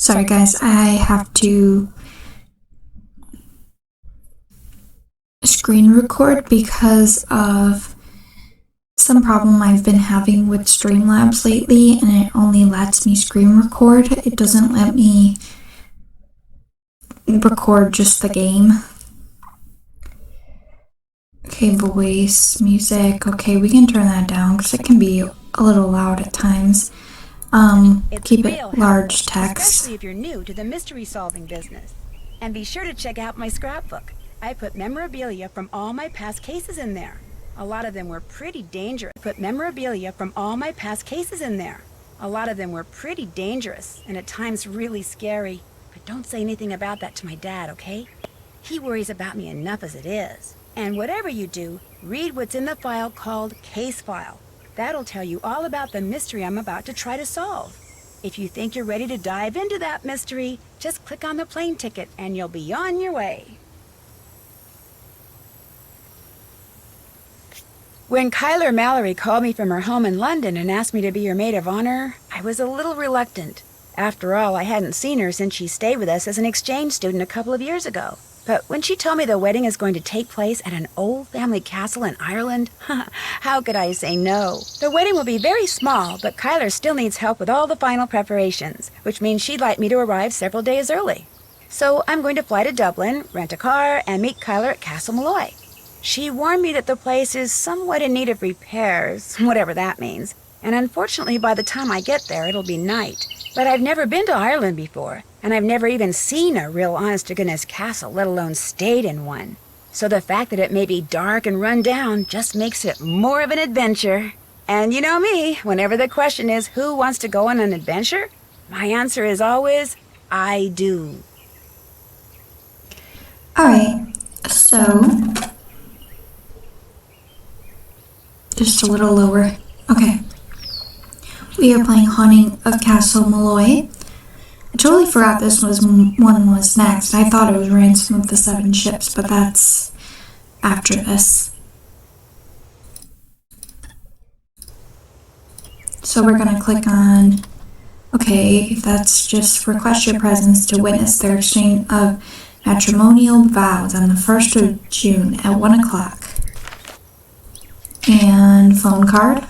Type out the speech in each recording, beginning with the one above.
Sorry guys, I have to screen record because of some problem I've been having with Streamlabs lately, and it only lets me screen record. It doesn't let me record just the game. Okay, voice, music. Okay, we can turn that down because it can be a little loud at times. Keep it large text. Especially if you're new to the mystery solving business. And be sure to check out my scrapbook. I put memorabilia from all my past cases in there. A lot of them were pretty dangerous. And at times really scary. But don't say anything about that to my dad, okay? He worries about me enough as it is. And whatever you do, read what's in the file called Case File. That'll tell you all about the mystery I'm about to try to solve. If you think you're ready to dive into that mystery, just click on the plane ticket and you'll be on your way. When Kyler Mallory called me from her home in London and asked me to be her maid of honor, I was a little reluctant. After all, I hadn't seen her since she stayed with us as an exchange student a couple of years ago. But when she told me the wedding is going to take place at an old family castle in Ireland, how could I say no? The wedding will be very small, but Kyler still needs help with all the final preparations, which means she'd like me to arrive several days early. So I'm going to fly to Dublin, rent a car, and meet Kyler at Castle Malloy. She warned me that the place is somewhat in need of repairs, whatever that means. And unfortunately, by the time I get there, it'll be night. But I've never been to Ireland before, and I've never even seen a real honest-to-goodness castle, let alone stayed in one. So the fact that it may be dark and run down just makes it more of an adventure. And you know me, whenever the question is who wants to go on an adventure, my answer is always, I do. Alright, so just a little lower. Okay. We are playing Haunting of Castle Malloy. I totally forgot this one was next. I thought it was Ransom of the Seven Ships, but that's after this. So we're going to click on, okay, that's just request your presence to witness their exchange of matrimonial vows on the 1st of June at 1 o'clock. And phone card.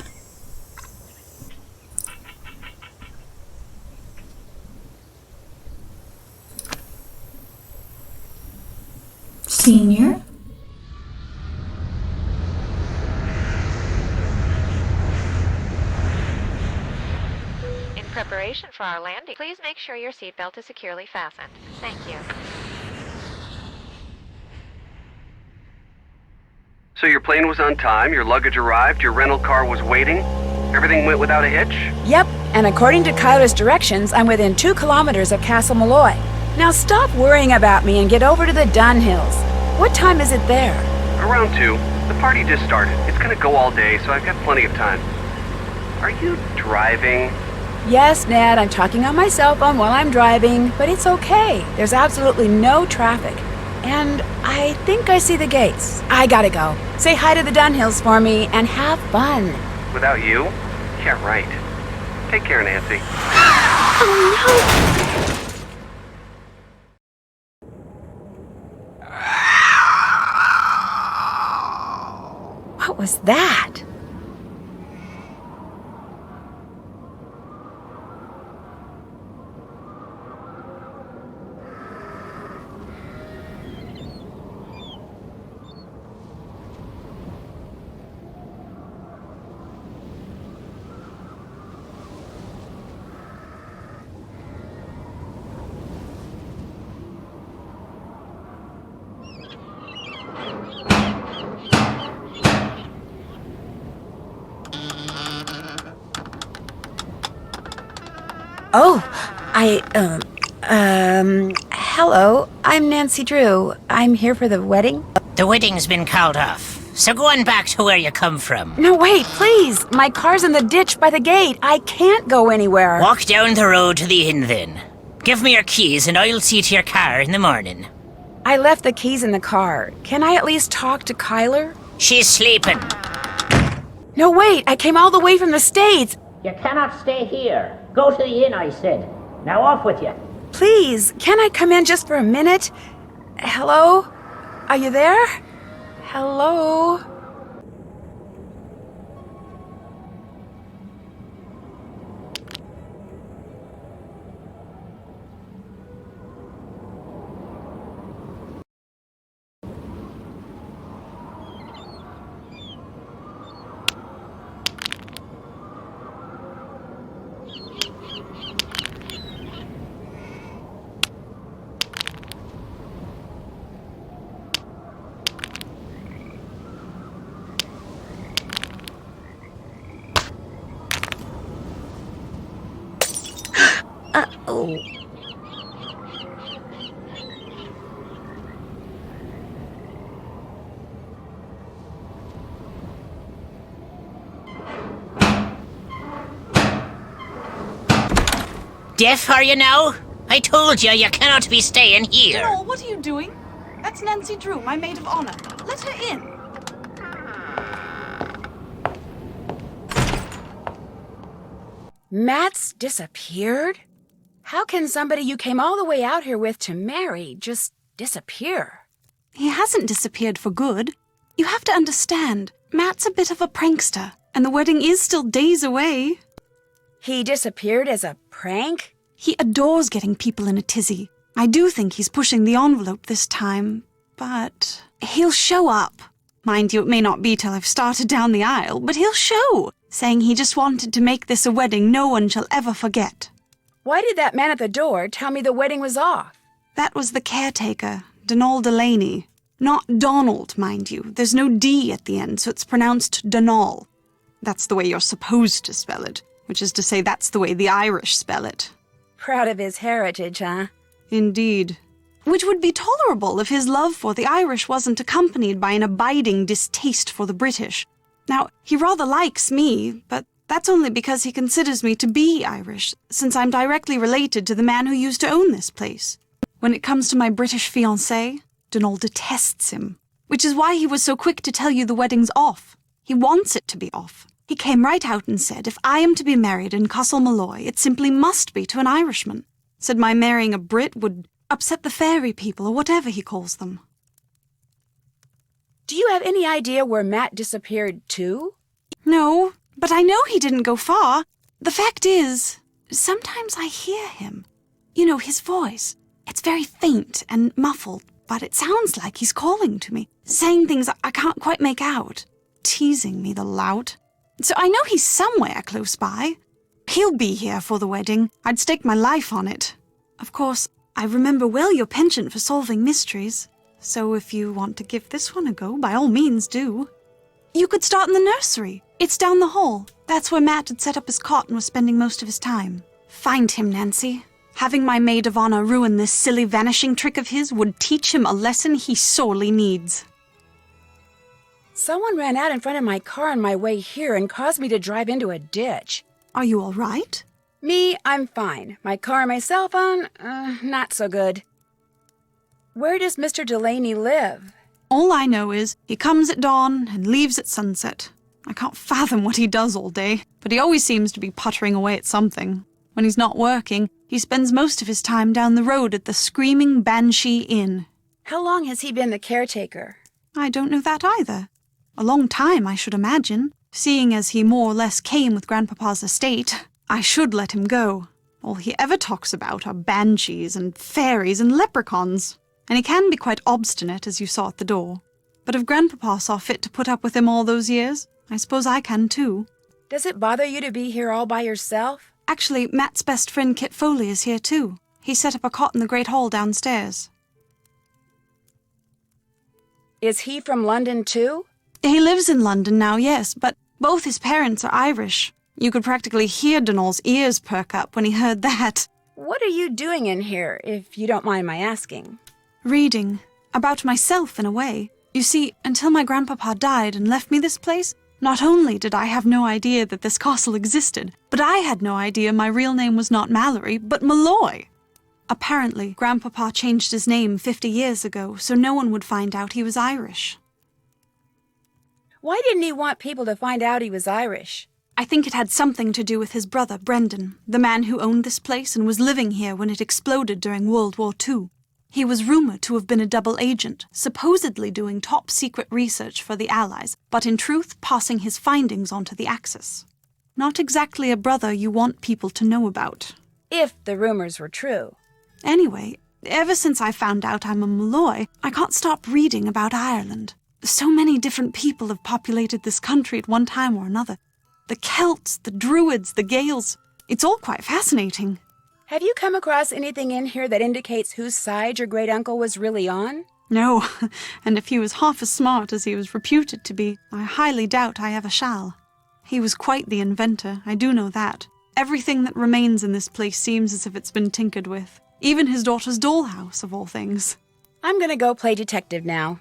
Senior. In preparation for our landing, please make sure your seatbelt is securely fastened. Thank you. So your plane was on time, your luggage arrived, your rental car was waiting, everything went without a hitch? Yep, and according to Kyler's directions, I'm within 2 kilometers of Castle Malloy. Now stop worrying about me and get over to the Dunhills. What time is it there? Around 2. The party just started. It's gonna go all day, so I've got plenty of time. Are you driving? Yes, Ned, I'm talking on my cell phone while I'm driving, but it's okay. There's absolutely no traffic. And I think I see the gates. I gotta go. Say hi to the Dunhills for me and have fun. Without you? Yeah, right. Take care, Nancy. Oh no! What was that? Oh, hello. I'm Nancy Drew. I'm here for the wedding. The wedding's been called off, so go on back to where you come from. No, wait, please. My car's in the ditch by the gate. I can't go anywhere. Walk down the road to the inn then. Give me your keys and I'll see to your car in the morning. I left the keys in the car. Can I at least talk to Kyler? She's sleeping. No, wait, I came all the way from the States. You cannot stay here. Go to the inn, I said. Now off with you. Please, can I come in just for a minute? Hello? Are you there? Hello? Uh-oh. Deaf are you now? I told you you cannot be staying here. Joel, what are you doing? That's Nancy Drew, my maid of honor. Let her in. Matt's disappeared? How can somebody you came all the way out here with to marry just disappear? He hasn't disappeared for good. You have to understand, Matt's a bit of a prankster, and the wedding is still days away. He disappeared as a prank? He adores getting people in a tizzy. I do think he's pushing the envelope this time, but he'll show up. Mind you, it may not be till I've started down the aisle, but he'll show, saying he just wanted to make this a wedding no one shall ever forget. Why did that man at the door tell me the wedding was off? That was the caretaker, Donald Delaney. Not Donald, mind you. There's no D at the end, so it's pronounced Donal. That's the way you're supposed to spell it, which is to say that's the way the Irish spell it. Proud of his heritage, huh? Indeed. Which would be tolerable if his love for the Irish wasn't accompanied by an abiding distaste for the British. Now, he rather likes me, but that's only because he considers me to be Irish, since I'm directly related to the man who used to own this place. When it comes to my British fiancé, Donald detests him, which is why he was so quick to tell you the wedding's off. He wants it to be off. He came right out and said, if I am to be married in Castle Malloy, it simply must be to an Irishman. Said my marrying a Brit would upset the fairy people, or whatever he calls them. Do you have any idea where Matt disappeared to? No, but I know he didn't go far. The fact is, sometimes I hear him. You know, his voice. It's very faint and muffled, but it sounds like he's calling to me, saying things I can't quite make out, teasing me, the lout. So I know he's somewhere close by. He'll be here for the wedding. I'd stake my life on it. Of course, I remember well your penchant for solving mysteries, so if you want to give this one a go, by all means do. You could start in the nursery. It's down the hall. That's where Matt had set up his cot and was spending most of his time. Find him, Nancy. Having my maid of honor ruin this silly vanishing trick of his would teach him a lesson he sorely needs. Someone ran out in front of my car on my way here and caused me to drive into a ditch. Are you all right? Me, I'm fine. My car and my cell phone, not so good. Where does Mr. Delaney live? All I know is he comes at dawn and leaves at sunset. I can't fathom what he does all day, but he always seems to be puttering away at something. When he's not working, he spends most of his time down the road at the Screaming Banshee Inn. How long has he been the caretaker? I don't know that either. A long time, I should imagine. Seeing as he more or less came with Grandpapa's estate, I should let him go. All he ever talks about are banshees and fairies and leprechauns. And he can be quite obstinate, as you saw at the door. But if Grandpapa saw fit to put up with him all those years, I suppose I can too. Does it bother you to be here all by yourself? Actually, Matt's best friend Kit Foley is here too. He set up a cot in the great hall downstairs. Is he from London too? He lives in London now, yes, but both his parents are Irish. You could practically hear Donal's ears perk up when he heard that. What are you doing in here, if you don't mind my asking? Reading. About myself, in a way. You see, until my grandpapa died and left me this place, not only did I have no idea that this castle existed, but I had no idea my real name was not Mallory, but Malloy. Apparently, Grandpapa changed his name 50 years ago, so no one would find out he was Irish. Why didn't he want people to find out he was Irish? I think it had something to do with his brother, Brendan, the man who owned this place and was living here when it exploded during World War II. He was rumored to have been a double agent, supposedly doing top-secret research for the Allies, but in truth passing his findings on to the Axis. Not exactly a brother you want people to know about. If the rumors were true. Anyway, ever since I found out I'm a Malloy, I can't stop reading about Ireland. So many different people have populated this country at one time or another. The Celts, the Druids, the Gaels. It's all quite fascinating. Have you come across anything in here that indicates whose side your great-uncle was really on? No, and if he was half as smart as he was reputed to be, I highly doubt I ever shall. He was quite the inventor, I do know that. Everything that remains in this place seems as if it's been tinkered with. Even his daughter's dollhouse, of all things. I'm gonna go play detective now.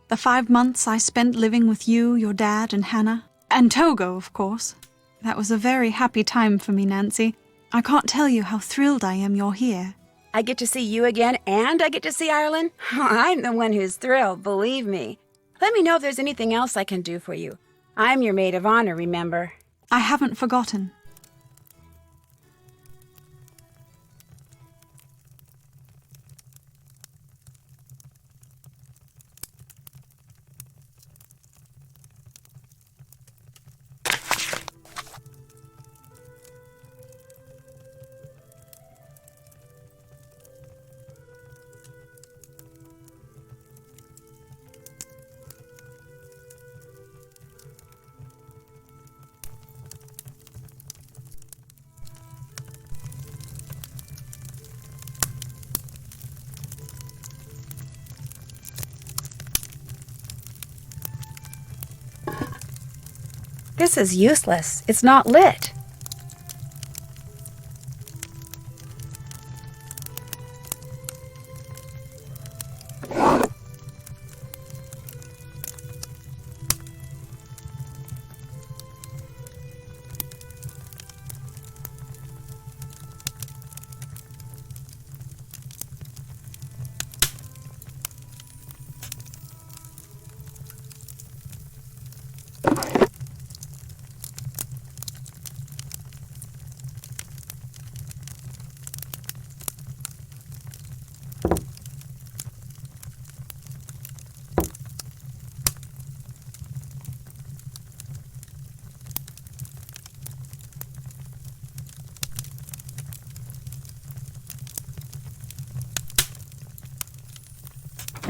The 5 months I spent living with you, your dad, and Hannah. And Togo, of course. That was a very happy time for me, Nancy. I can't tell you how thrilled I am you're here. I get to see you again, and I get to see Ireland? I'm the one who's thrilled, believe me. Let me know if there's anything else I can do for you. I'm your maid of honor, remember? I haven't forgotten. This is useless. It's not lit.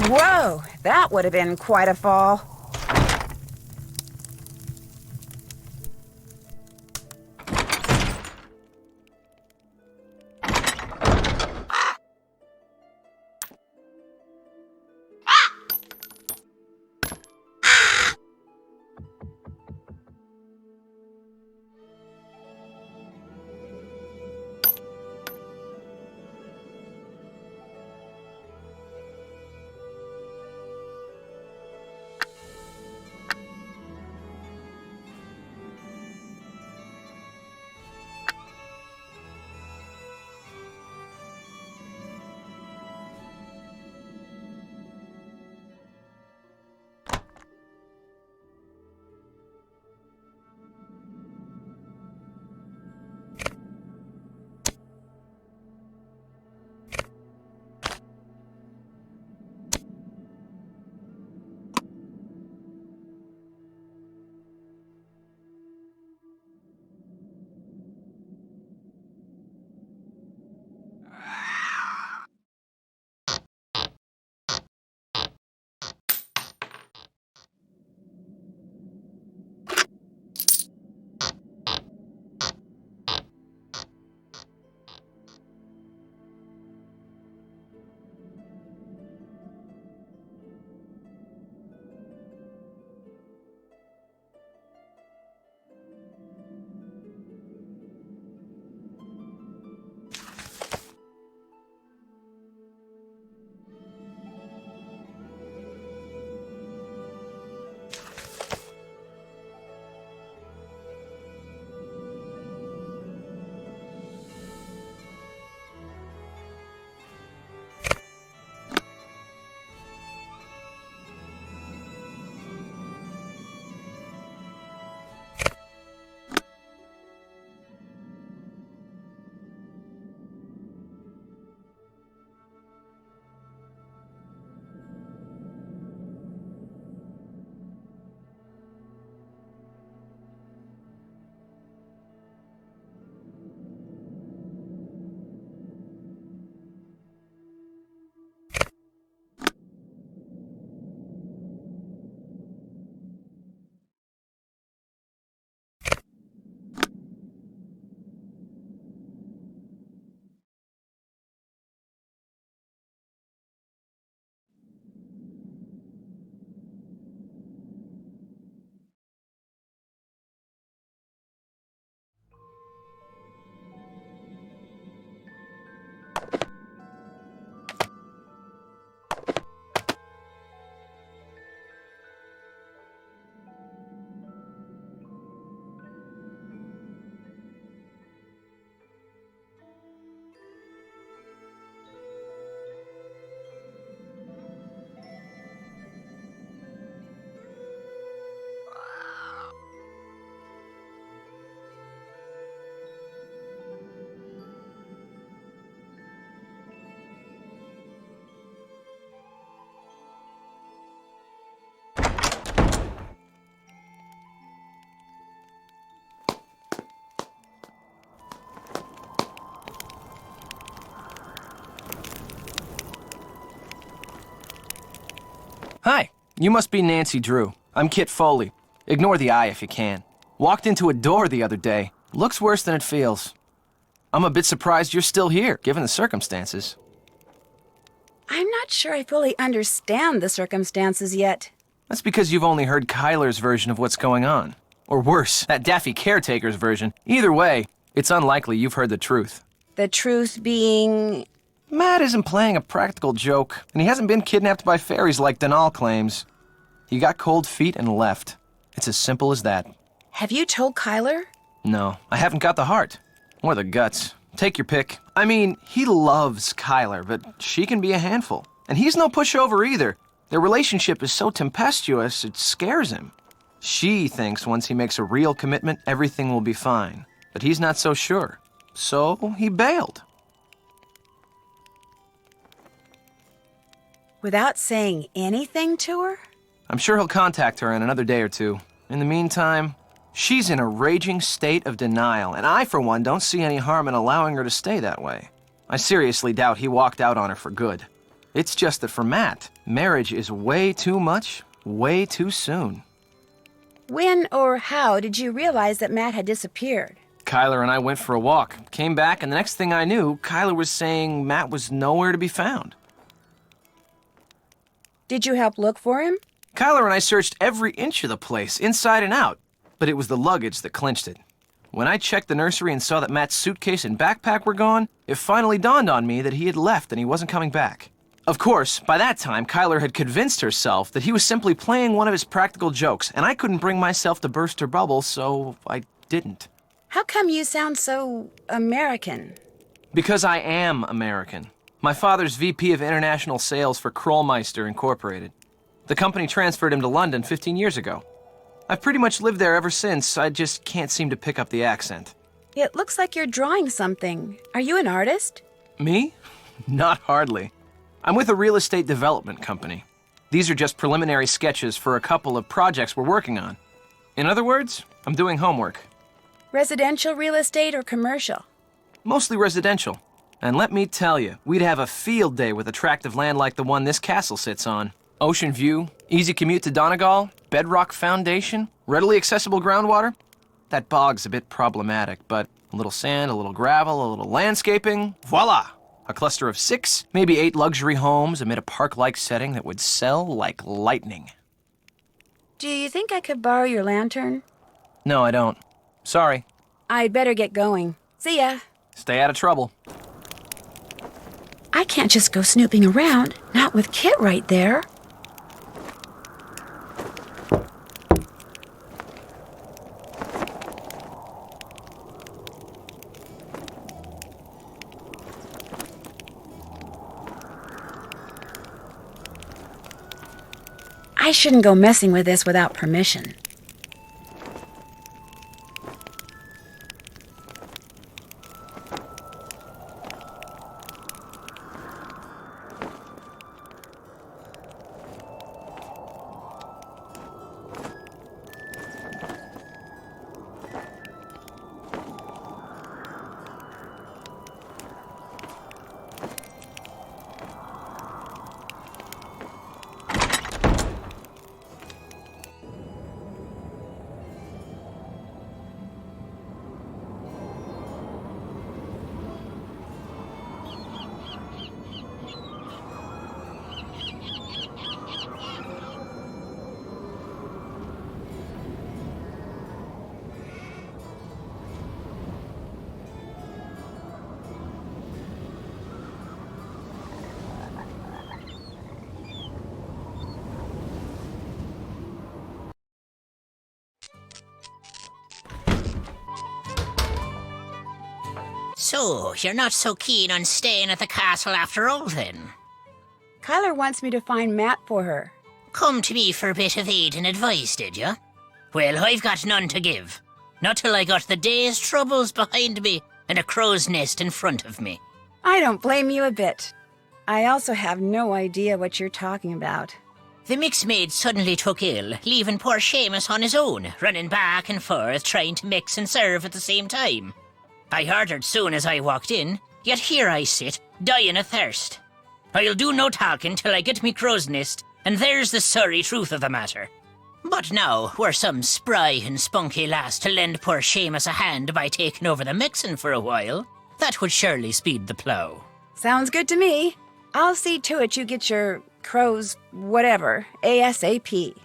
Whoa, that would have been quite a fall. Hi, you must be Nancy Drew. I'm Kit Foley. Ignore the eye if you can. Walked into a door the other day. Looks worse than it feels. I'm a bit surprised you're still here, given the circumstances. I'm not sure I fully understand the circumstances yet. That's because you've only heard Kyler's version of what's going on. Or worse, that daffy caretaker's version. Either way, it's unlikely you've heard the truth. The truth being... Matt isn't playing a practical joke, and he hasn't been kidnapped by fairies like Denal claims. He got cold feet and left. It's as simple as that. Have you told Kyler? No, I haven't got the heart. Or the guts. Take your pick. I mean, he loves Kyler, but she can be a handful. And he's no pushover either. Their relationship is so tempestuous, it scares him. She thinks once he makes a real commitment, everything will be fine. But he's not so sure. So he bailed. Without saying anything to her? I'm sure he'll contact her in another day or two. In the meantime, she's in a raging state of denial, and I, for one, don't see any harm in allowing her to stay that way. I seriously doubt he walked out on her for good. It's just that for Matt, marriage is way too much, way too soon. When or how did you realize that Matt had disappeared? Kyler and I went for a walk, came back, and the next thing I knew, Kyler was saying Matt was nowhere to be found. Did you help look for him? Kyler and I searched every inch of the place, inside and out, but it was the luggage that clinched it. When I checked the nursery and saw that Matt's suitcase and backpack were gone, it finally dawned on me that he had left and he wasn't coming back. Of course, by that time, Kyler had convinced herself that he was simply playing one of his practical jokes, and I couldn't bring myself to burst her bubble, so I didn't. How come you sound so American? Because I am American. My father's VP of International Sales for Krollmeister Incorporated. The company transferred him to London 15 years ago. I've pretty much lived there ever since, I just can't seem to pick up the accent. It looks like you're drawing something. Are you an artist? Me? Not hardly. I'm with a real estate development company. These are just preliminary sketches for a couple of projects we're working on. In other words, I'm doing homework. Residential real estate or commercial? Mostly residential. And let me tell you, we'd have a field day with attractive land like the one this castle sits on. Ocean view, easy commute to Donegal, bedrock foundation, readily accessible groundwater. That bog's a bit problematic, but a little sand, a little gravel, a little landscaping, voila! A cluster of 6, maybe 8 luxury homes amid a park-like setting that would sell like lightning. Do you think I could borrow your lantern? No, I don't. Sorry. I'd better get going. See ya. Stay out of trouble. I can't just go snooping around, not with Kit right there. I shouldn't go messing with this without permission. So, you're not so keen on staying at the castle after all, then? Kyler wants me to find Matt for her. Come to me for a bit of aid and advice, did you? Well, I've got none to give. Not till I got the day's troubles behind me and a crow's nest in front of me. I don't blame you a bit. I also have no idea what you're talking about. The mix maid suddenly took ill, leaving poor Seamus on his own, running back and forth trying to mix and serve at the same time. I heard her soon as I walked in, yet here I sit, dying of thirst. I'll do no talking till I get me crow's nest And there's the sorry truth of the matter. But now, were some spry and spunky lass to lend poor Seamus a hand by taking over the mixing for a while, that would surely speed the plough. Sounds good to me. I'll see to it you get your crows whatever, ASAP.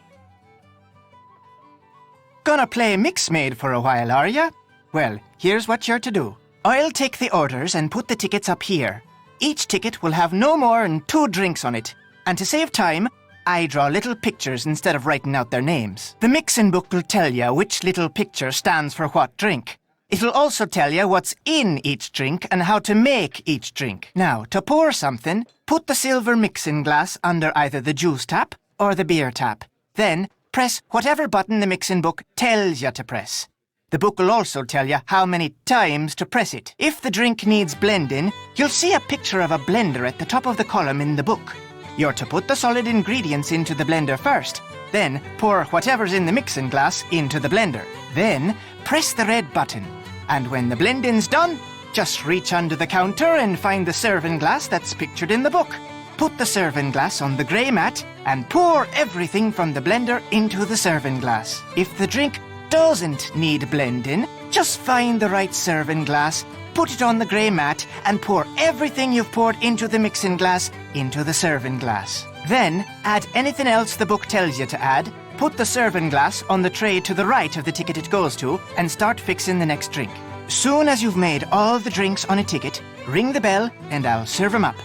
Gonna play Mixmaid for a while, are ya? Well, here's what you're to do. I'll take the orders and put the tickets up here. Each ticket will have no more than 2 drinks on it. And to save time, I draw little pictures instead of writing out their names. The mixing book will tell you which little picture stands for what drink. It'll also tell you what's in each drink and how to make each drink. Now, to pour something, put the silver mixing glass under either the juice tap or the beer tap. Then, press whatever button the mixing book tells you to press. The book will also tell you how many times to press it. If the drink needs blending, you'll see a picture of a blender at the top of the column in the book. You're to put the solid ingredients into the blender first, then pour whatever's in the mixing glass into the blender. Then, press the red button. And when the blending's done, just reach under the counter and find the serving glass that's pictured in the book. Put the serving glass on the grey mat and pour everything from the blender into the serving glass. If the drink doesn't need blending, just find the right serving glass, put it on the grey mat and pour everything you've poured into the mixing glass into the serving glass. Then, add anything else the book tells you to add, put the serving glass on the tray to the right of the ticket it goes to, and start fixing the next drink. Soon as you've made all the drinks on a ticket, ring the bell and I'll serve 'em up.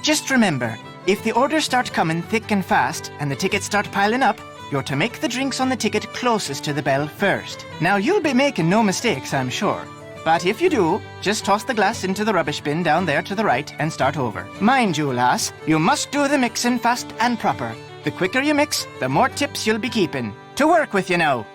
Just remember, if the orders start coming thick and fast and the tickets start piling up, you're to make the drinks on the ticket closest to the bell first. Now, you'll be making no mistakes, I'm sure. But if you do, just toss the glass into the rubbish bin down there to the right and start over. Mind you, lass, you must do the mixing fast and proper. The quicker you mix, the more tips you'll be keeping. To work with you now.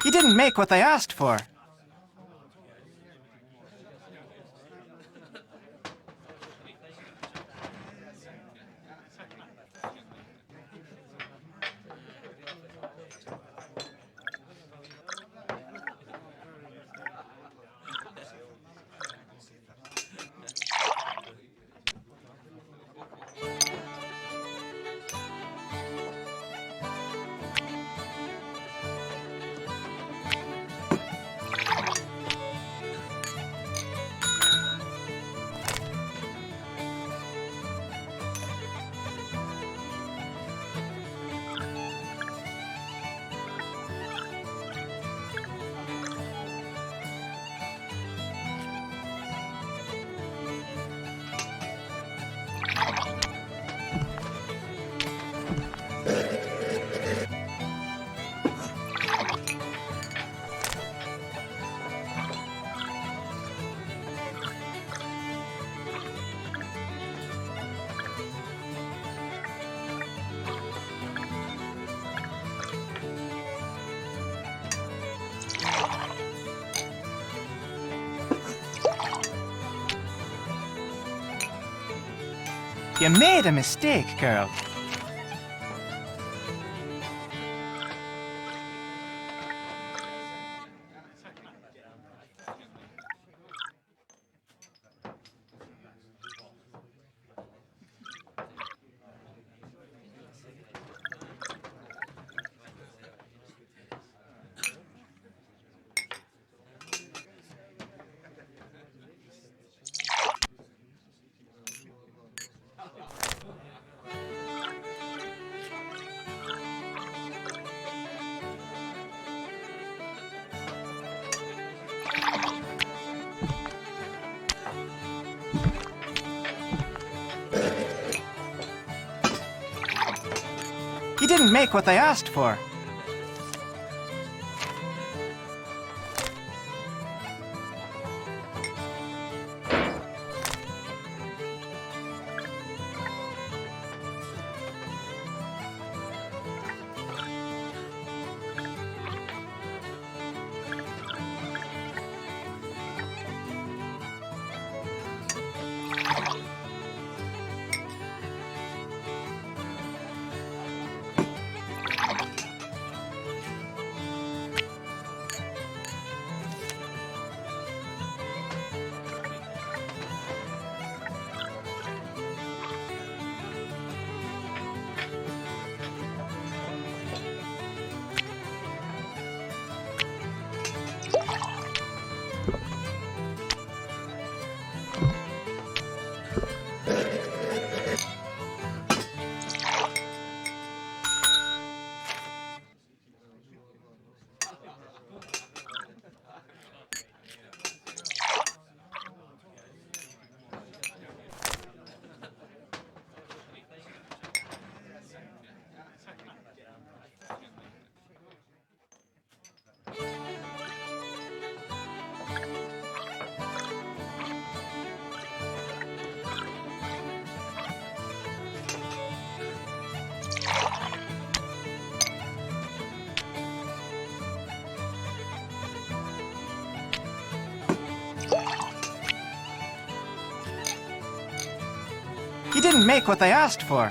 You didn't make what they asked for. You made a mistake, girl. didn't make what they asked for. He didn't make what they asked for.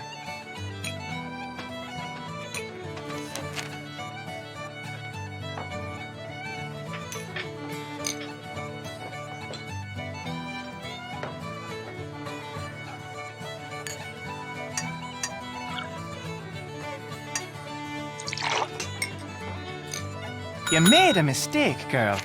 You made a mistake, girl.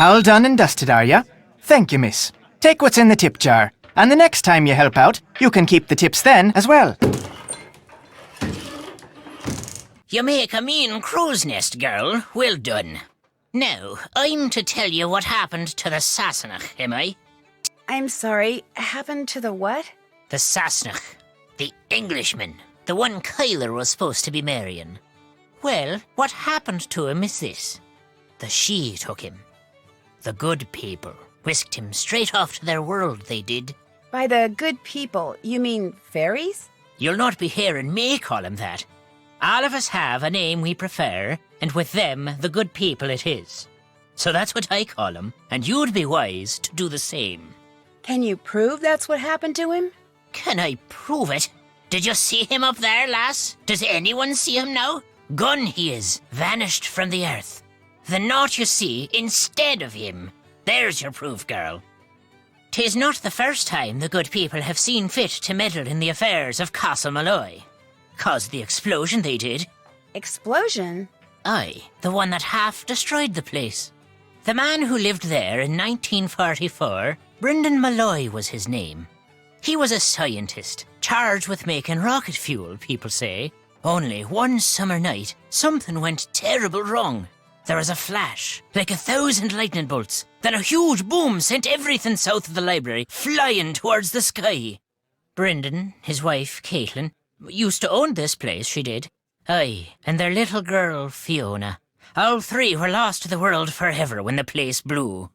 All done and dusted, are ya? Thank you, miss. Take what's in the tip jar, and the next time you help out, you can keep the tips then as well. You make a mean crow's nest, girl. Well done. Now, I'm to tell you what happened to the Sassenach, am I? I'm sorry, happened to the what? The Sassenach. The Englishman. The one Kyler was supposed to be marrying. Well, what happened to him is this. The She took him. The good people whisked him straight off to their world, they did. By the good people, you mean fairies? You'll not be hearing me call him that. All of us have a name we prefer, and with them, the good people it is. So that's what I call him, and you'd be wise to do the same. Can you prove that's what happened to him? Can I prove it? Did you see him up there, lass? Does anyone see him now? Gone he is, vanished from the earth. The naught you see instead of him. There's your proof, girl. 'Tis not the first time the good people have seen fit to meddle in the affairs of Castle Malloy. Caused the explosion they did. Explosion? Aye, the one that half destroyed the place. The man who lived there in 1944, Brendan Malloy was his name. He was a scientist, charged with making rocket fuel, people say. Only one summer night, something went terrible wrong. There was a flash, like 1,000 lightning bolts. Then a huge boom sent everything south of the library flying towards the sky. Brendan, his wife, Caitlin, used to own this place, she did. Aye, and their little girl, Fiona. All three were lost to the world forever when the place blew.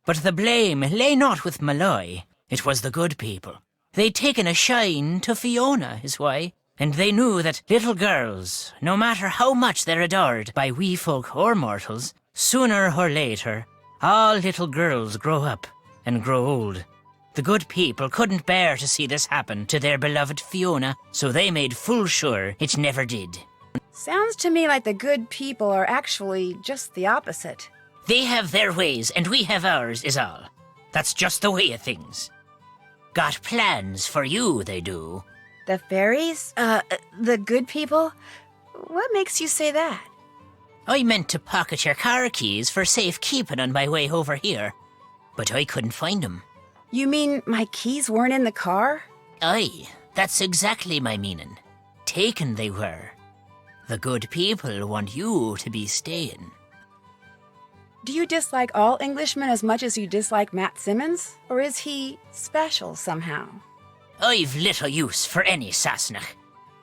But the blame lay not with Malloy. It was the good people. They'd taken a shine to Fiona, is why. And they knew that little girls, no matter how much they're adored by wee folk or mortals, sooner or later, all little girls grow up and grow old. The good people couldn't bear to see this happen to their beloved Fiona, so they made full sure it never did. Sounds to me like the good people are actually just the opposite. They have their ways and we have ours is all. That's just the way of things. Got plans for you, they do. The fairies? The good people? What makes you say that? I meant to pocket your car keys for safekeeping on my way over here, but I couldn't find 'em. You mean my keys weren't in the car? Aye, that's exactly my meaning. Taken they were. The good people want you to be staying. Do you dislike all Englishmen as much as you dislike Matt Simmons? Or is he special somehow? I've little use for any Sassenach,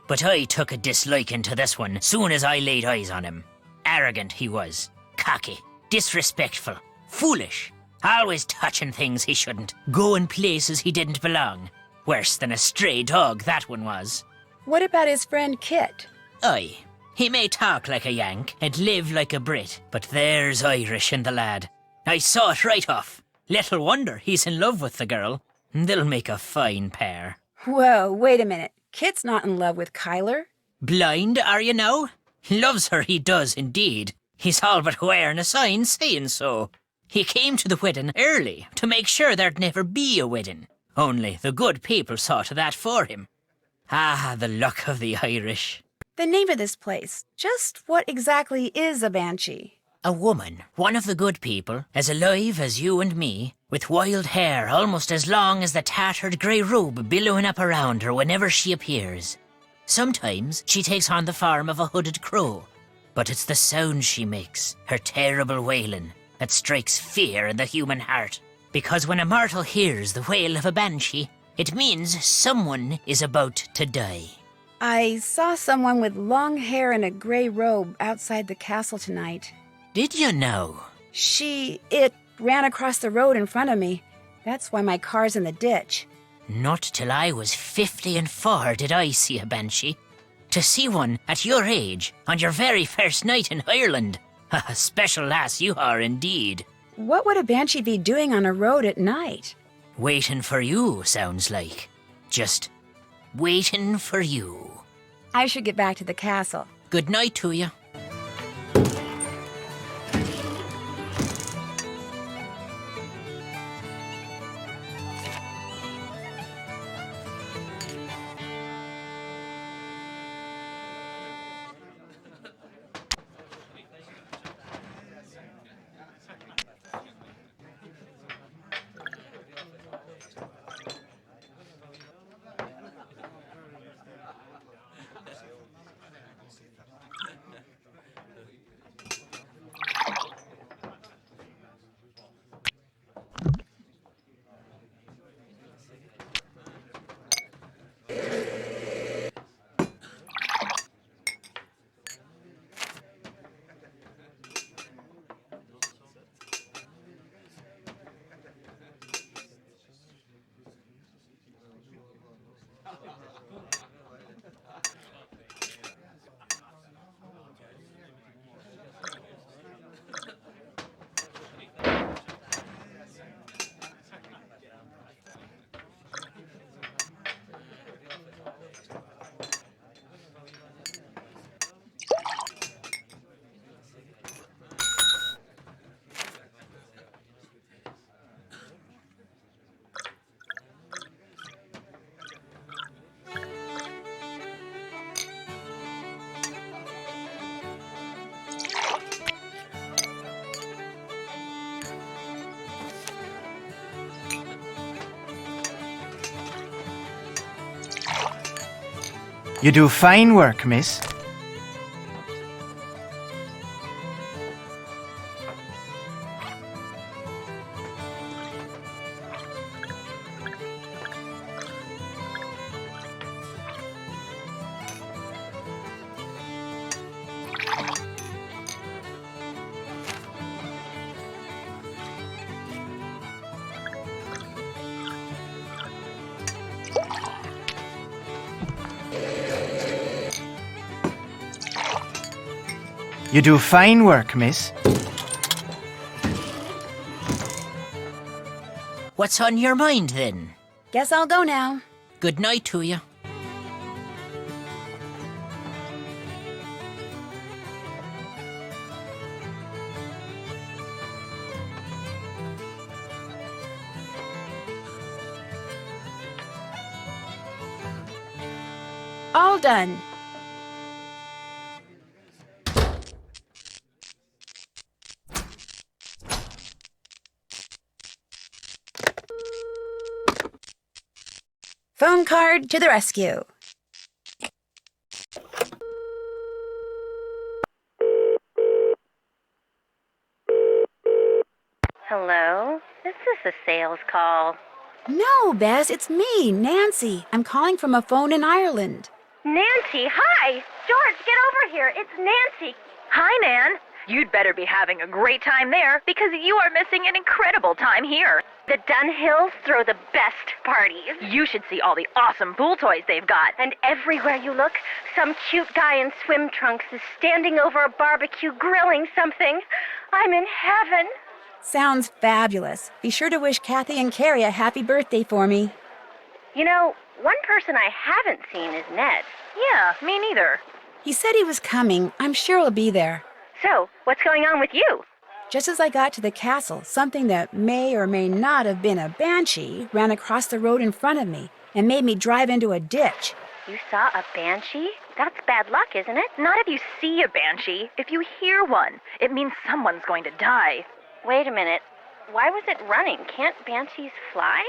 but I took a disliking to this one soon as I laid eyes on him. Arrogant he was, cocky, disrespectful, foolish, always touching things he shouldn't, going places he didn't belong. Worse than a stray dog, that one was. What about his friend Kit? Aye, he may talk like a Yank and live like a Brit, but there's Irish in the lad. I saw it right off. Little wonder he's in love with the girl. They'll make a fine pair. Whoa, wait a minute. Kit's not in love with Kyler. Blind, are you now? Loves her, he does indeed. He's all but wearing a sign saying so. He came to the wedding early to make sure there'd never be a wedding. Only the good people saw to that for him. Ah, the luck of the Irish. The name of this place. Just what exactly is a banshee? A woman, one of the good people, as alive as you and me, with wild hair almost as long as the tattered grey robe billowing up around her whenever she appears. Sometimes she takes on the form of a hooded crow, but it's the sound she makes, her terrible wailing, that strikes fear in the human heart. Because when a mortal hears the wail of a banshee, it means someone is about to die. I saw someone with long hair and a grey robe outside the castle tonight. Did you know? It ran across the road in front of me. That's why my car's in the ditch. Not till I was 54 did I see a banshee. To see one at your age, on your very first night in Ireland. A special lass you are indeed. What would a banshee be doing on a road at night? Waiting for you, sounds like. Just waiting for you. I should get back to the castle. Good night to you. You do fine work, miss. You do fine work, miss. What's on your mind then? Guess I'll go now. Good night to you. All done. Phone card to the rescue. Hello? Is this a sales call? No, Bess, it's me, Nancy. I'm calling from a phone in Ireland. Nancy, hi! George, get over here. It's Nancy. Hi, Nan. You'd better be having a great time there because you are missing an incredible time here. The Dunhills throw the best parties. You should see all the awesome pool toys they've got. And everywhere you look, some cute guy in swim trunks is standing over a barbecue grilling something. I'm in heaven. Sounds fabulous. Be sure to wish Kathy and Carrie a happy birthday for me. You know, one person I haven't seen is Ned. Yeah, me neither. He said he was coming. I'm sure he'll be there. So, what's going on with you? Just as I got to the castle, something that may or may not have been a banshee ran across the road in front of me and made me drive into a ditch. You saw a banshee? That's bad luck, isn't it? Not if you see a banshee. If you hear one, it means someone's going to die. Wait a minute. Why was it running? Can't banshees fly?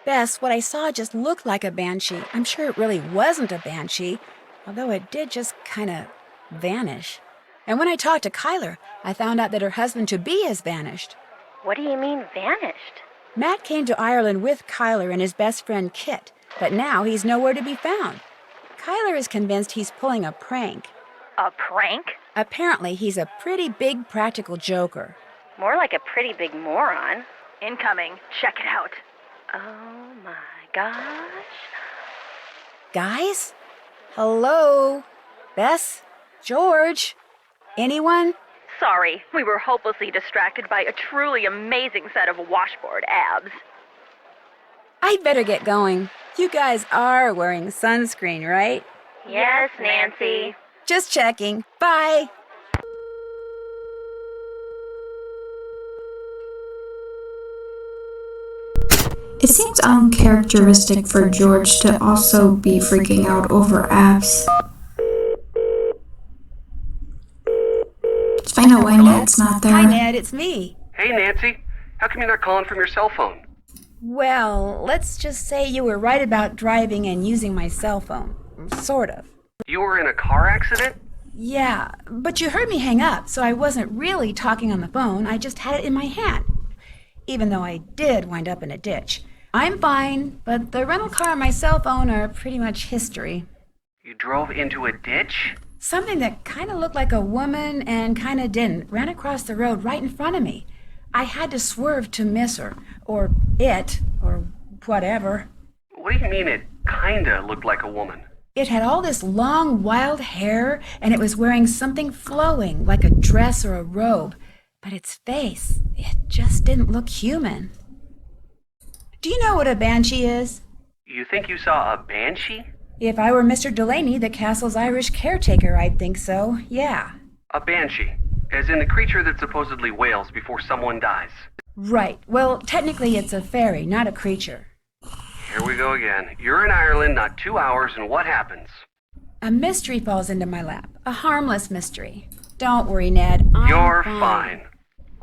Bess, what I saw just looked like a banshee. I'm sure it really wasn't a banshee, although it did just kind of vanish. And when I talked to Kyler, I found out that her husband-to-be has vanished. What do you mean, vanished? Matt came to Ireland with Kyler and his best friend Kit, but now he's nowhere to be found. Kyler is convinced he's pulling a prank. A prank? Apparently, he's a pretty big practical joker. More like a pretty big moron. Incoming. Check it out. Oh my gosh. Guys? Hello? Bess? George? Anyone? Sorry, we were hopelessly distracted by a truly amazing set of washboard abs. I'd better get going. You guys are wearing sunscreen, right? Yes, Nancy. Just checking. Bye. It seems uncharacteristic for George to also be freaking out over abs. Let's find out why Ned's not there. Hi, Ned. It's me. Hey, Nancy. How come you're not calling from your cell phone? Well, let's just say you were right about driving and using my cell phone. Sort of. You were in a car accident? Yeah, but you heard me hang up, so I wasn't really talking on the phone. I just had it in my hand. Even though I did wind up in a ditch. I'm fine, but the rental car and my cell phone are pretty much history. You drove into a ditch? Something that kind of looked like a woman and kind of didn't ran across the road right in front of me. I had to swerve to miss her, or it, or whatever. What do you mean it kinda looked like a woman? It had all this long, wild hair, and it was wearing something flowing, like a dress or a robe. But its face, it just didn't look human. Do you know what a banshee is? You think you saw a banshee? If I were Mr. Delaney, the castle's Irish caretaker, I'd think so, yeah. A banshee, as in the creature that supposedly wails before someone dies. Right. Well, technically it's a fairy, not a creature. Here we go again. You're in Ireland, not 2 hours, and what happens? A mystery falls into my lap. A harmless mystery. Don't worry, Ned. You're fine.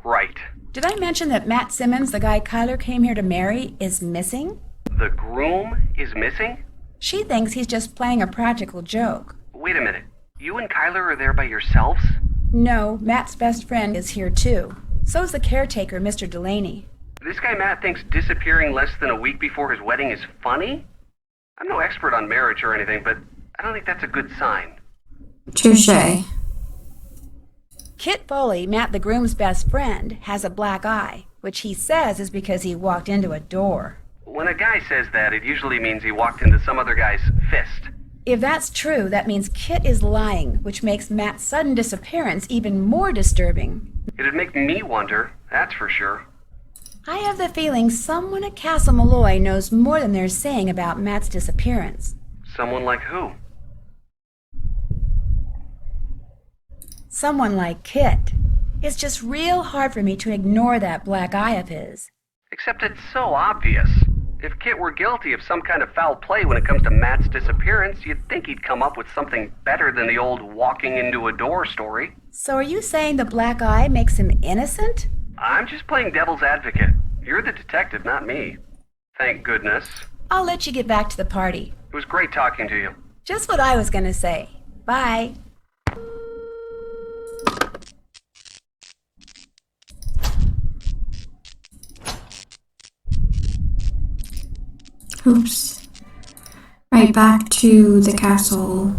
Right. Did I mention that Matt Simmons, the guy Kyler came here to marry, is missing? The groom is missing? She thinks he's just playing a practical joke. Wait a minute. You and Kyler are there by yourselves? No, Matt's best friend is here too. So's the caretaker, Mr. Delaney. This guy Matt thinks disappearing less than a week before his wedding is funny? I'm no expert on marriage or anything, but I don't think that's a good sign. Touché. Kit Foley, Matt the groom's best friend, has a black eye, which he says is because he walked into a door. When a guy says that, it usually means he walked into some other guy's fist. If that's true, that means Kit is lying, which makes Matt's sudden disappearance even more disturbing. It'd make me wonder, that's for sure. I have the feeling someone at Castle Malloy knows more than they're saying about Matt's disappearance. Someone like who? Someone like Kit. It's just real hard for me to ignore that black eye of his. Except it's so obvious. If Kit were guilty of some kind of foul play when it comes to Matt's disappearance, you'd think he'd come up with something better than the old walking into a door story. So are you saying the black eye makes him innocent? I'm just playing devil's advocate. You're the detective, not me. Thank goodness. I'll let you get back to the party. It was great talking to you. Just what I was gonna say. Bye. Oops. Right back to the castle.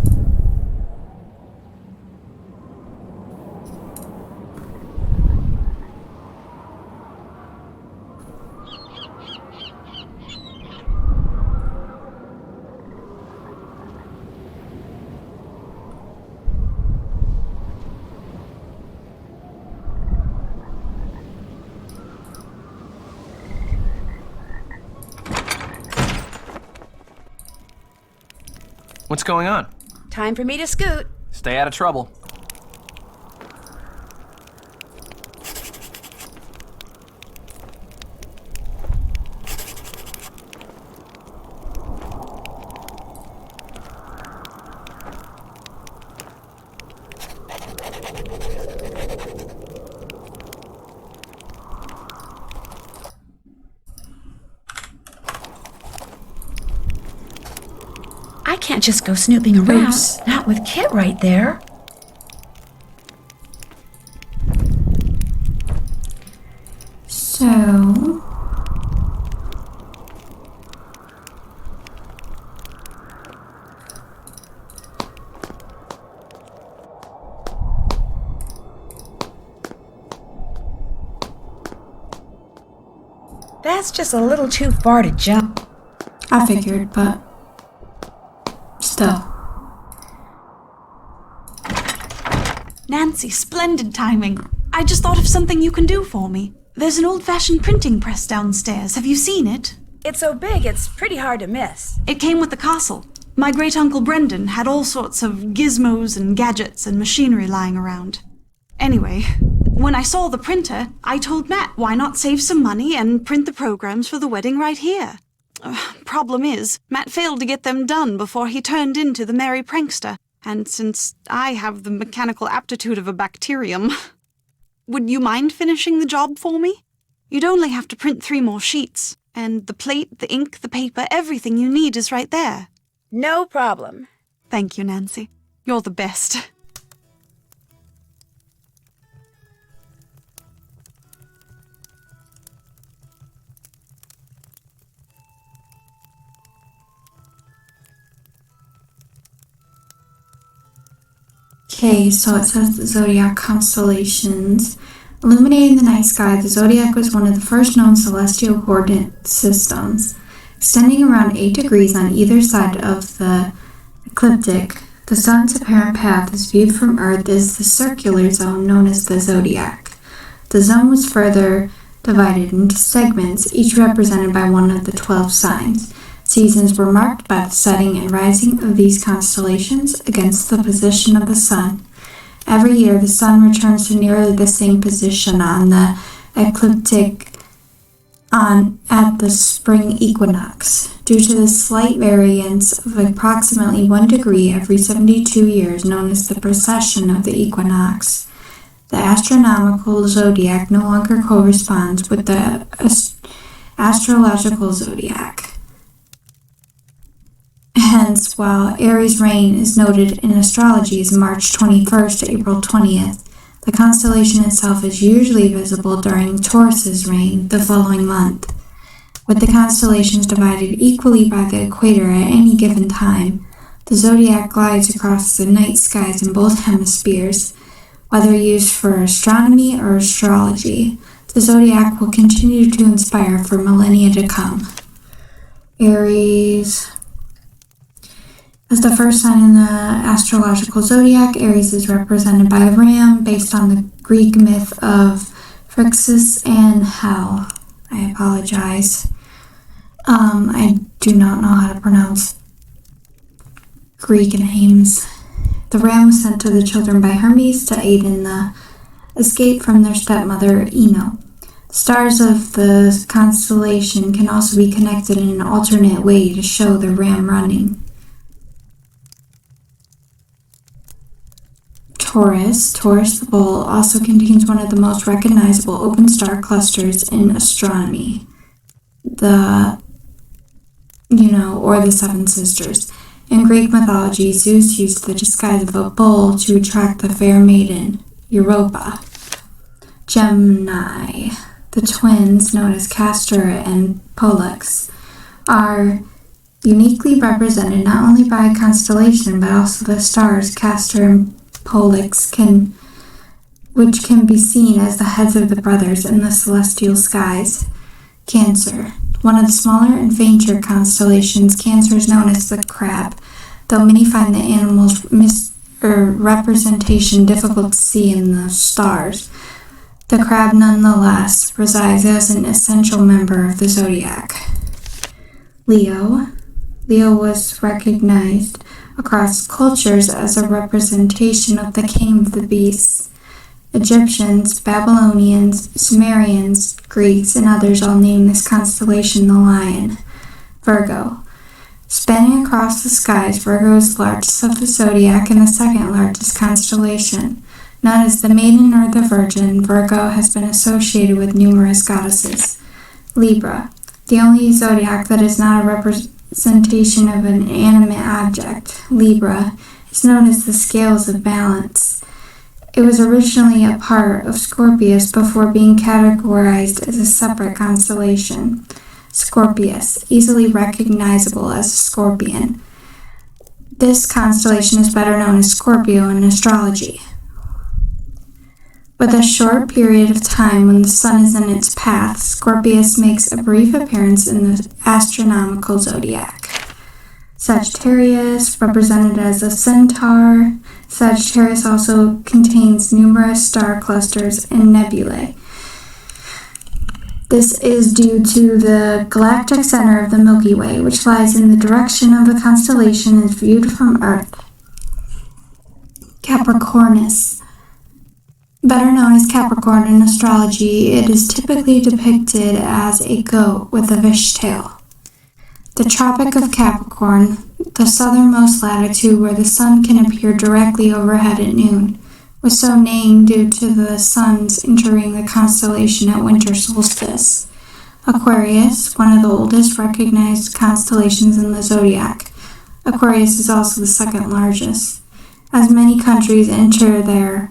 What's going on? Time for me to scoot. Stay out of trouble. I can't just go snooping around. Oops. Not with Kit right there. So... That's just a little too far to jump. I figured, but... Still. Nancy, splendid timing. I just thought of something you can do for me. There's an old-fashioned printing press downstairs. Have you seen it? It's so big, it's pretty hard to miss. It came with the castle. My great-uncle Brendan had all sorts of gizmos and gadgets and machinery lying around. Anyway, when I saw the printer, I told Matt why not save some money and print the programs for the wedding right here. Problem is, Matt failed to get them done before he turned into the merry prankster, and since I have the mechanical aptitude of a bacterium, would you mind finishing the job for me? You'd only have to print 3 more sheets, and the plate, the ink, the paper, everything you need is right there. No problem. Thank you, Nancy. You're the best. Okay, so it says the zodiac constellations. Illuminating the night sky, the zodiac was one of the first known celestial coordinate systems. Extending around 8 degrees on either side of the ecliptic, the sun's apparent path as viewed from Earth is the circular zone known as the zodiac. The zone was further divided into segments, each represented by one of the 12 signs. Seasons were marked by the setting and rising of these constellations against the position of the sun. Every year, the sun returns to nearly the same position on the ecliptic at the spring equinox. Due to the slight variance of approximately 1 degree every 72 years, known as the precession of the equinox, the astronomical zodiac no longer corresponds with the astrological zodiac. Hence, while Aries' reign is noted in astrology as March 21st to April 20th, the constellation itself is usually visible during Taurus's reign the following month. With the constellations divided equally by the equator at any given time, the zodiac glides across the night skies in both hemispheres. Whether used for astronomy or astrology, the zodiac will continue to inspire for millennia to come. Aries. As the first sign in the astrological zodiac, Aries is represented by a ram based on the Greek myth of Phrixus and Hell. I apologize. I do not know how to pronounce Greek names. The ram was sent to the children by Hermes to aid in the escape from their stepmother, Ino. The stars of the constellation can also be connected in an alternate way to show the ram running. Taurus the bull, also contains one of the most recognizable open star clusters in astronomy. The or the Seven Sisters. In Greek mythology, Zeus used the disguise of a bull to attract the fair maiden, Europa. Gemini, the twins known as Castor and Pollux, are uniquely represented not only by a constellation but also the stars Castor and Pollux which can be seen as the heads of the brothers in the celestial skies. Cancer, one of the smaller and fainter constellations. Cancer is known as the crab, though many find the animal's representation difficult to see in the stars. The crab nonetheless resides as an essential member of the zodiac. Leo was recognized across cultures as a representation of the king of the beasts. Egyptians, Babylonians, Sumerians, Greeks, and others all name this constellation the lion. Virgo. Spanning across the skies, Virgo is the largest of the zodiac and the second largest constellation. Known as the Maiden or the Virgin, Virgo has been associated with numerous goddesses. Libra. The only zodiac that is not a representation of an animate object, Libra, is known as the scales of balance. It was originally a part of Scorpius before being categorized as a separate constellation. Scorpius, easily recognizable as a scorpion. This constellation is better known as Scorpio in astrology. With a short period of time when the sun is in its path, Scorpius makes a brief appearance in the astronomical zodiac. Sagittarius, represented as a centaur. Sagittarius also contains numerous star clusters and nebulae. This is due to the galactic center of the Milky Way, which lies in the direction of the constellation as viewed from Earth. Capricornus. Better known as Capricorn in astrology, it is typically depicted as a goat with a fishtail. The Tropic of Capricorn, the southernmost latitude where the sun can appear directly overhead at noon, was so named due to the sun's entering the constellation at winter solstice. Aquarius, one of the oldest recognized constellations in the zodiac. Aquarius is also the second largest. As many countries enter their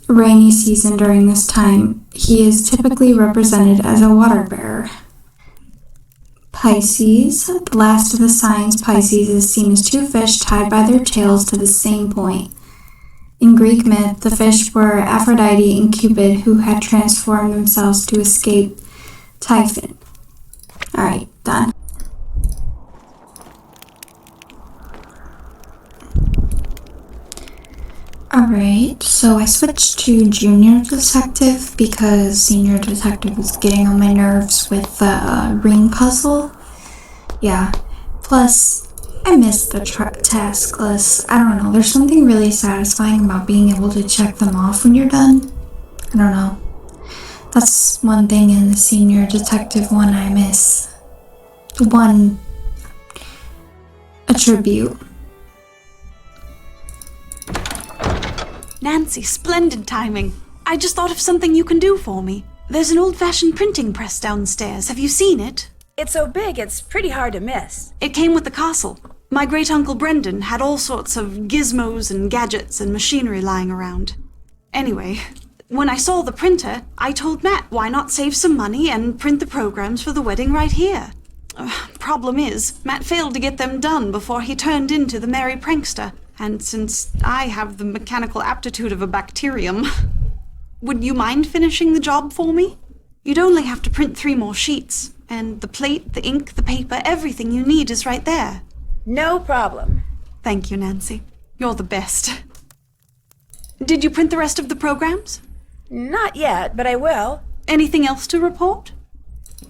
rainy season during this time, he is typically represented as a water bearer. Pisces, the last of the signs. Pisces is seen as two fish tied by their tails to the same point. In Greek myth, the fish were Aphrodite and Cupid, who had transformed themselves to escape Typhon. Alright, done. Alright, so I switched to Junior Detective because Senior Detective was getting on my nerves with the ring puzzle. Yeah, plus I missed the task list. I don't know, there's something really satisfying about being able to check them off when you're done. I don't know. That's one thing in the Senior Detective one I miss. One attribute. Nancy, splendid timing. I just thought of something you can do for me. There's an old-fashioned printing press downstairs. Have you seen it? It's so big, it's pretty hard to miss. It came with the castle. My great-uncle Brendan had all sorts of gizmos and gadgets and machinery lying around. Anyway, when I saw the printer, I told Matt why not save some money and print the programs for the wedding right here. Problem is, Matt failed to get them done before he turned into the merry prankster. And since I have the mechanical aptitude of a bacterium, would you mind finishing the job for me? You'd only have to print 3 more sheets, and the plate, the ink, the paper, everything you need is right there. No problem. Thank you, Nancy. You're the best. Did you print the rest of the programs? Not yet, but I will. Anything else to report?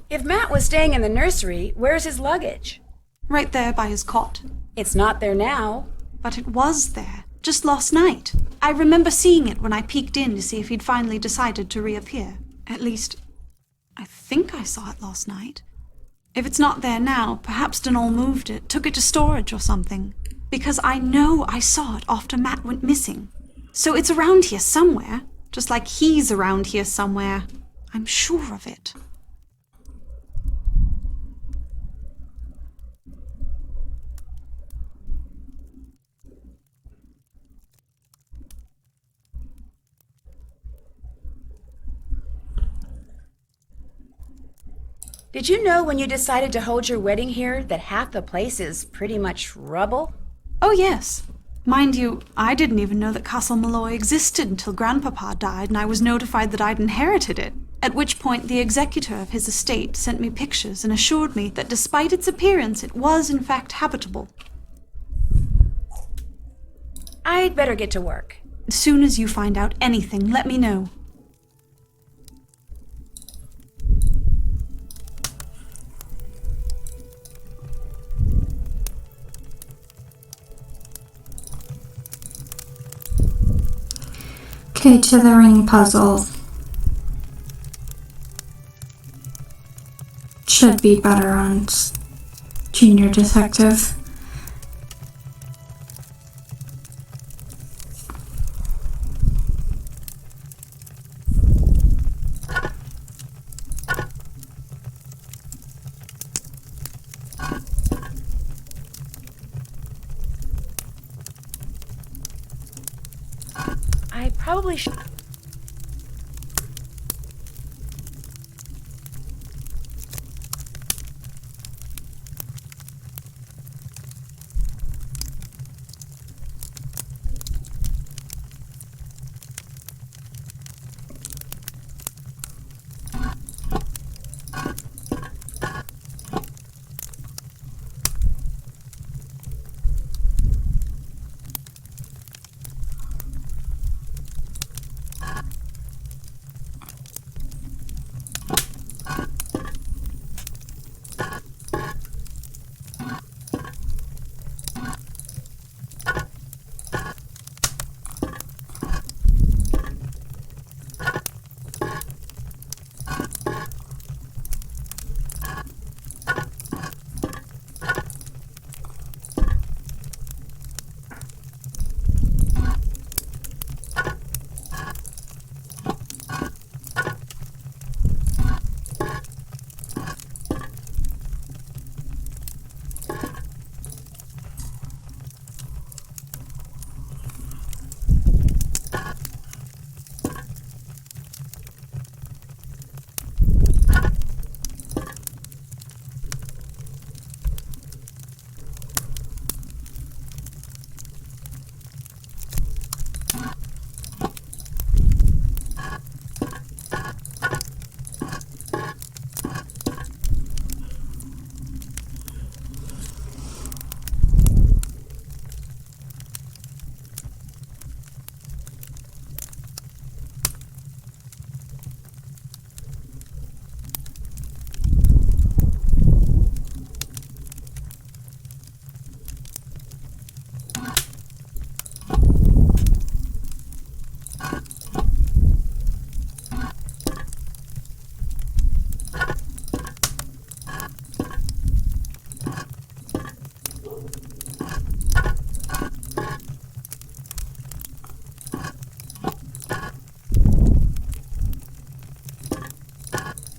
If Matt was staying in the nursery, where's his luggage? Right there by his cot. It's not there now. But it was there, just last night. I remember seeing it when I peeked in to see if he'd finally decided to reappear. At least, I think I saw it last night. If it's not there now, perhaps Denol moved it, took it to storage or something. Because I know I saw it after Matt went missing. So it's around here somewhere, just like he's around here somewhere. I'm sure of it. Did you know when you decided to hold your wedding here that half the place is pretty much rubble? Oh, yes. Mind you, I didn't even know that Castle Malloy existed until Grandpapa died and I was notified that I'd inherited it. At which point the executor of his estate sent me pictures and assured me that despite its appearance, it was in fact habitable. I'd better get to work. As soon as you find out anything, let me know. Okay, to the ring puzzle. Should be better on Junior Detective. I probably should.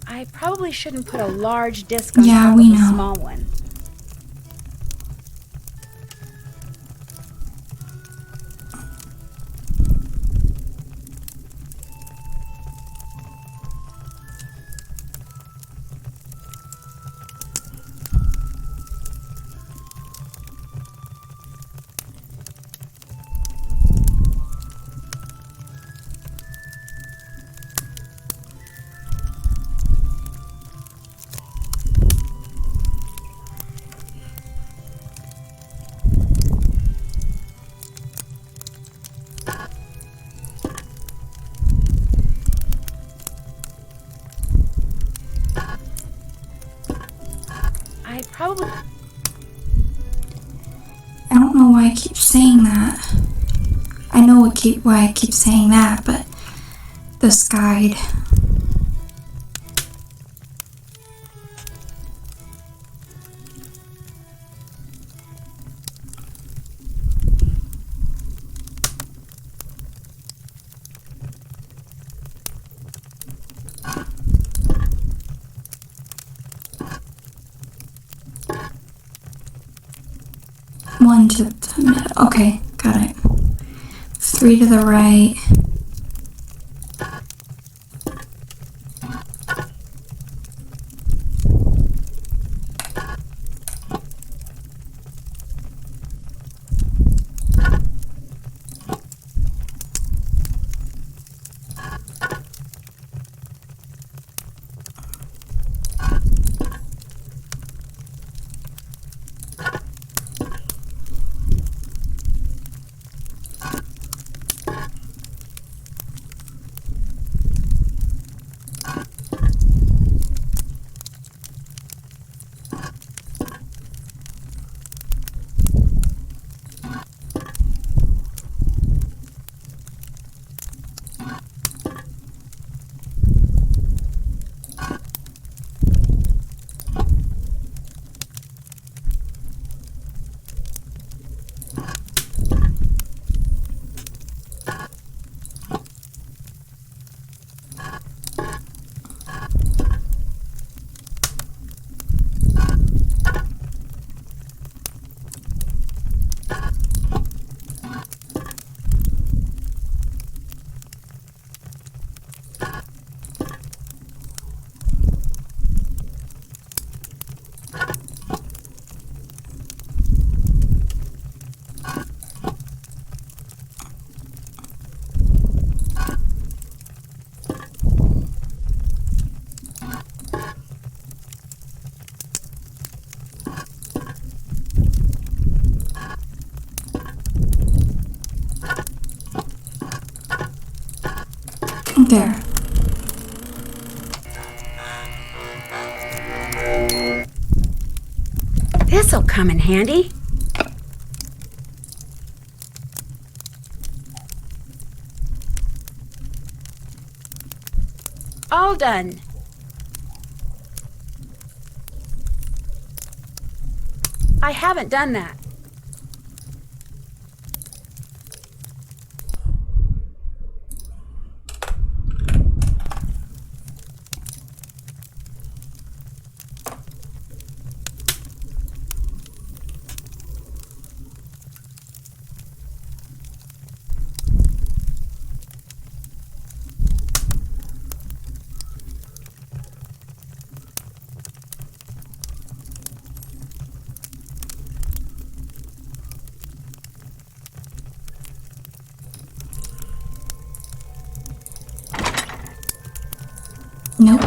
I probably shouldn't put a large disc on top of we a know. small one. I probably... I don't know why I keep saying that. I know why I keep saying that, but this guide. One to the middle. Okay, got it. 3 to the right. There. This'll come in handy. All done. I haven't done that. Nope.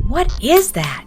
What is that?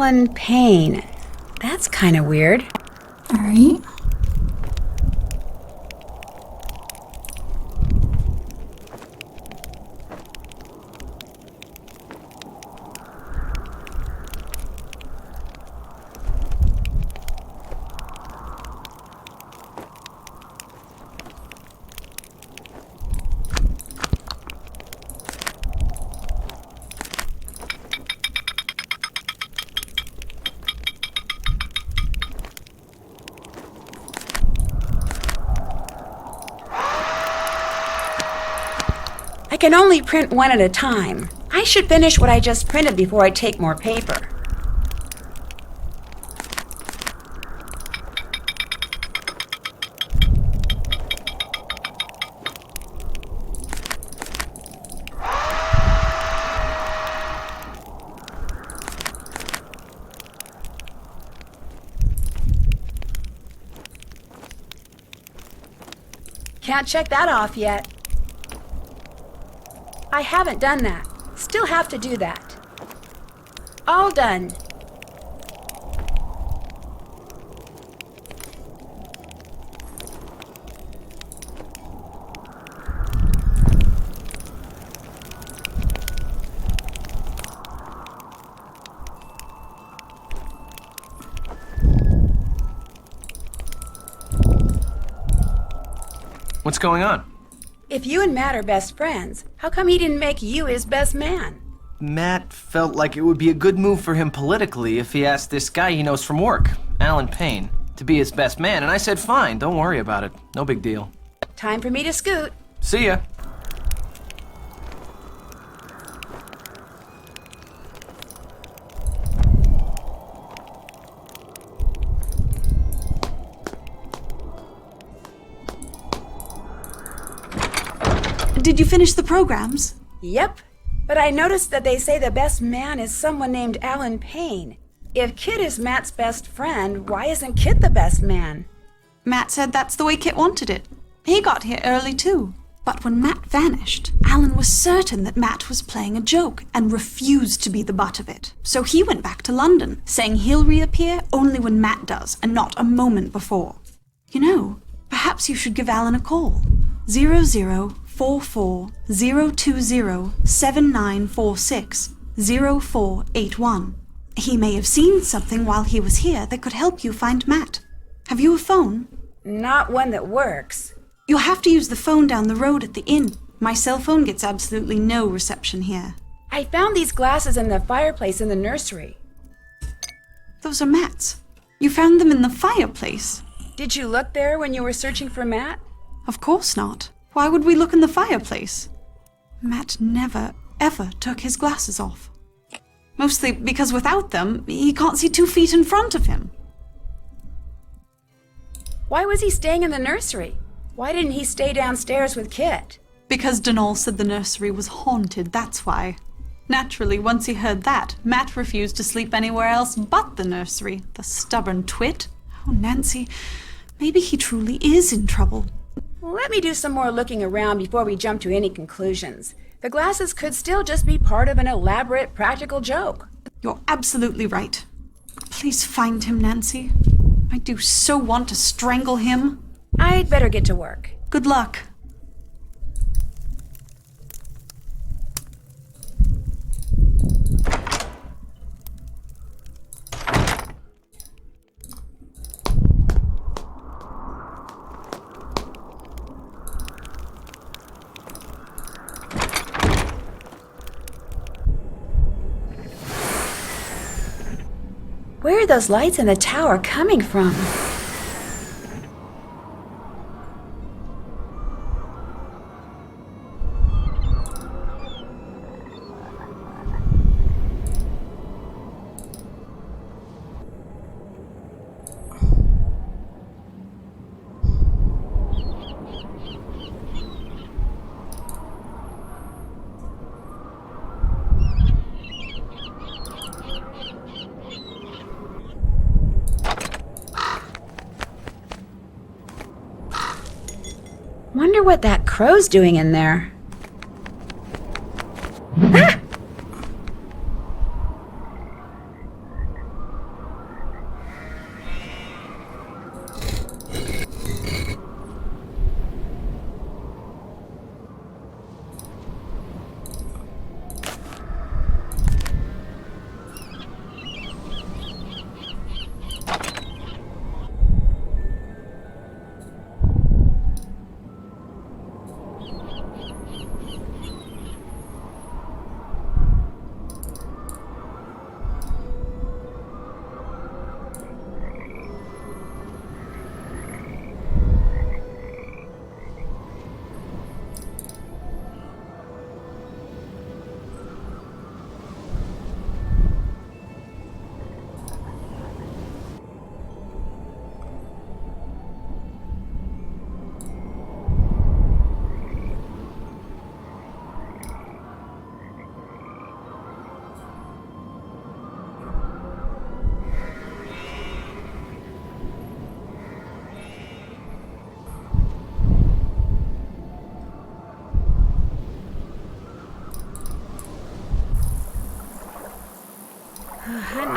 Alan Payne. That's kind of weird. All right. I can only print one at a time. I should finish what I just printed before I take more paper. Can't check that off yet. I haven't done that. Still have to do that. All done. What's going on? If you and Matt are best friends, how come he didn't make you his best man? Matt felt like it would be a good move for him politically if he asked this guy he knows from work, Alan Payne, to be his best man, and I said fine, don't worry about it. No big deal. Time for me to scoot. See ya. Did you finish the programs? Yep, but I noticed that they say the best man is someone named Alan Payne. If Kit is Matt's best friend, why isn't Kit the best man? Matt said that's the way Kit wanted it. He got here early too. But when Matt vanished, Alan was certain that Matt was playing a joke and refused to be the butt of it. So he went back to London, saying he'll reappear only when Matt does and not a moment before. You know, perhaps you should give Alan a call. 0044-020-7946 0481. He may have seen something while he was here that could help you find Matt. Have you a phone? Not one that works. You'll have to use the phone down the road at the inn. My cell phone gets absolutely no reception here. I found these glasses in the fireplace in the nursery. Those are Matt's. You found them in the fireplace? Did you look there when you were searching for Matt? Of course not. Why would we look in the fireplace? Matt never, ever took his glasses off. Mostly because without them, he can't see 2 feet in front of him. Why was he staying in the nursery? Why didn't he stay downstairs with Kit? Because Donal said the nursery was haunted, that's why. Naturally, once he heard that, Matt refused to sleep anywhere else but the nursery. The stubborn twit. Oh, Nancy, maybe he truly is in trouble. Let me do some more looking around before we jump to any conclusions. The glasses could still just be part of an elaborate practical joke. You're absolutely right. Please find him, Nancy. I do so want to strangle him. I'd better get to work. Good luck. Where are those lights in the tower coming from? Wonder what that crow's doing in there. Ah!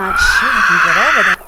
not sure I can get over that.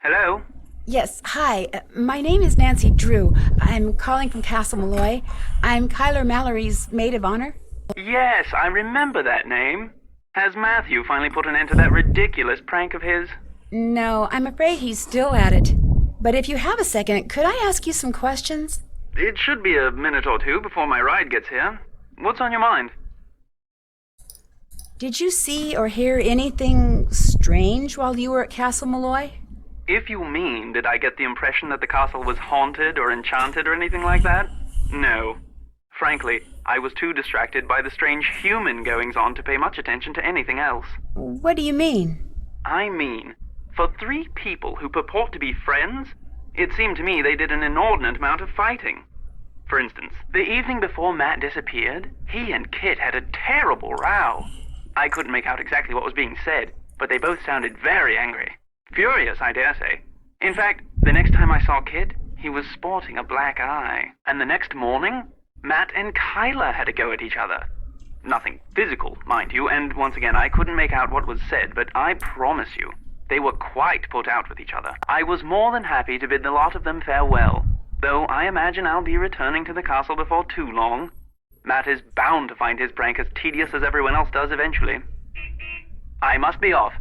Hello? Yes, hi. My name is Nancy Drew. I'm calling from Castle Malloy. I'm Kyler Mallory's maid of honor. Yes, I remember that name. Has Matthew finally put an end to that ridiculous prank of his? No, I'm afraid he's still at it. But if you have a second, could I ask you some questions? It should be a minute or two before my ride gets here. What's on your mind? Did you see or hear anything strange while you were at Castle Malloy? If you mean, did I get the impression that the castle was haunted or enchanted or anything like that? No. Frankly, I was too distracted by the strange human goings-on to pay much attention to anything else. What do you mean? I mean, for three people who purport to be friends, it seemed to me they did an inordinate amount of fighting. For instance, the evening before Matt disappeared, he and Kit had a terrible row. I couldn't make out exactly what was being said, but they both sounded very angry. Furious, I dare say. In fact, the next time I saw Kit, he was sporting a black eye. And the next morning, Matt and Kyler had a go at each other. Nothing physical, mind you, and once again, I couldn't make out what was said, but I promise you, they were quite put out with each other. I was more than happy to bid the lot of them farewell, though I imagine I'll be returning to the castle before too long. Matt is bound to find his prank as tedious as everyone else does eventually. I must be off.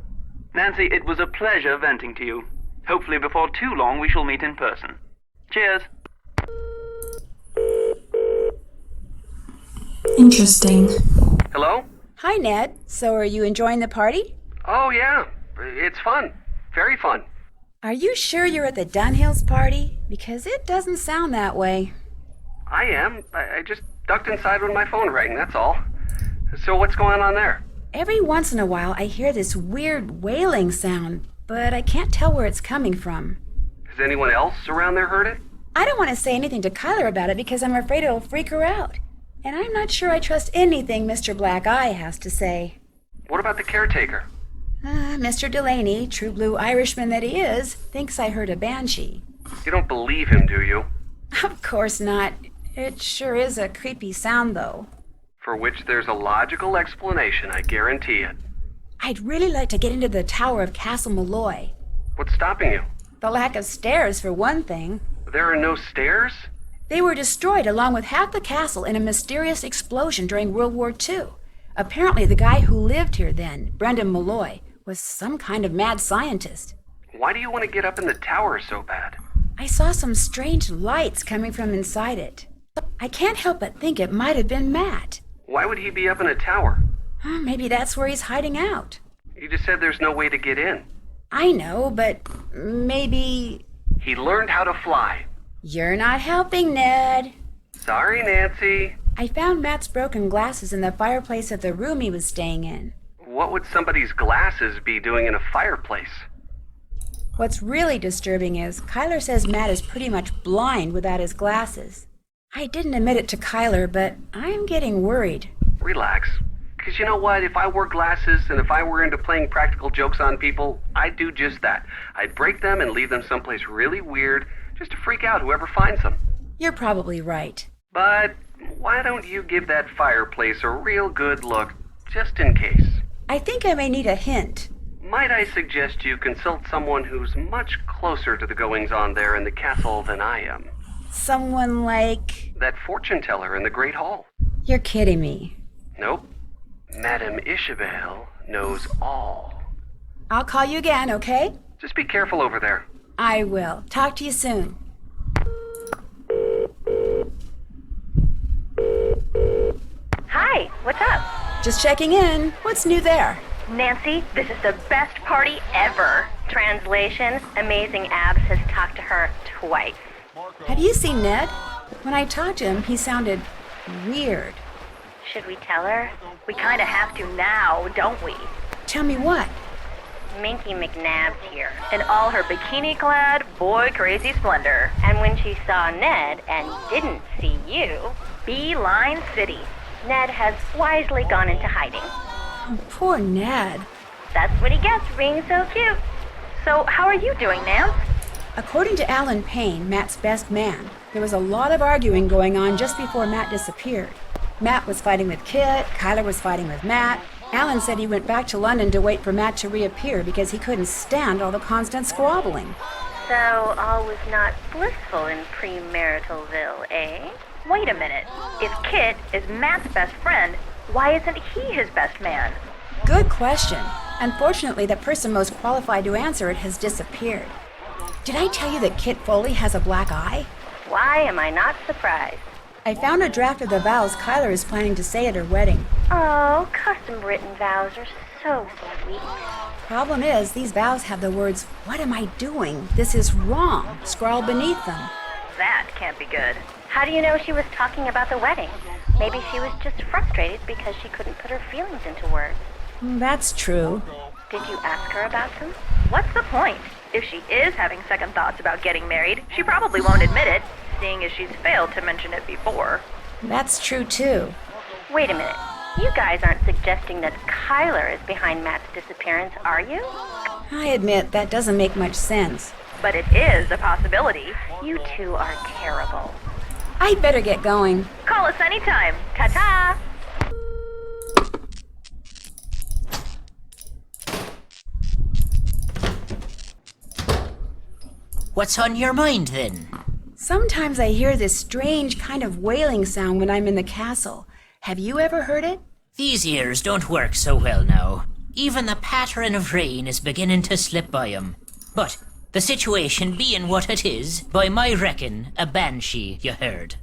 Nancy, it was a pleasure venting to you. Hopefully before too long we shall meet in person. Cheers. Interesting. Hello? Hi, Ned. So are you enjoying the party? Oh, yeah. It's fun. Very fun. Are you sure you're at the Dunhills party? Because it doesn't sound that way. I am. I just ducked inside when my phone rang, that's all. So what's going on there? Every once in a while I hear this weird wailing sound, but I can't tell where it's coming from. Has anyone else around there heard it? I don't want to say anything to Kyler about it because I'm afraid it'll freak her out. And I'm not sure I trust anything Mr. Black Eye has to say. What about the caretaker? Mr. Delaney, true blue Irishman that he is, thinks I heard a banshee. You don't believe him, do you? Of course not. It sure is a creepy sound, though. For which there's a logical explanation, I guarantee it. I'd really like to get into the tower of Castle Malloy. What's stopping you? The lack of stairs, for one thing. There are no stairs? They were destroyed along with half the castle in a mysterious explosion during World War II. Apparently the guy who lived here then, Brendan Malloy, was some kind of mad scientist. Why do you want to get up in the tower so bad? I saw some strange lights coming from inside it. I can't help but think it might have been Matt. Why would he be up in a tower? Maybe that's where he's hiding out. You just said there's no way to get in. I know, but maybe... He learned how to fly. You're not helping, Ned. Sorry, Nancy. I found Matt's broken glasses in the fireplace of the room he was staying in. What would somebody's glasses be doing in a fireplace? What's really disturbing is Kyler says Matt is pretty much blind without his glasses. I didn't admit it to Kyler, but I'm getting worried. Relax. Because you know what? If I wore glasses and if I were into playing practical jokes on people, I'd do just that. I'd break them and leave them someplace really weird just to freak out whoever finds them. You're probably right. But why don't you give that fireplace a real good look, just in case? I think I may need a hint. Might I suggest you consult someone who's much closer to the goings-on there in the castle than I am? Someone like... That fortune teller in the Great Hall. You're kidding me. Nope. Madame Isabel knows all. I'll call you again, okay? Just be careful over there. I will. Talk to you soon. Hi, what's up? Just checking in. What's new there? Nancy, this is the best party ever. Translation, Amazing Abs has talked to her twice. Have you seen Ned? When I talked to him, he sounded weird. Should we tell her? We kind of have to now, don't we? Tell me what? Minky McNabb's here, in all her bikini-clad, boy-crazy splendor. And when she saw Ned and didn't see you, Beeline City. Ned has wisely gone into hiding. Oh, poor Ned. That's what he gets for being so cute. So, how are you doing, Nance? According to Alan Payne, Matt's best man, there was a lot of arguing going on just before Matt disappeared. Matt was fighting with Kit, Kyler was fighting with Matt. Alan said he went back to London to wait for Matt to reappear because he couldn't stand all the constant squabbling. So, all was not blissful in premaritalville, eh? Wait a minute. If Kit is Matt's best friend, why isn't he his best man? Good question. Unfortunately, the person most qualified to answer it has disappeared. Did I tell you that Kit Foley has a black eye? Why am I not surprised? I found a draft of the vows Kyler is planning to say at her wedding. Oh, custom-written vows are so sweet. Problem is, these vows have the words, "What am I doing? This is wrong," scrawled beneath them. That can't be good. How do you know she was talking about the wedding? Maybe she was just frustrated because she couldn't put her feelings into words. That's true. Did you ask her about them? What's the point? If she is having second thoughts about getting married, she probably won't admit it, seeing as she's failed to mention it before. That's true, too. Wait a minute. You guys aren't suggesting that Kyler is behind Matt's disappearance, are you? I admit that doesn't make much sense. But it is a possibility. You two are terrible. I'd better get going. Call us anytime. Ta-ta! What's on your mind, then? Sometimes I hear this strange kind of wailing sound when I'm in the castle. Have you ever heard it? These ears don't work so well now. Even the pattern of rain is beginning to slip by 'em. But the situation being what it is, by my reckon, a banshee, you heard.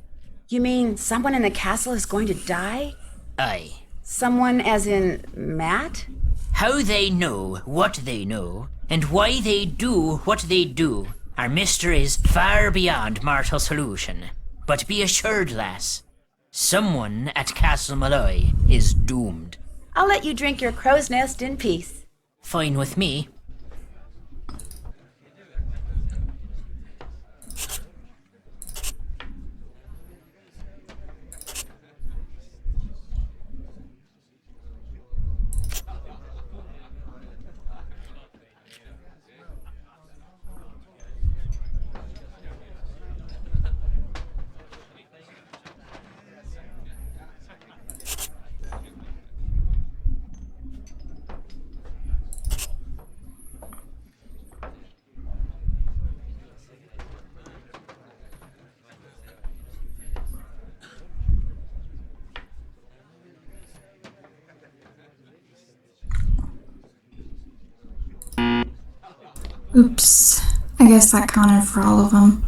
You mean someone in the castle is going to die? Aye. Someone as in Matt? How they know what they know, and why they do what they do, are mysteries far beyond mortal solution. But be assured, lass, someone at Castle Malloy is doomed. I'll let you drink your crow's nest in peace. Fine with me. Oops. I guess that counted for all of them.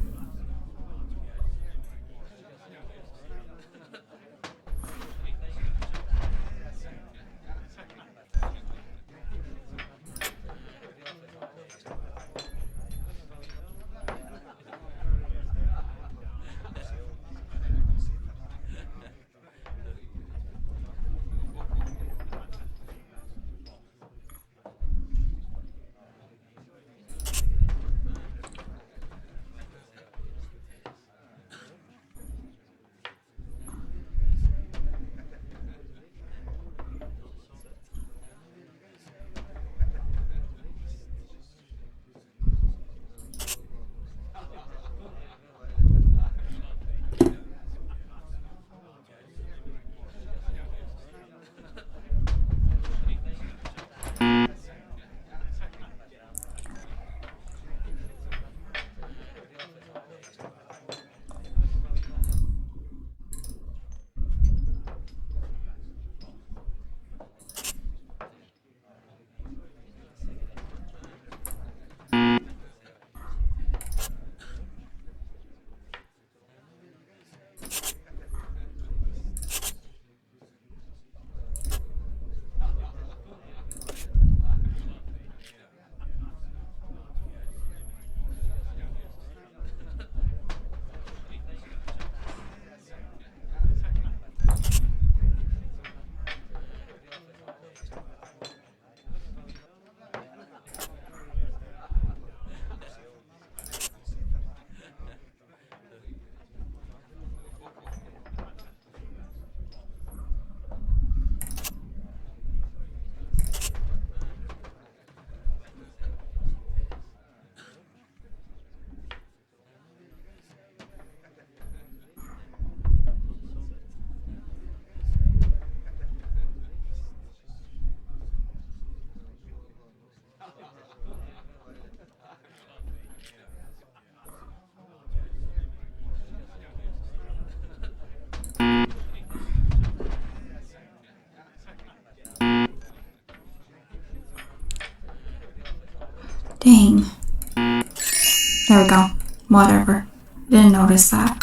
Sorry, Gum. Whatever. Didn't notice that.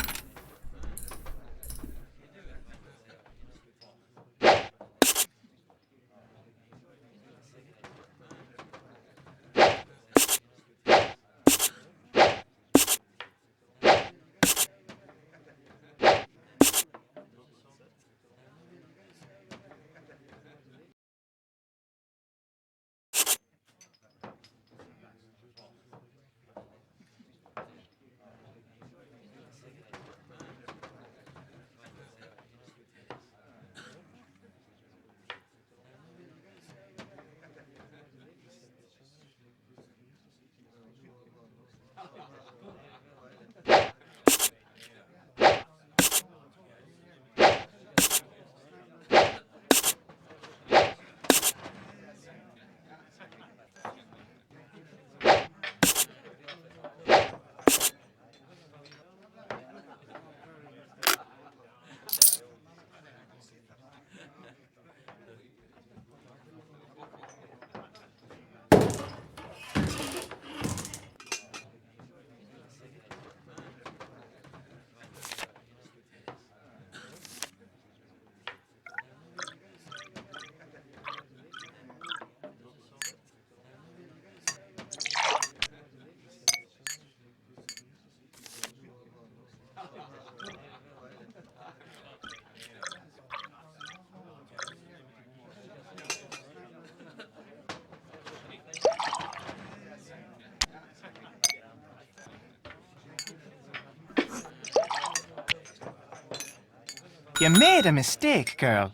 You made a mistake, girl.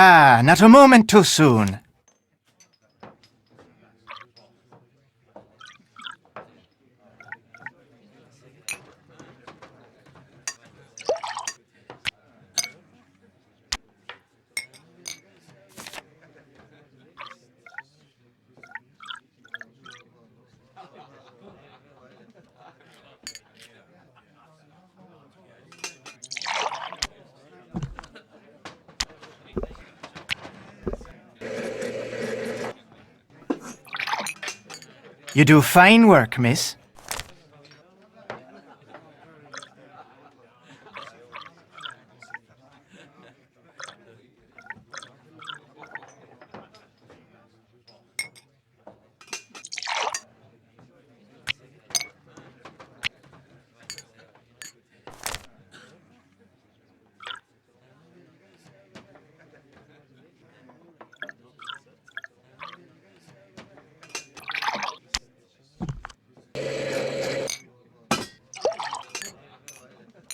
Ah, not a moment too soon. You do fine work, miss.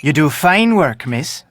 You do fine work, miss.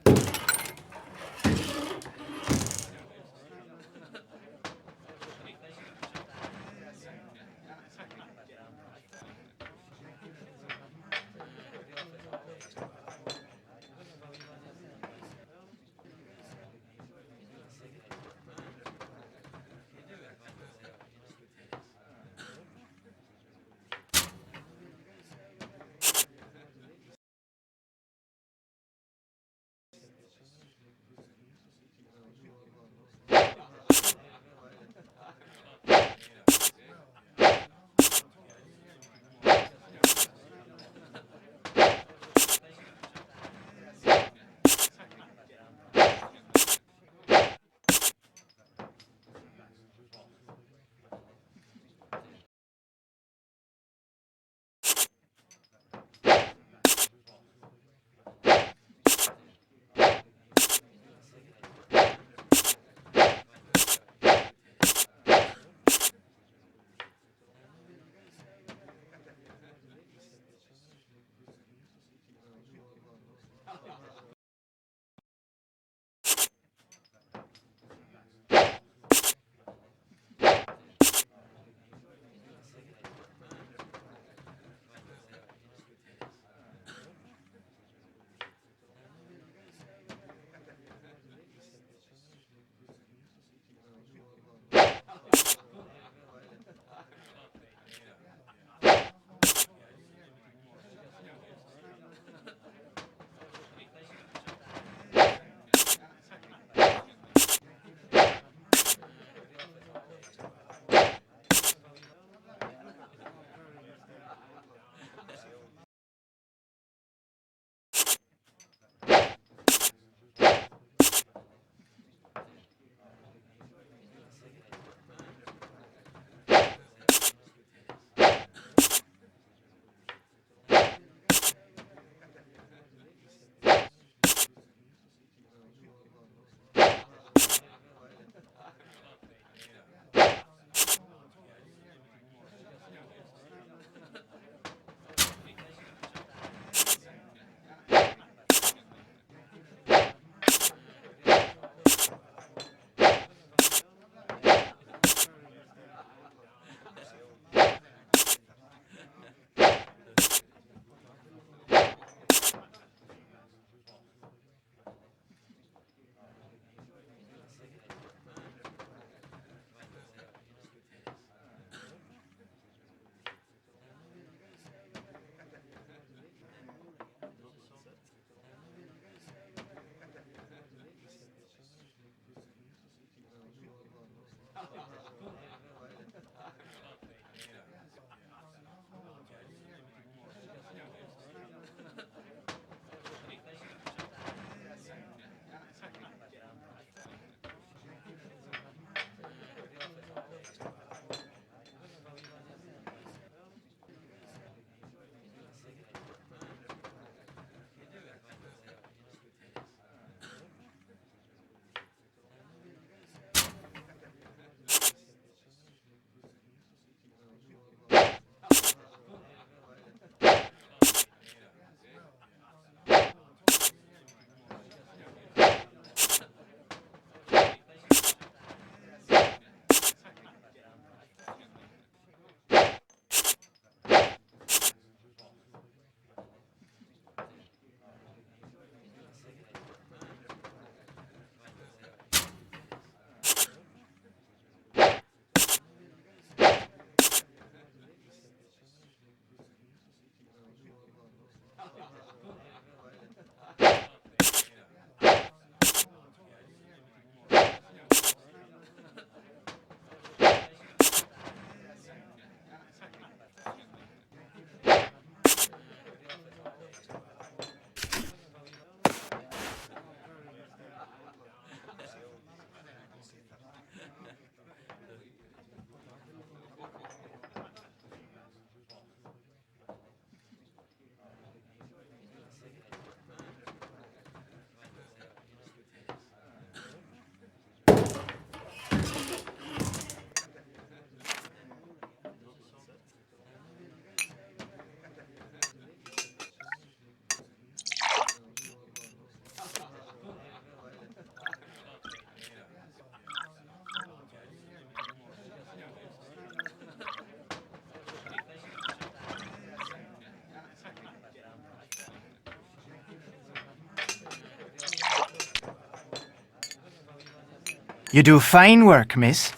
You do fine work, miss.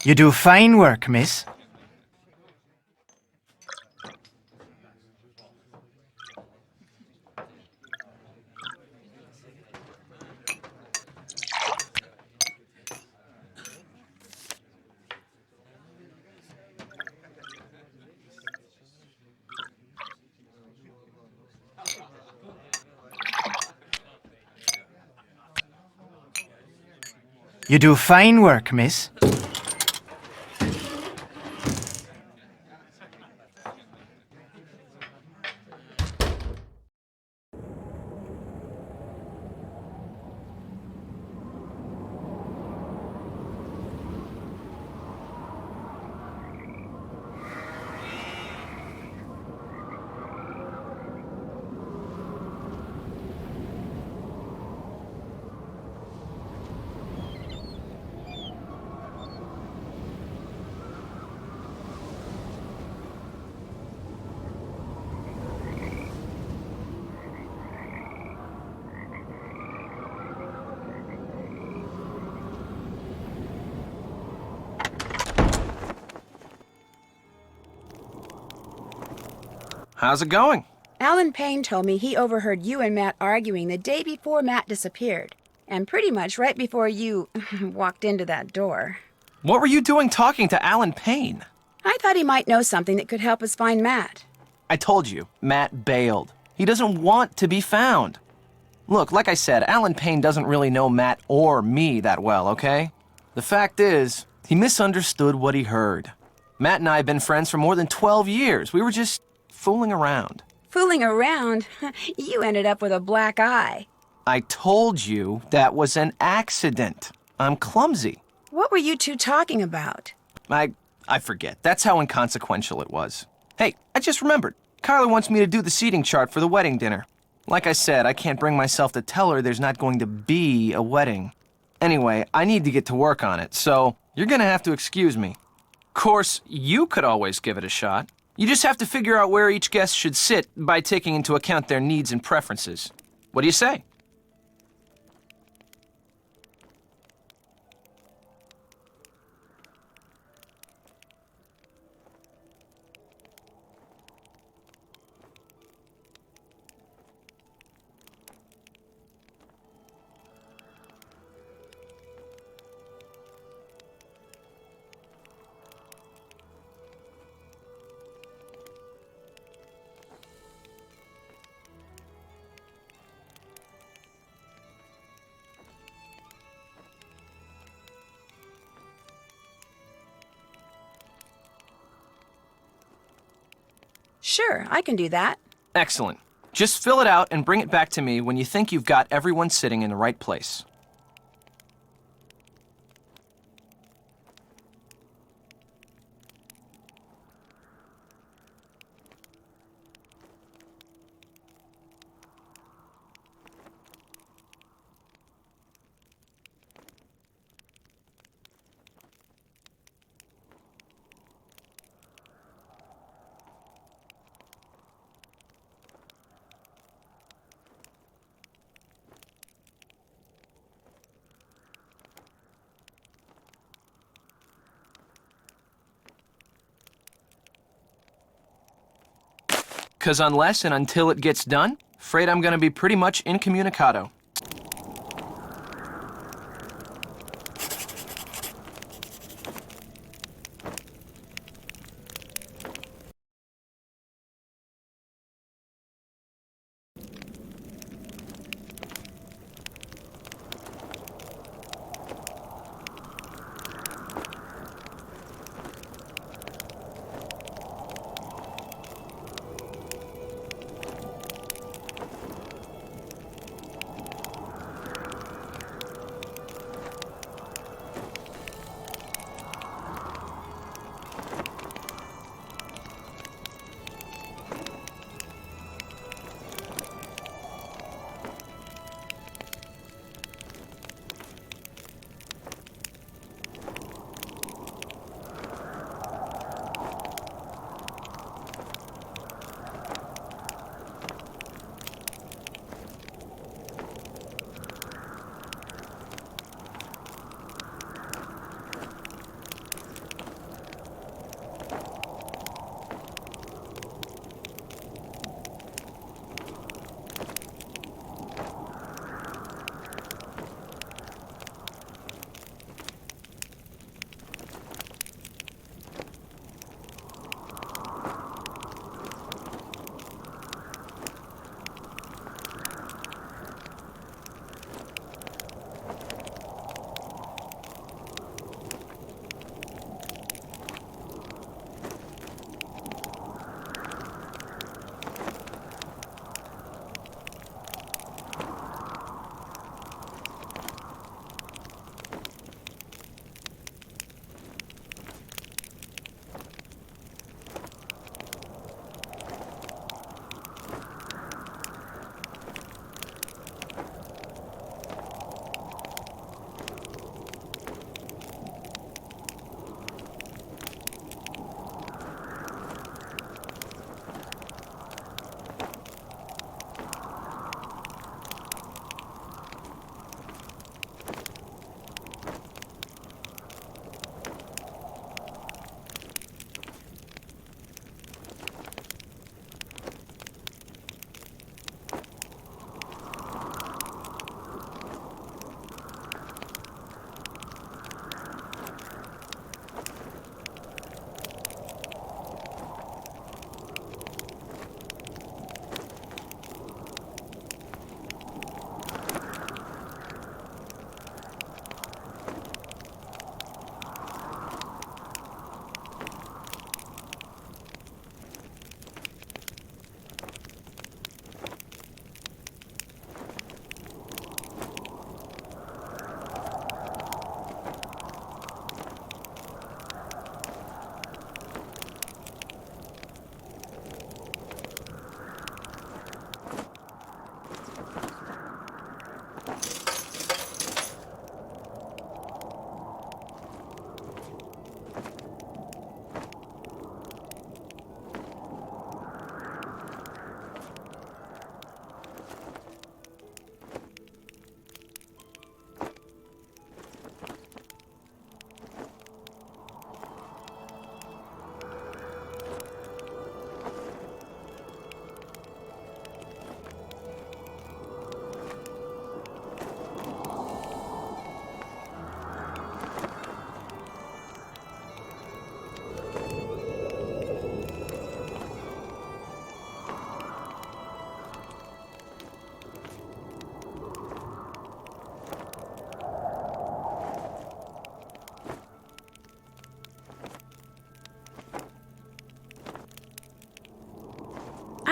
You do fine work, miss. You do fine work, miss. How's it going? Alan Payne told me he overheard you and Matt arguing the day before Matt disappeared. And pretty much right before you walked into that door. What were you doing talking to Alan Payne? I thought he might know something that could help us find Matt. I told you, Matt bailed. He doesn't want to be found. Look, like I said, Alan Payne doesn't really know Matt or me that well, okay? The fact is, he misunderstood what he heard. Matt and I have been friends for more than 12 years. We were just fooling around. Fooling around? You ended up with a black eye. I told you that was an accident. I'm clumsy. What were you two talking about? I forget. That's how inconsequential it was. Hey, I just remembered. Carla wants me to do the seating chart for the wedding dinner. Like I said, I can't bring myself to tell her there's not going to be a wedding. Anyway, I need to get to work on it, so you're gonna have to excuse me. Of course, you could always give it a shot. You just have to figure out where each guest should sit by taking into account their needs and preferences. What do you say? Sure, I can do that. Excellent. Just fill it out and bring it back to me when you think you've got everyone sitting in the right place. Because unless and until it gets done, afraid I'm going to be pretty much incommunicado.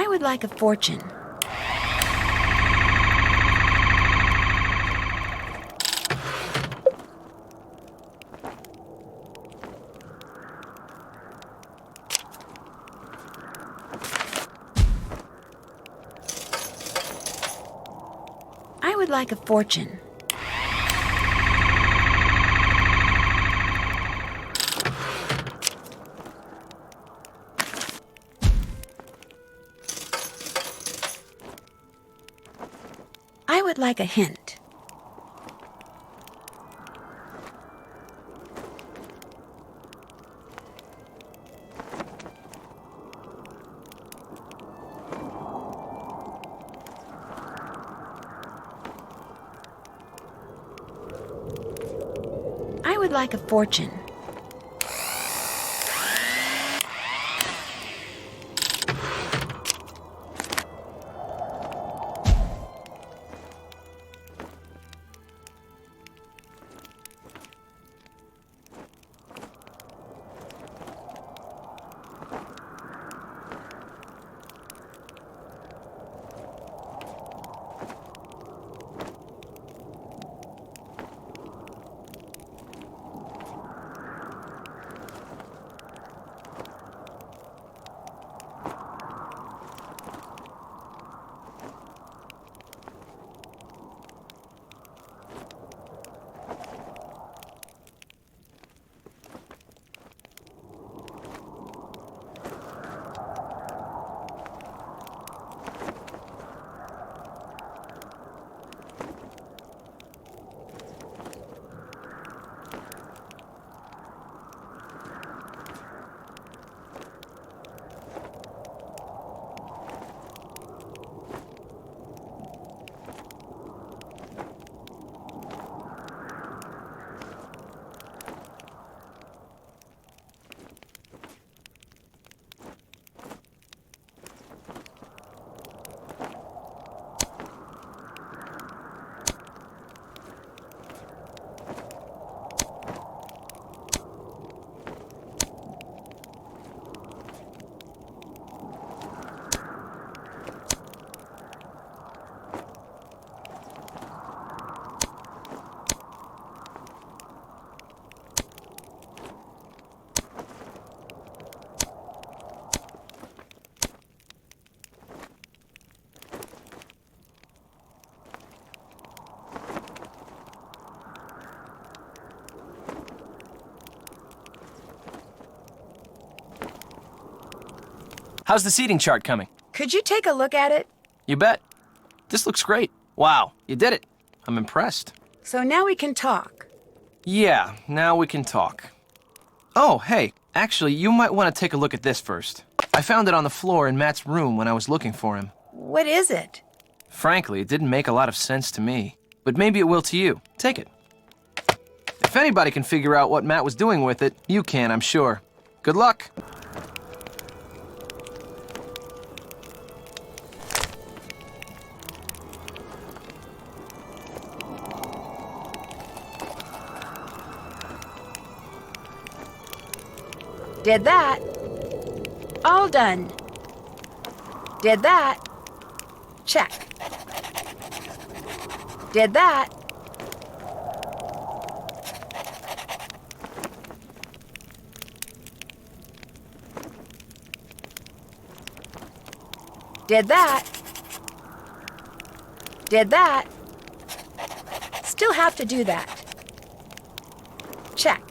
I would like a fortune. I would like a fortune. I would like a hint. I would like a fortune. How's the seating chart coming? Could you take a look at it? You bet. This looks great. Wow, you did it. I'm impressed. So now we can talk. Yeah, now we can talk. Oh, hey, actually, you might want to take a look at this first. I found it on the floor in Matt's room when I was looking for him. What is it? Frankly, it didn't make a lot of sense to me. But maybe it will to you. Take it. If anybody can figure out what Matt was doing with it, you can, I'm sure. Good luck. Did that. All done. Did that. Check. Did that. Did that. Did that. Still have to do that. Check.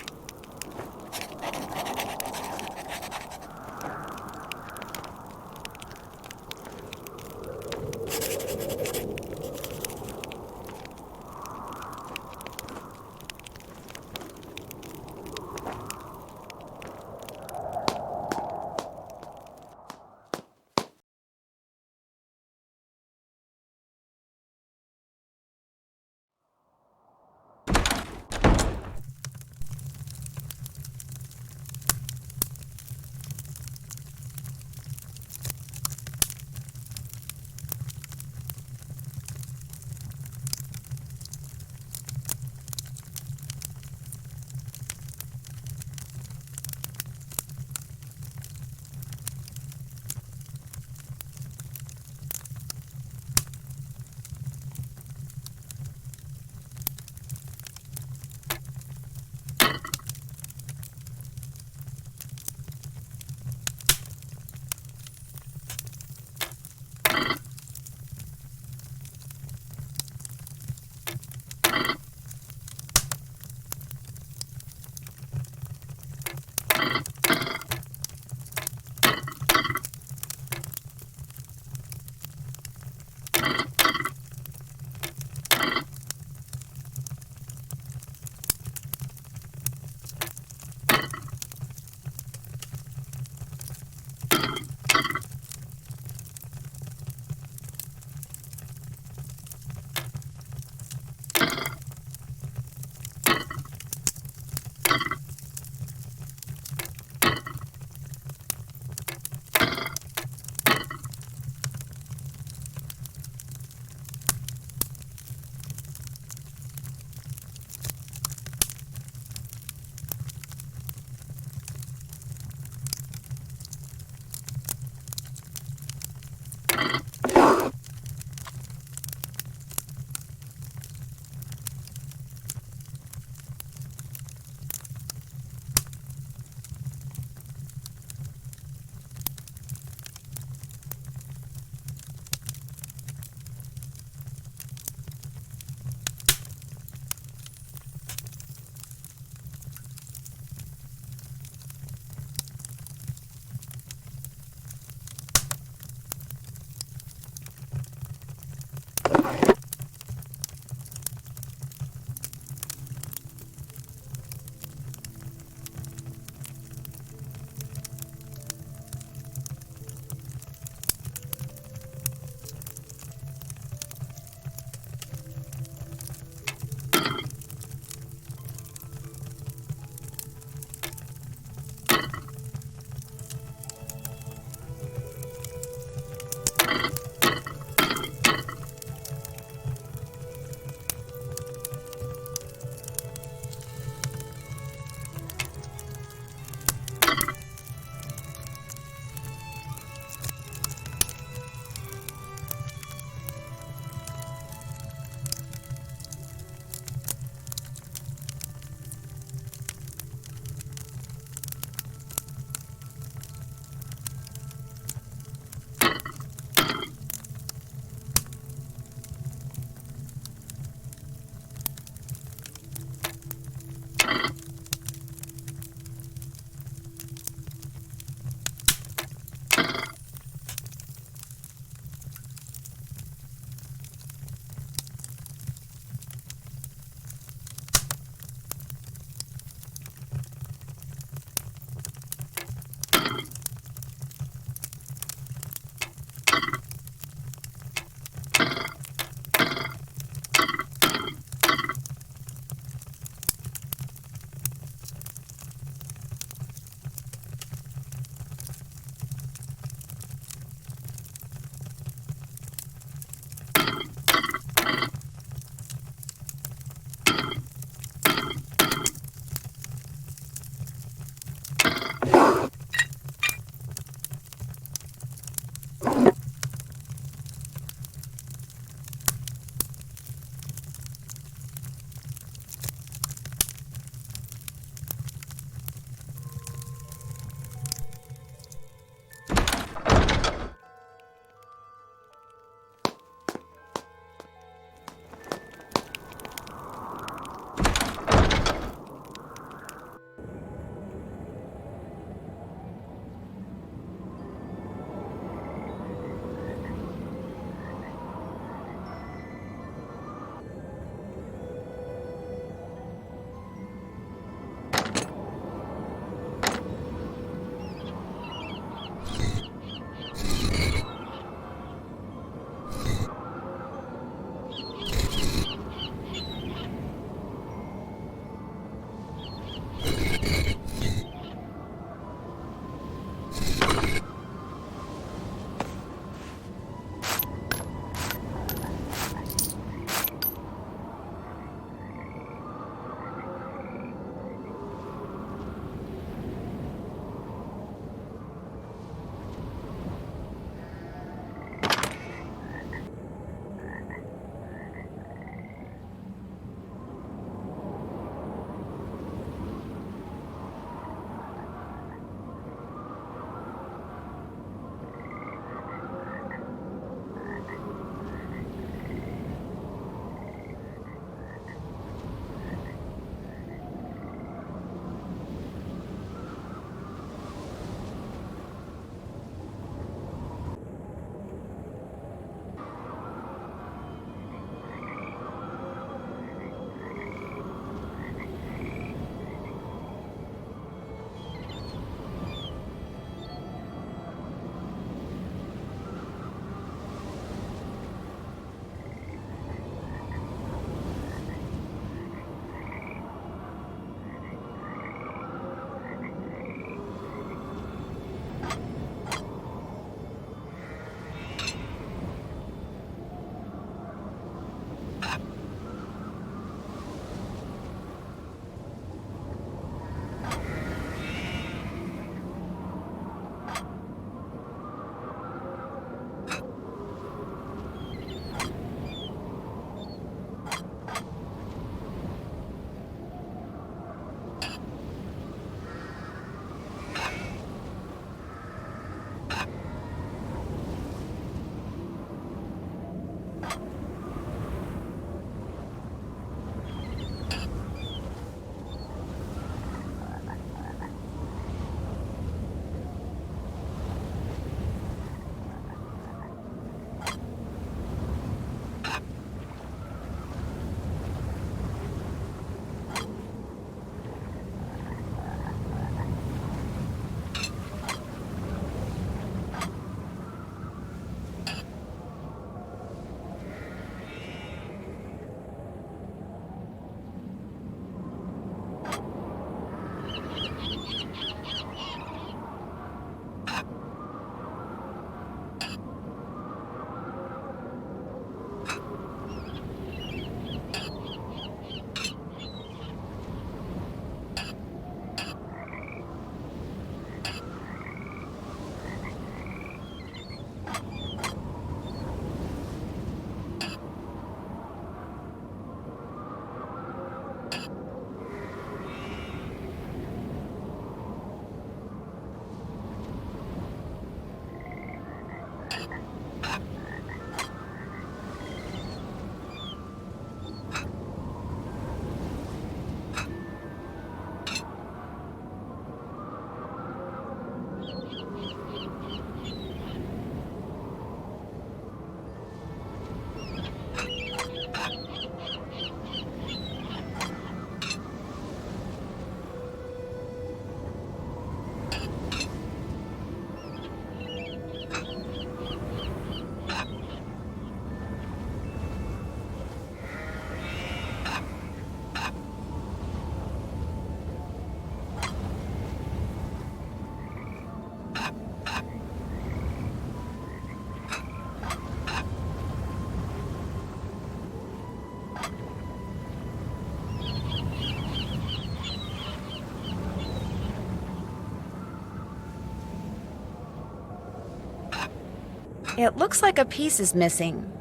It looks like a piece is missing.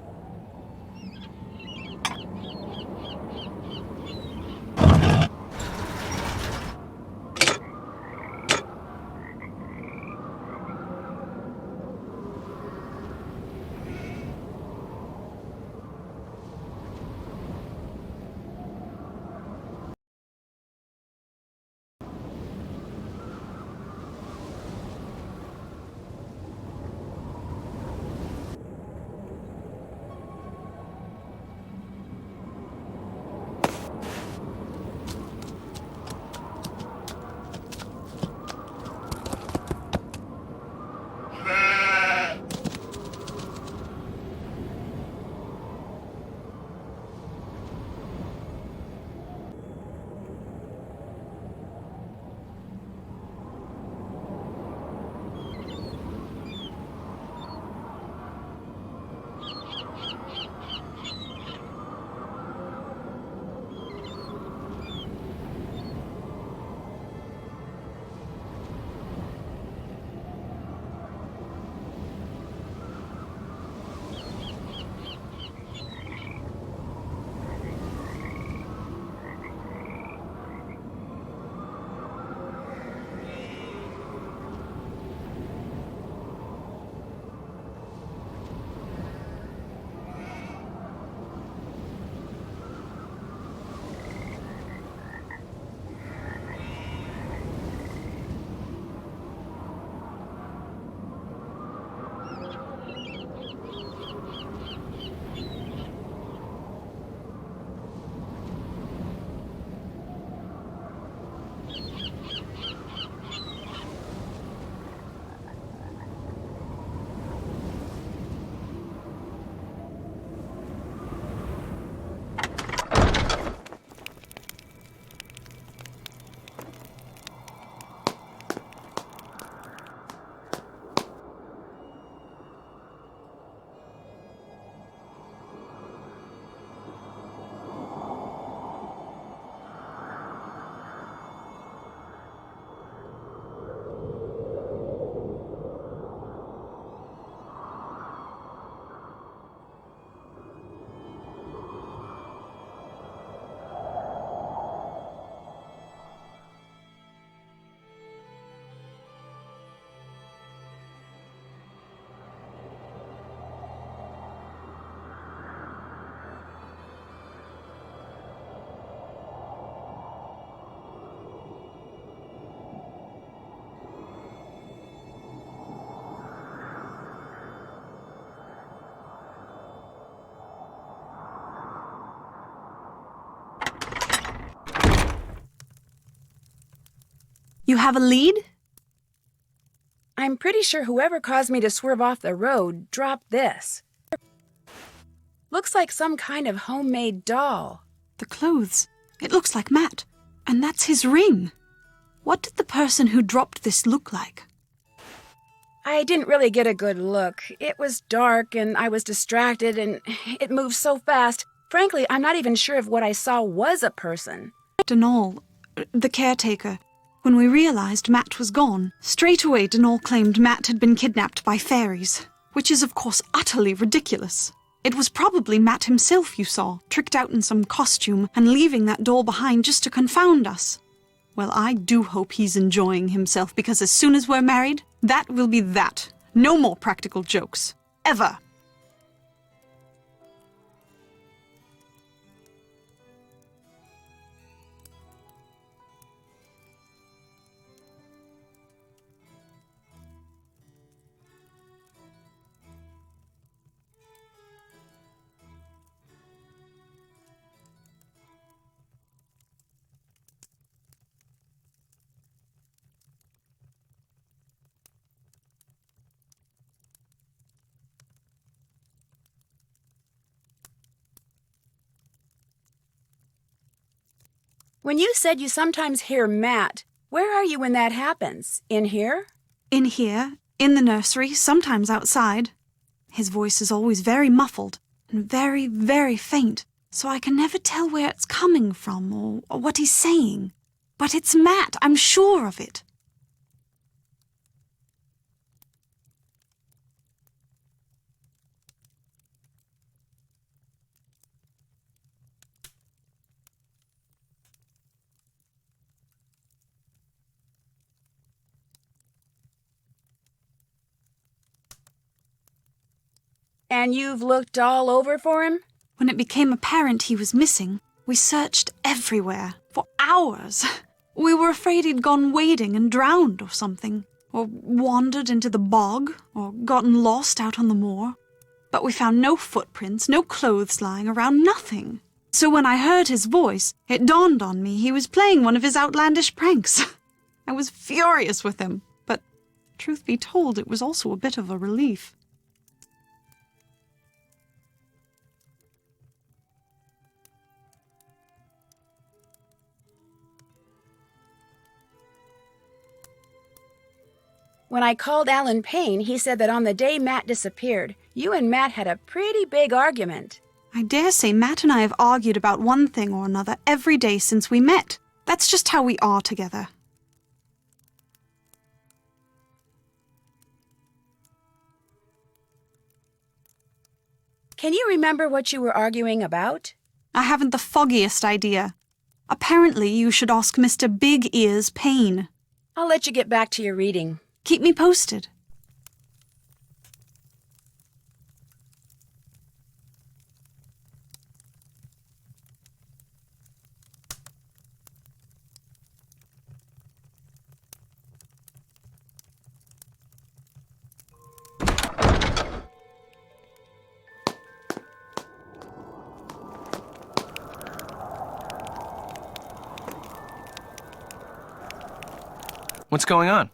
You have a lead? I'm pretty sure whoever caused me to swerve off the road dropped this. Looks like some kind of homemade doll. The clothes. It looks like Matt. And that's his ring. What did the person who dropped this look like? I didn't really get a good look. It was dark and I was distracted and it moved so fast. Frankly, I'm not even sure if what I saw was a person. Denal, the caretaker. When we realized Matt was gone, straight away Denal claimed Matt had been kidnapped by fairies, which is of course utterly ridiculous. It was probably Matt himself you saw, tricked out in some costume and leaving that doll behind just to confound us. Well, I do hope he's enjoying himself, because as soon as we're married, that will be that. No more practical jokes. Ever. When you said you sometimes hear Matt, where are you when that happens? In here? In here, in the nursery, sometimes outside. His voice is always very muffled and very, very faint, so I can never tell where it's coming from or what he's saying. But it's Matt, I'm sure of it. And you've looked all over for him? When it became apparent he was missing, we searched everywhere for hours. We were afraid he'd gone wading and drowned or something, or wandered into the bog, or gotten lost out on the moor. But we found no footprints, no clothes lying around, nothing. So when I heard his voice, it dawned on me he was playing one of his outlandish pranks. I was furious with him, but truth be told, it was also a bit of a relief. When I called Alan Payne, he said that on the day Matt disappeared, you and Matt had a pretty big argument. I dare say Matt and I have argued about one thing or another every day since we met. That's just how we are together. Can you remember what you were arguing about? I haven't the foggiest idea. Apparently, you should ask Mr. Big Ears Payne. I'll let you get back to your reading. Keep me posted. What's going on?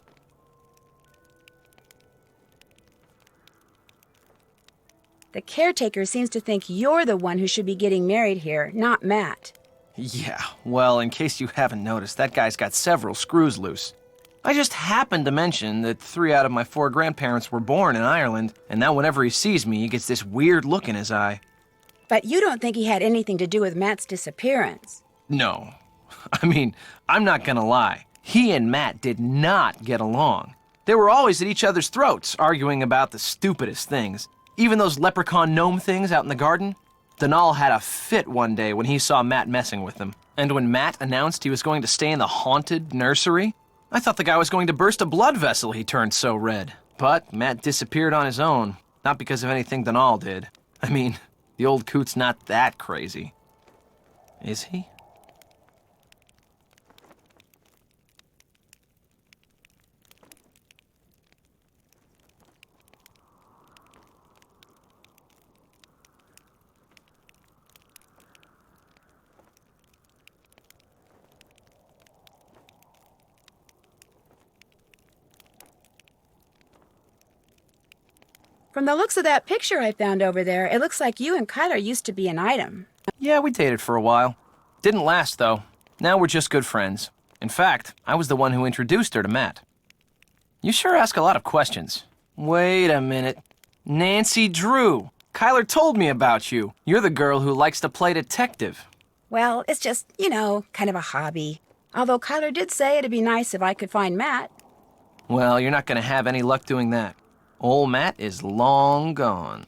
The caretaker seems to think you're the one who should be getting married here, not Matt. Yeah, well, in case you haven't noticed, that guy's got several screws loose. I just happened to mention that 3 out of my 4 grandparents were born in Ireland, and now whenever he sees me, he gets this weird look in his eye. But you don't think he had anything to do with Matt's disappearance? No. I mean, I'm not gonna lie. He and Matt did not get along. They were always at each other's throats, arguing about the stupidest things. Even those leprechaun gnome things out in the garden. Donal had a fit one day when he saw Matt messing with them. And when Matt announced he was going to stay in the haunted nursery, I thought the guy was going to burst a blood vessel, he turned so red. But Matt disappeared on his own, not because of anything Donal did. I mean, the old coot's not that crazy. Is he? From the looks of that picture I found over there, it looks like you and Kyler used to be an item. Yeah, we dated for a while. Didn't last, though. Now we're just good friends. In fact, I was the one who introduced her to Matt. You sure ask a lot of questions. Wait a minute. Nancy Drew. Kyler told me about you. You're the girl who likes to play detective. Well, it's just, kind of a hobby. Although Kyler did say it'd be nice if I could find Matt. Well, you're not going to have any luck doing that. Old Matt is long gone.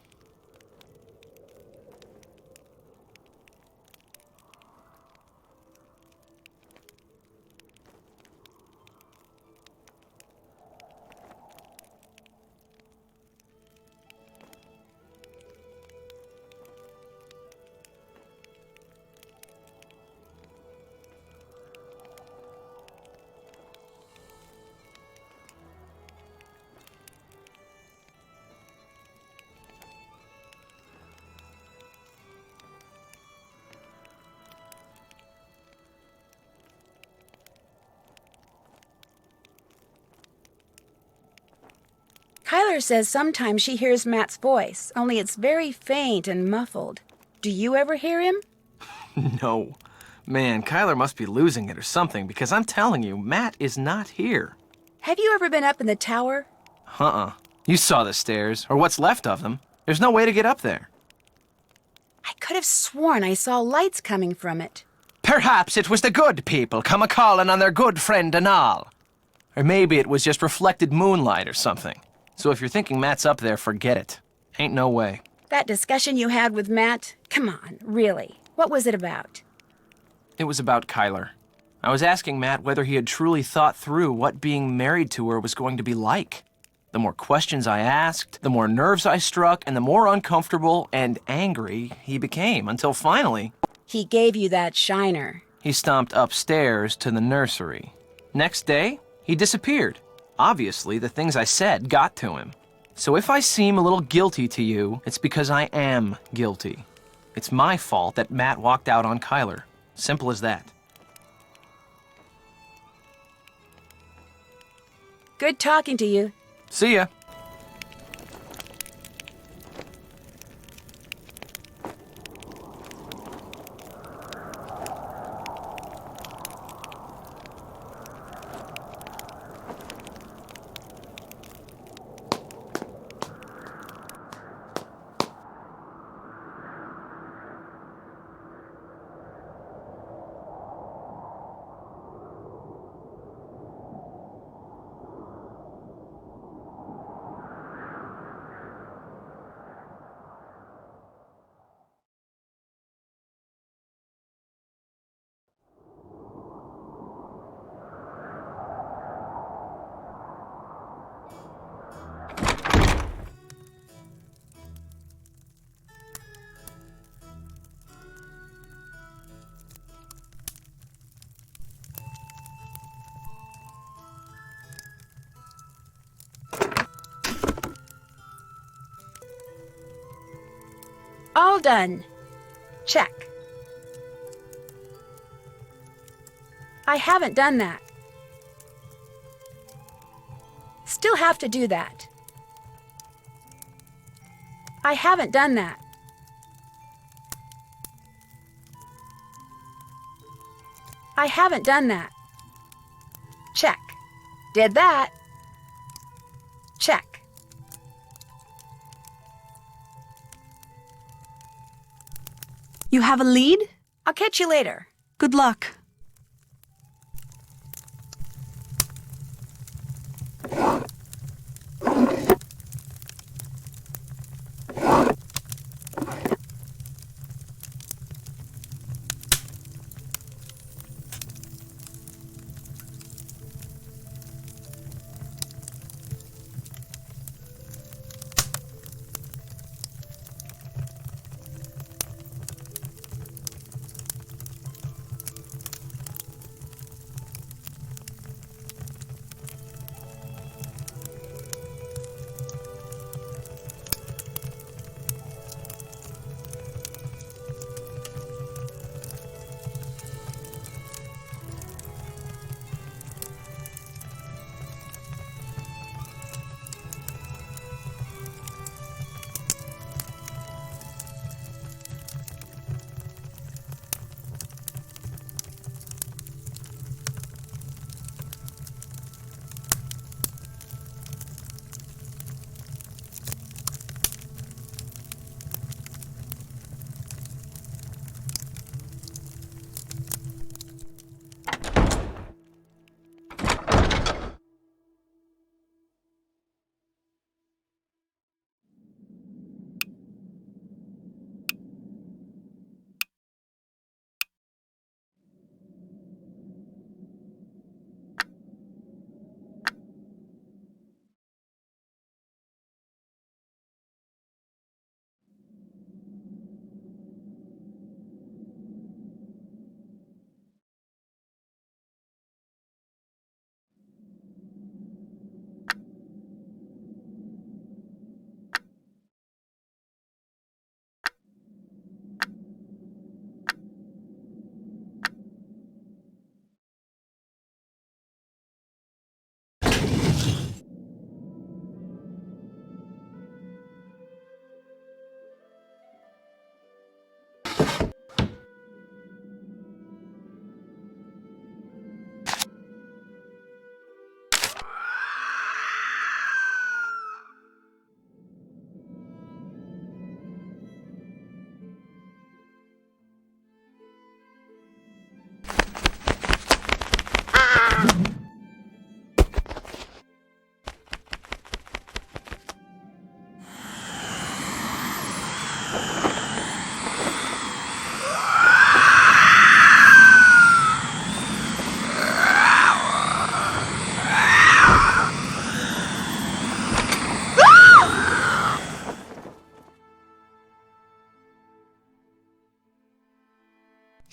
Kyler says sometimes she hears Matt's voice, only it's very faint and muffled. Do you ever hear him? No. Man, Kyler must be losing it or something, because I'm telling you, Matt is not here. Have you ever been up in the tower? Uh-uh. You saw the stairs, or what's left of them. There's no way to get up there. I could have sworn I saw lights coming from it. Perhaps it was the good people come a-calling on their good friend Donal. Or maybe it was just reflected moonlight or something. So if you're thinking Matt's up there, forget it. Ain't no way. That discussion you had with Matt? Come on, really. What was it about? It was about Kyler. I was asking Matt whether he had truly thought through what being married to her was going to be like. The more questions I asked, the more nerves I struck, and the more uncomfortable and angry he became, until finally, He gave you that shiner. he stomped upstairs to the nursery. Next day, he disappeared. Obviously, the things I said got to him. So if I seem a little guilty to you, it's because I am guilty. It's my fault that Matt walked out on Kyler. Simple as that. Good talking to you. See ya. All done. Check. I haven't done that. Still have to do that. I haven't done that. I haven't done that. Check. Did that. Check. You have a lead? I'll catch you later. Good luck.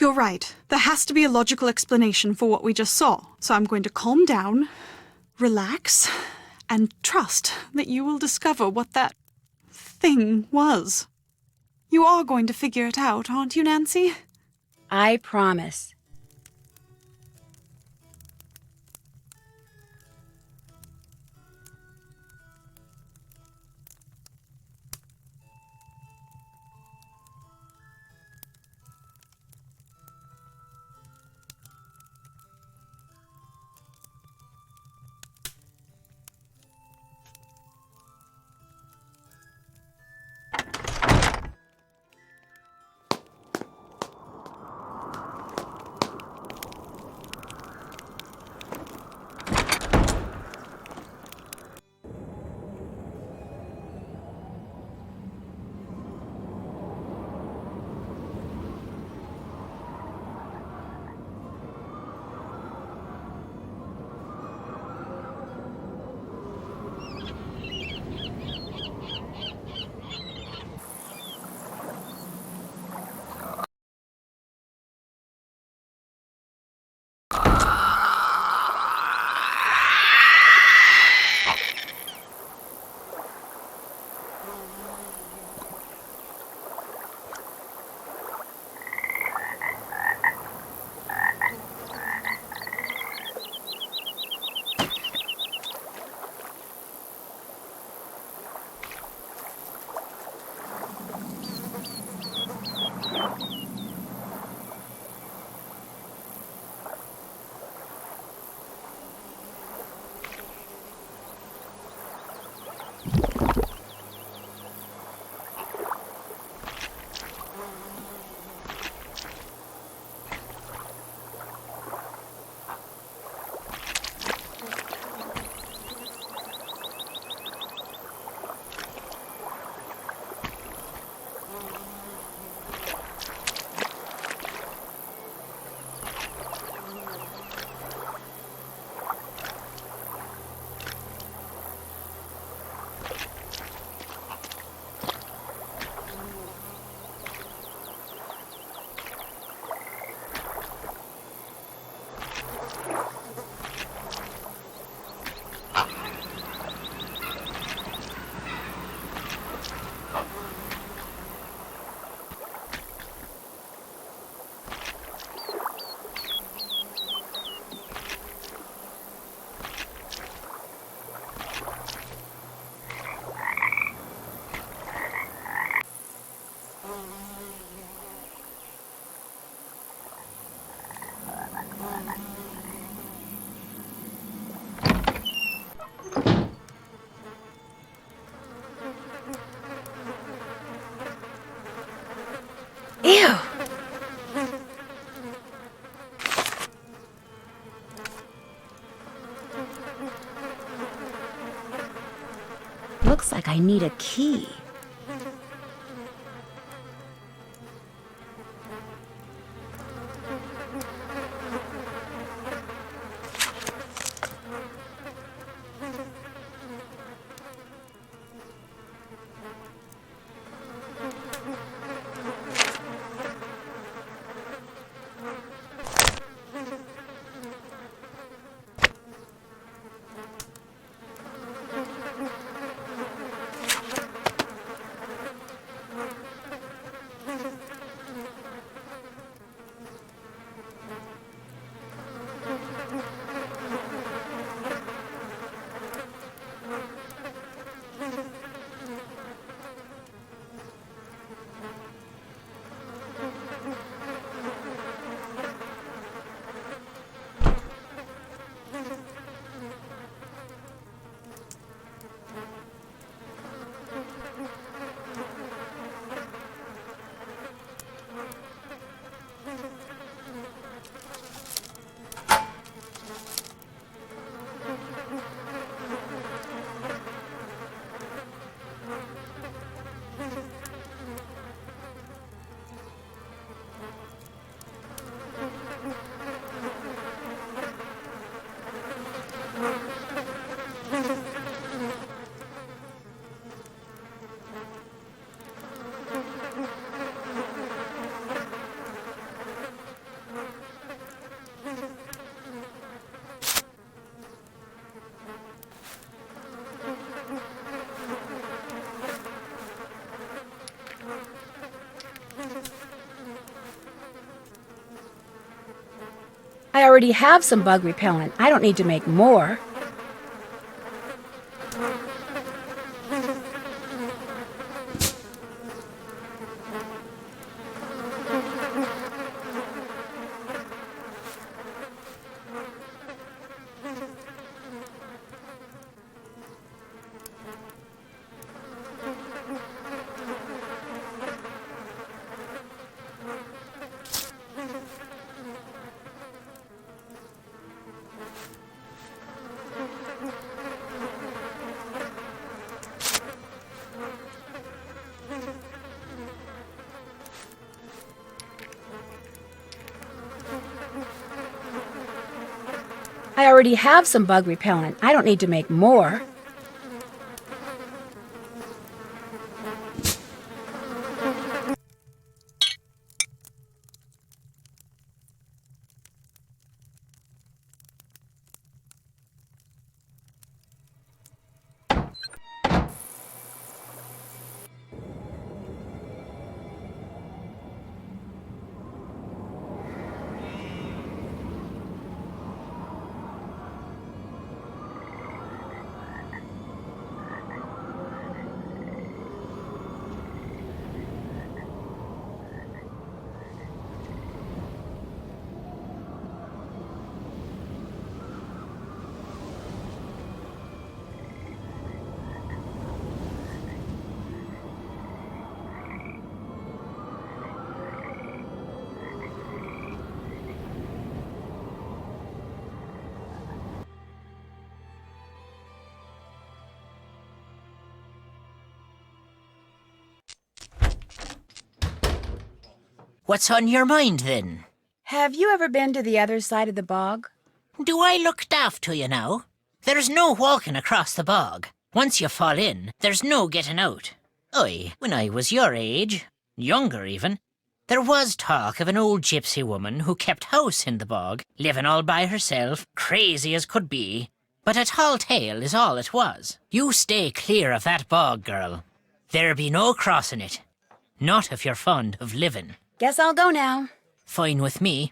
You're right. There has to be a logical explanation for what we just saw. So I'm going to calm down, relax, and trust that you will discover what that thing was. You are going to figure it out, aren't you, Nancy? I promise. Ew! Looks like I need a key. I already have some bug repellent. I don't need to make more. I already have some bug repellent. I don't need to make more. What's on your mind, then? Have you ever been to the other side of the bog? Do I look daft to you now? There's no walking across the bog. Once you fall in, there's no getting out. When I was your age, younger even, there was talk of an old gypsy woman who kept house in the bog, living all by herself, crazy as could be. But a tall tale is all it was. You stay clear of that bog, girl. There be no crossing it. Not if you're fond of living. Guess I'll go now. Fine with me.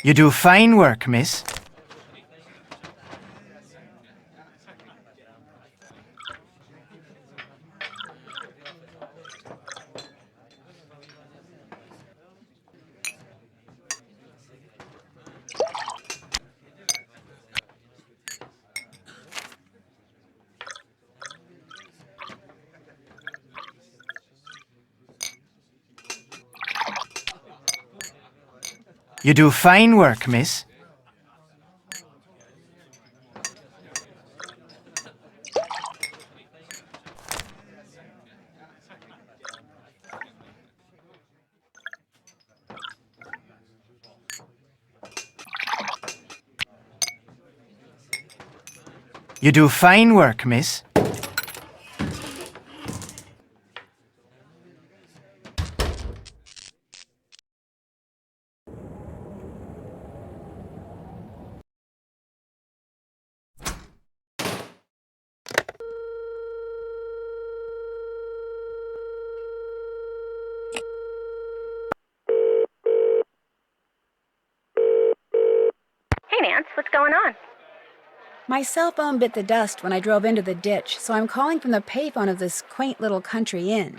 You do fine work, miss. You do fine work, miss. You do fine work, miss. Hey, Nance, what's going on? My cell phone bit the dust when I drove into the ditch, so I'm calling from the payphone of this quaint little country inn.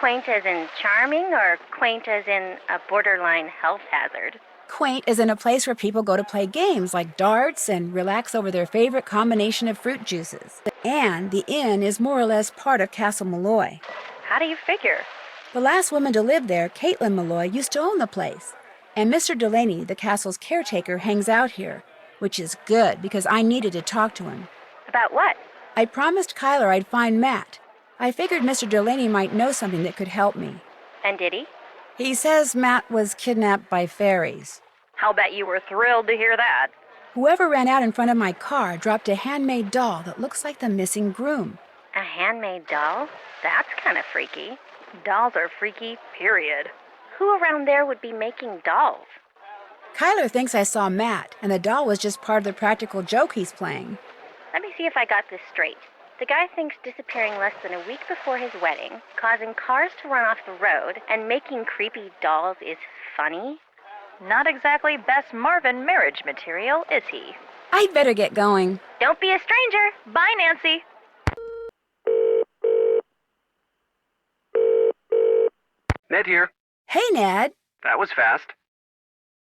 Quaint as in charming, or quaint as in a borderline health hazard? Quaint is in a place where people go to play games like darts and relax over their favorite combination of fruit juices. And the inn is more or less part of Castle Malloy. How do you figure? The last woman to live there, Caitlin Malloy, used to own the place. And Mr. Delaney, the castle's caretaker, hangs out here, which is good because I needed to talk to him. About what? I promised Kyler I'd find Matt. I figured Mr. Delaney might know something that could help me. And did he? He says Matt was kidnapped by fairies. I'll bet you were thrilled to hear that. Whoever ran out in front of my car dropped a handmade doll that looks like the missing groom. A handmade doll? That's kind of freaky. Dolls are freaky, period. Who around there would be making dolls? Kyler thinks I saw Matt, and the doll was just part of the practical joke he's playing. Let me see if I got this straight. The guy thinks disappearing less than a week before his wedding, causing cars to run off the road, and making creepy dolls is funny? Not exactly best Marvin marriage material, is he? I'd better get going. Don't be a stranger. Bye, Nancy. Ned here. Hey, Ned. That was fast.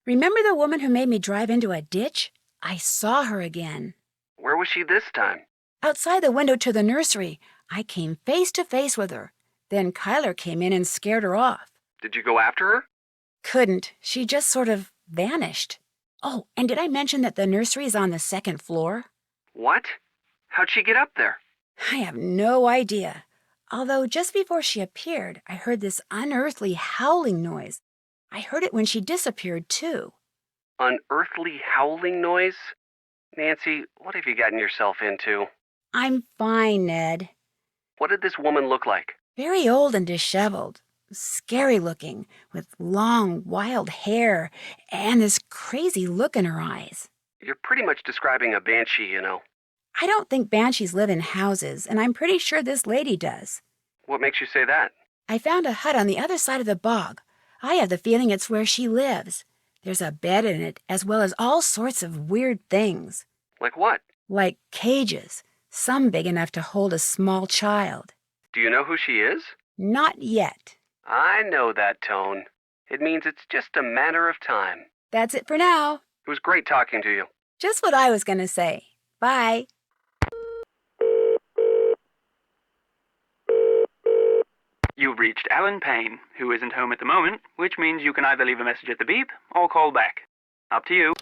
Remember the woman who made me drive into a ditch? I saw her again. Where was she this time? Outside the window to the nursery, I came face to face with her. Then Kyler came in and scared her off. Did you go after her? Couldn't. She just sort of vanished. Oh, and did I mention that the nursery is on the second floor? What? How'd she get up there? I have no idea. Although just before she appeared, I heard this unearthly howling noise. I heard it when she disappeared, too. Unearthly howling noise? Nancy, what have you gotten yourself into? I'm fine, Ned. What did this woman look like? Very old and disheveled. Scary looking, with long, wild hair, and this crazy look in her eyes. You're pretty much describing a banshee, you know. I don't think banshees live in houses, and I'm pretty sure this lady does. What makes you say that? I found a hut on the other side of the bog. I have the feeling it's where she lives. There's a bed in it, as well as all sorts of weird things. Like what? Like cages, some big enough to hold a small child. Do you know who she is? Not yet. I know that tone. It means it's just a matter of time. That's it for now. It was great talking to you. Just what I was going to say. Bye. You've reached Alan Payne, who isn't home at the moment, which means you can either leave a message at the beep or call back. Up to you.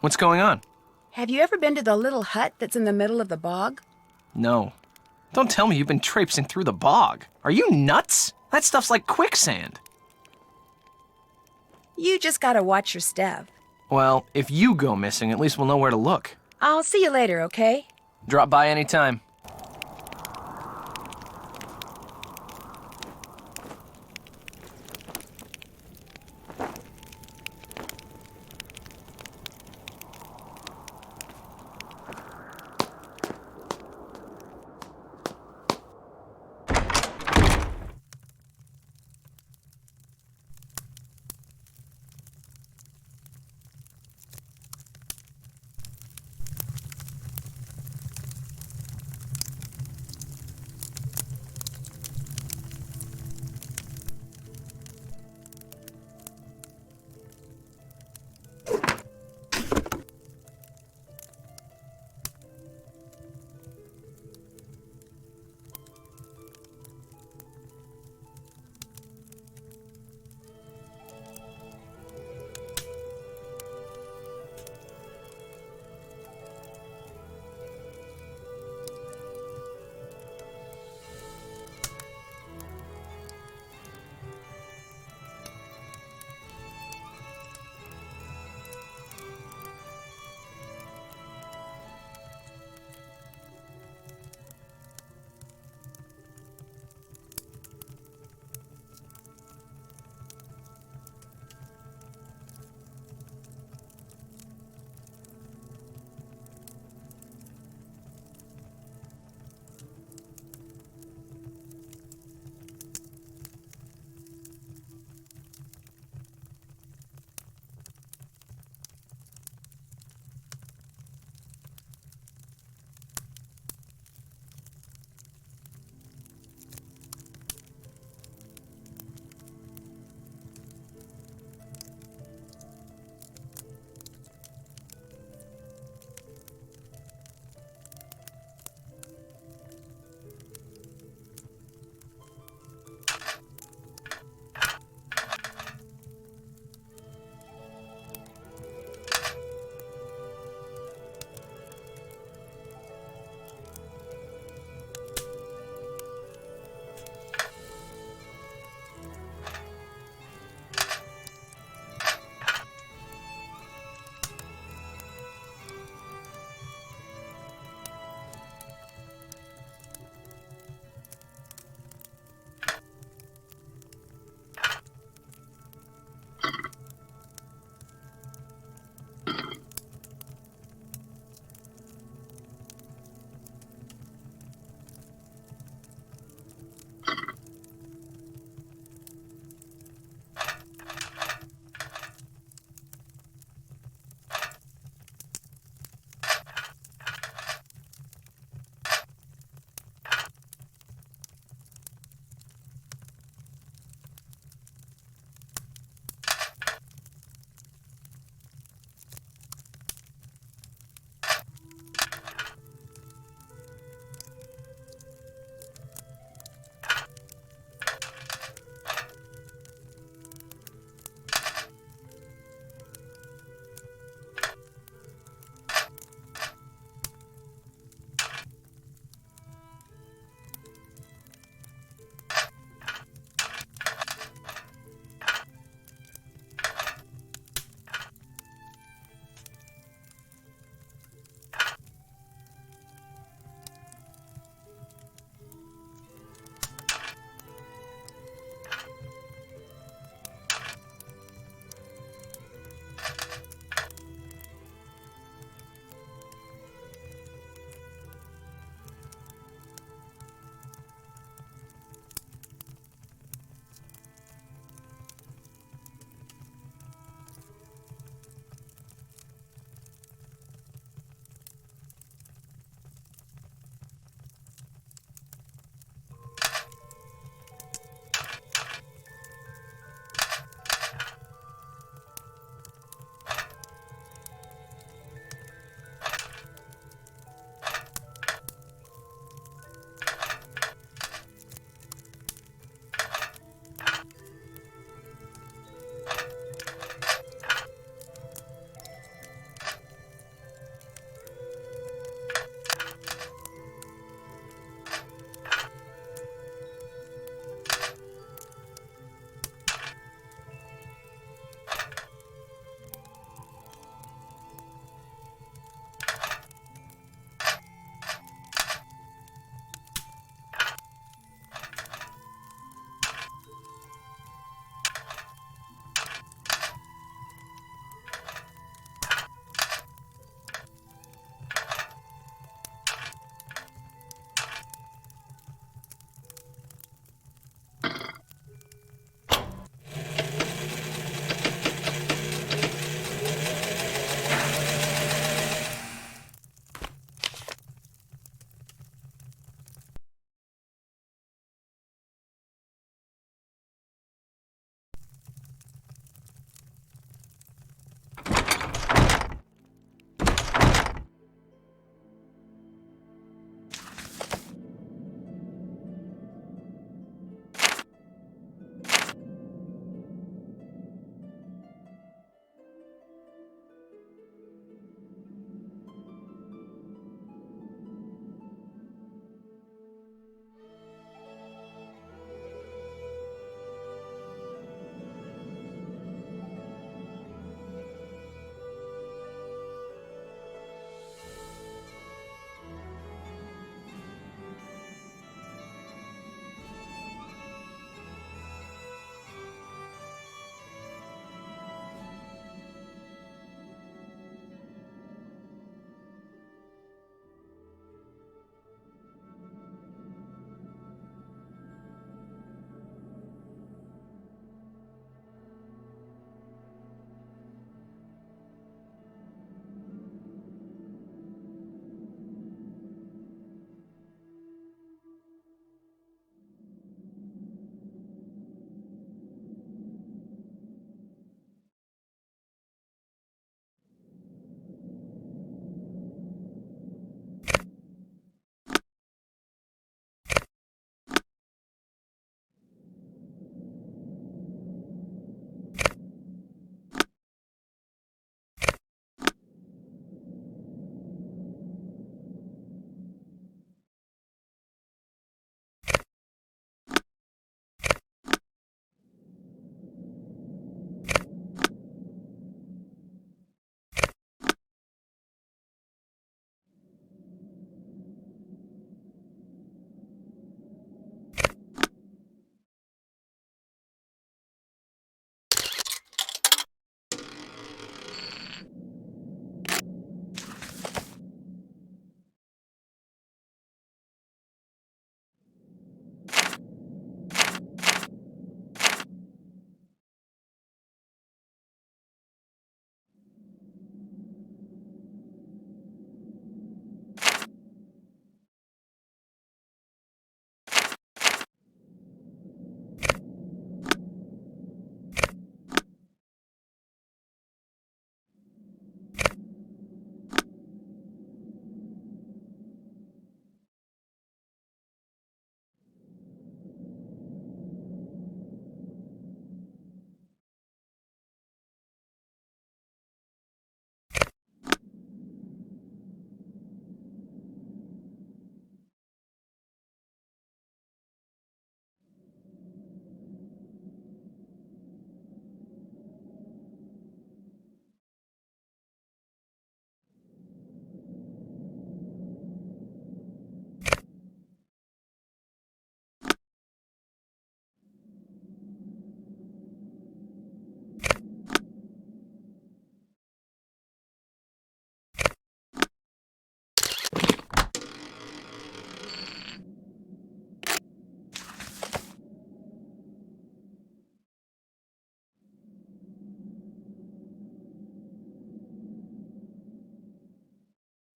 What's going on? Have you ever been to the little hut that's in the middle of the bog? No. Don't tell me you've been traipsing through the bog. Are you nuts? That stuff's like quicksand. You just gotta watch your step. Well, if you go missing, at least we'll know where to look. I'll see you later, okay? Drop by anytime.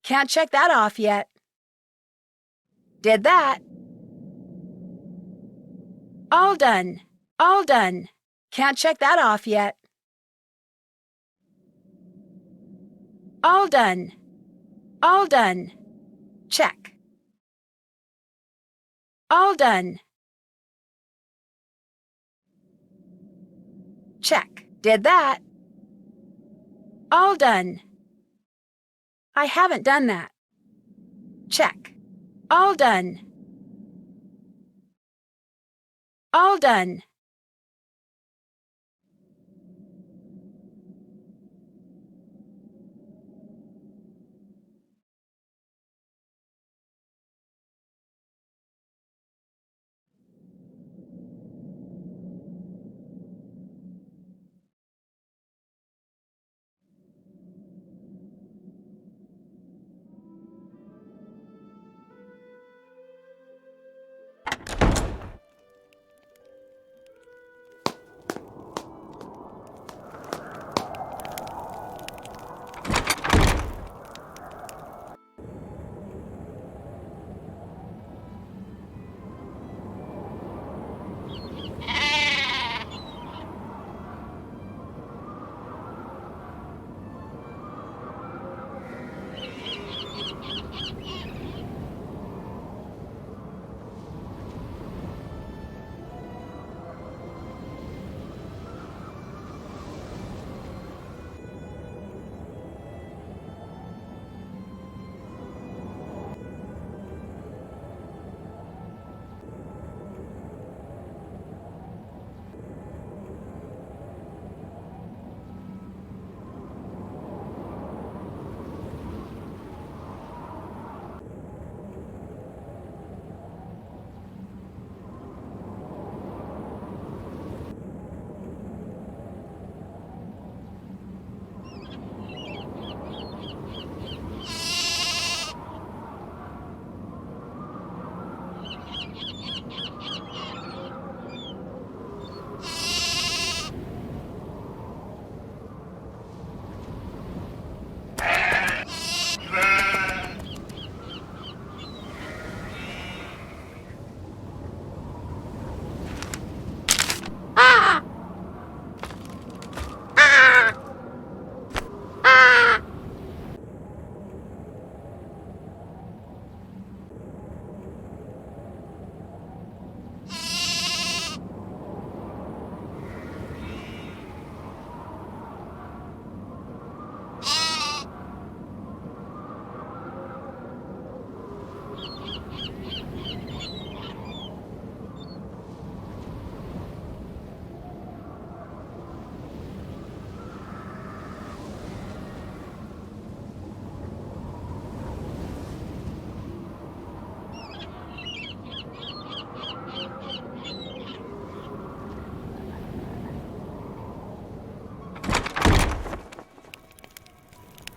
Can't check that off yet. Did that. All done. All done. Can't check that off yet. All done. All done. Check. All done. Check. Did that. All done. I haven't done that. Check. All done. All done.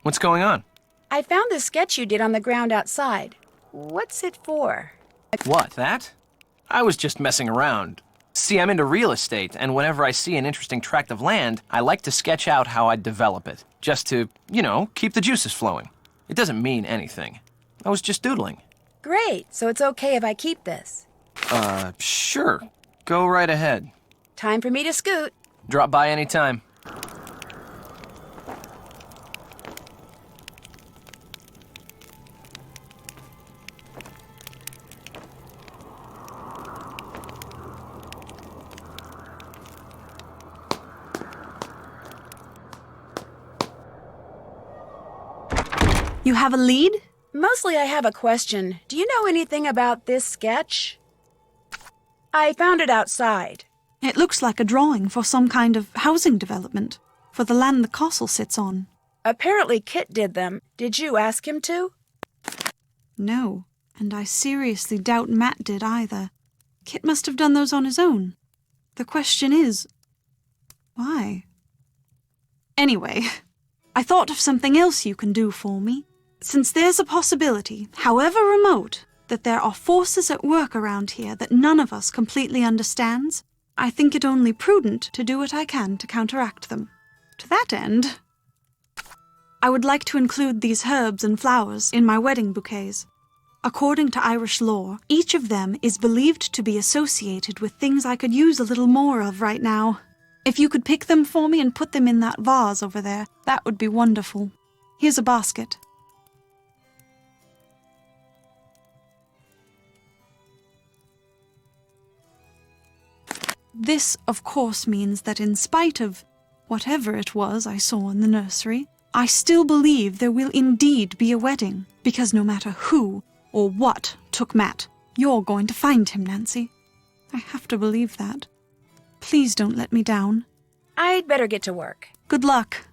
What's going on? I found the sketch you did on the ground outside. What's it for? What, that? I was just messing around. See, I'm into real estate, and whenever I see an interesting tract of land, I like to sketch out how I'd develop it. Just to, keep the juices flowing. It doesn't mean anything. I was just doodling. Great, so it's okay if I keep this. Sure. Go right ahead. Time for me to scoot. Drop by anytime. You have a lead? Mostly I have a question. Do you know anything about this sketch? I found it outside. It looks like a drawing for some kind of housing development, for the land the castle sits on. Apparently Kit did them. Did you ask him to? No, and I seriously doubt Matt did either. Kit must have done those on his own. The question is, why? Anyway, I thought of something else you can do for me. Since there's a possibility, however remote, that there are forces at work around here that none of us completely understands, I think it only prudent to do what I can to counteract them. To that end, I would like to include these herbs and flowers in my wedding bouquets. According to Irish lore, each of them is believed to be associated with things I could use a little more of right now. If you could pick them for me and put them in that vase over there, that would be wonderful. Here's a basket. This, of course, means that in spite of whatever it was I saw in the nursery, I still believe there will indeed be a wedding, because no matter who or what took Matt, you're going to find him, Nancy. I have to believe that. Please don't let me down. I'd better get to work. Good luck.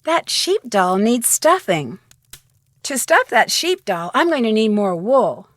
That sheep doll needs stuffing. To stuff that sheep doll, I'm going to need more wool.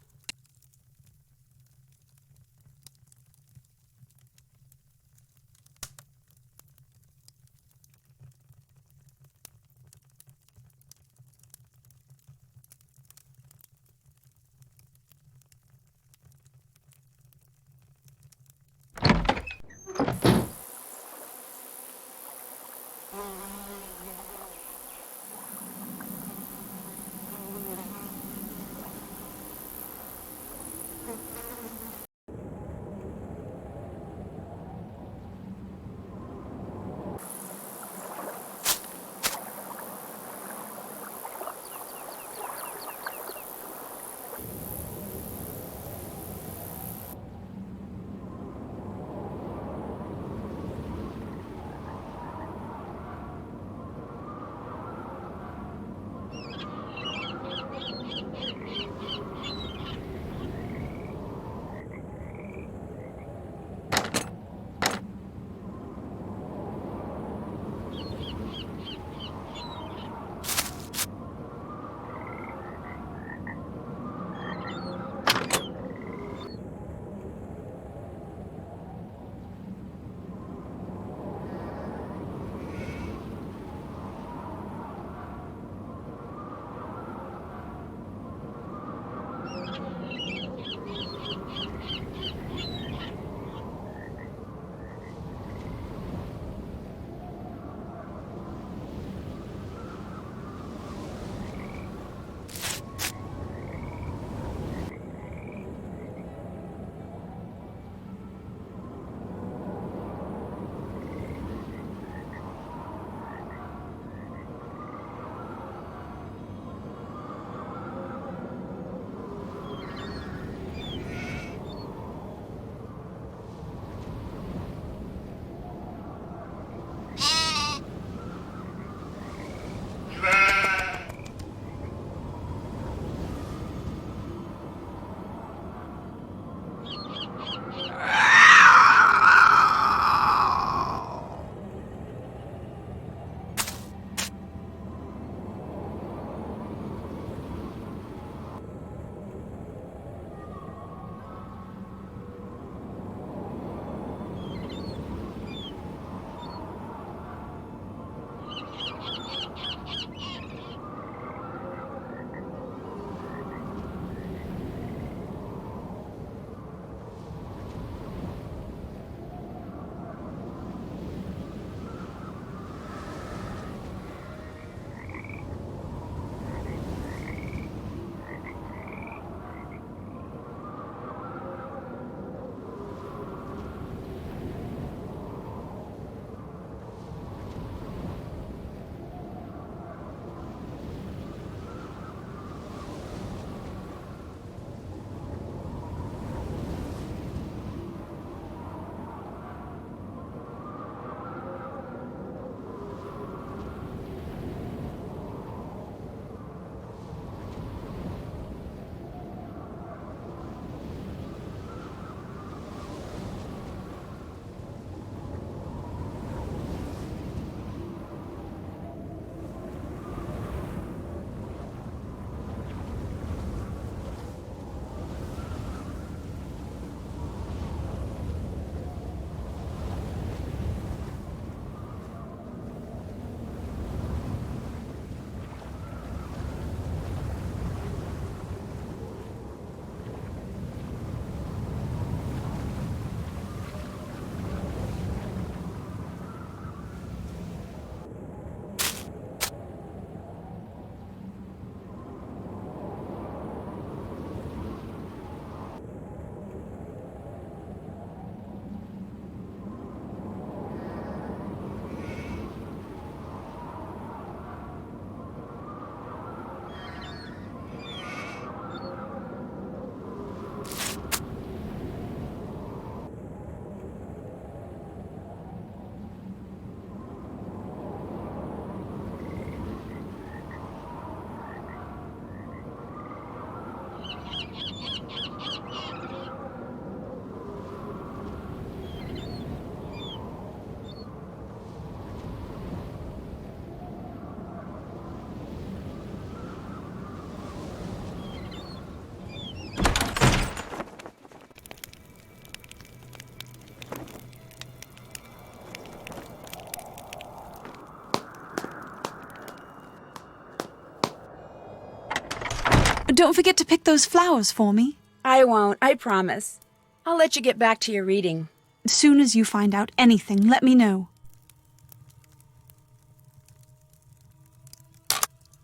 Don't forget to pick those flowers for me. I won't, I promise. I'll let you get back to your reading. As soon as you find out anything, let me know.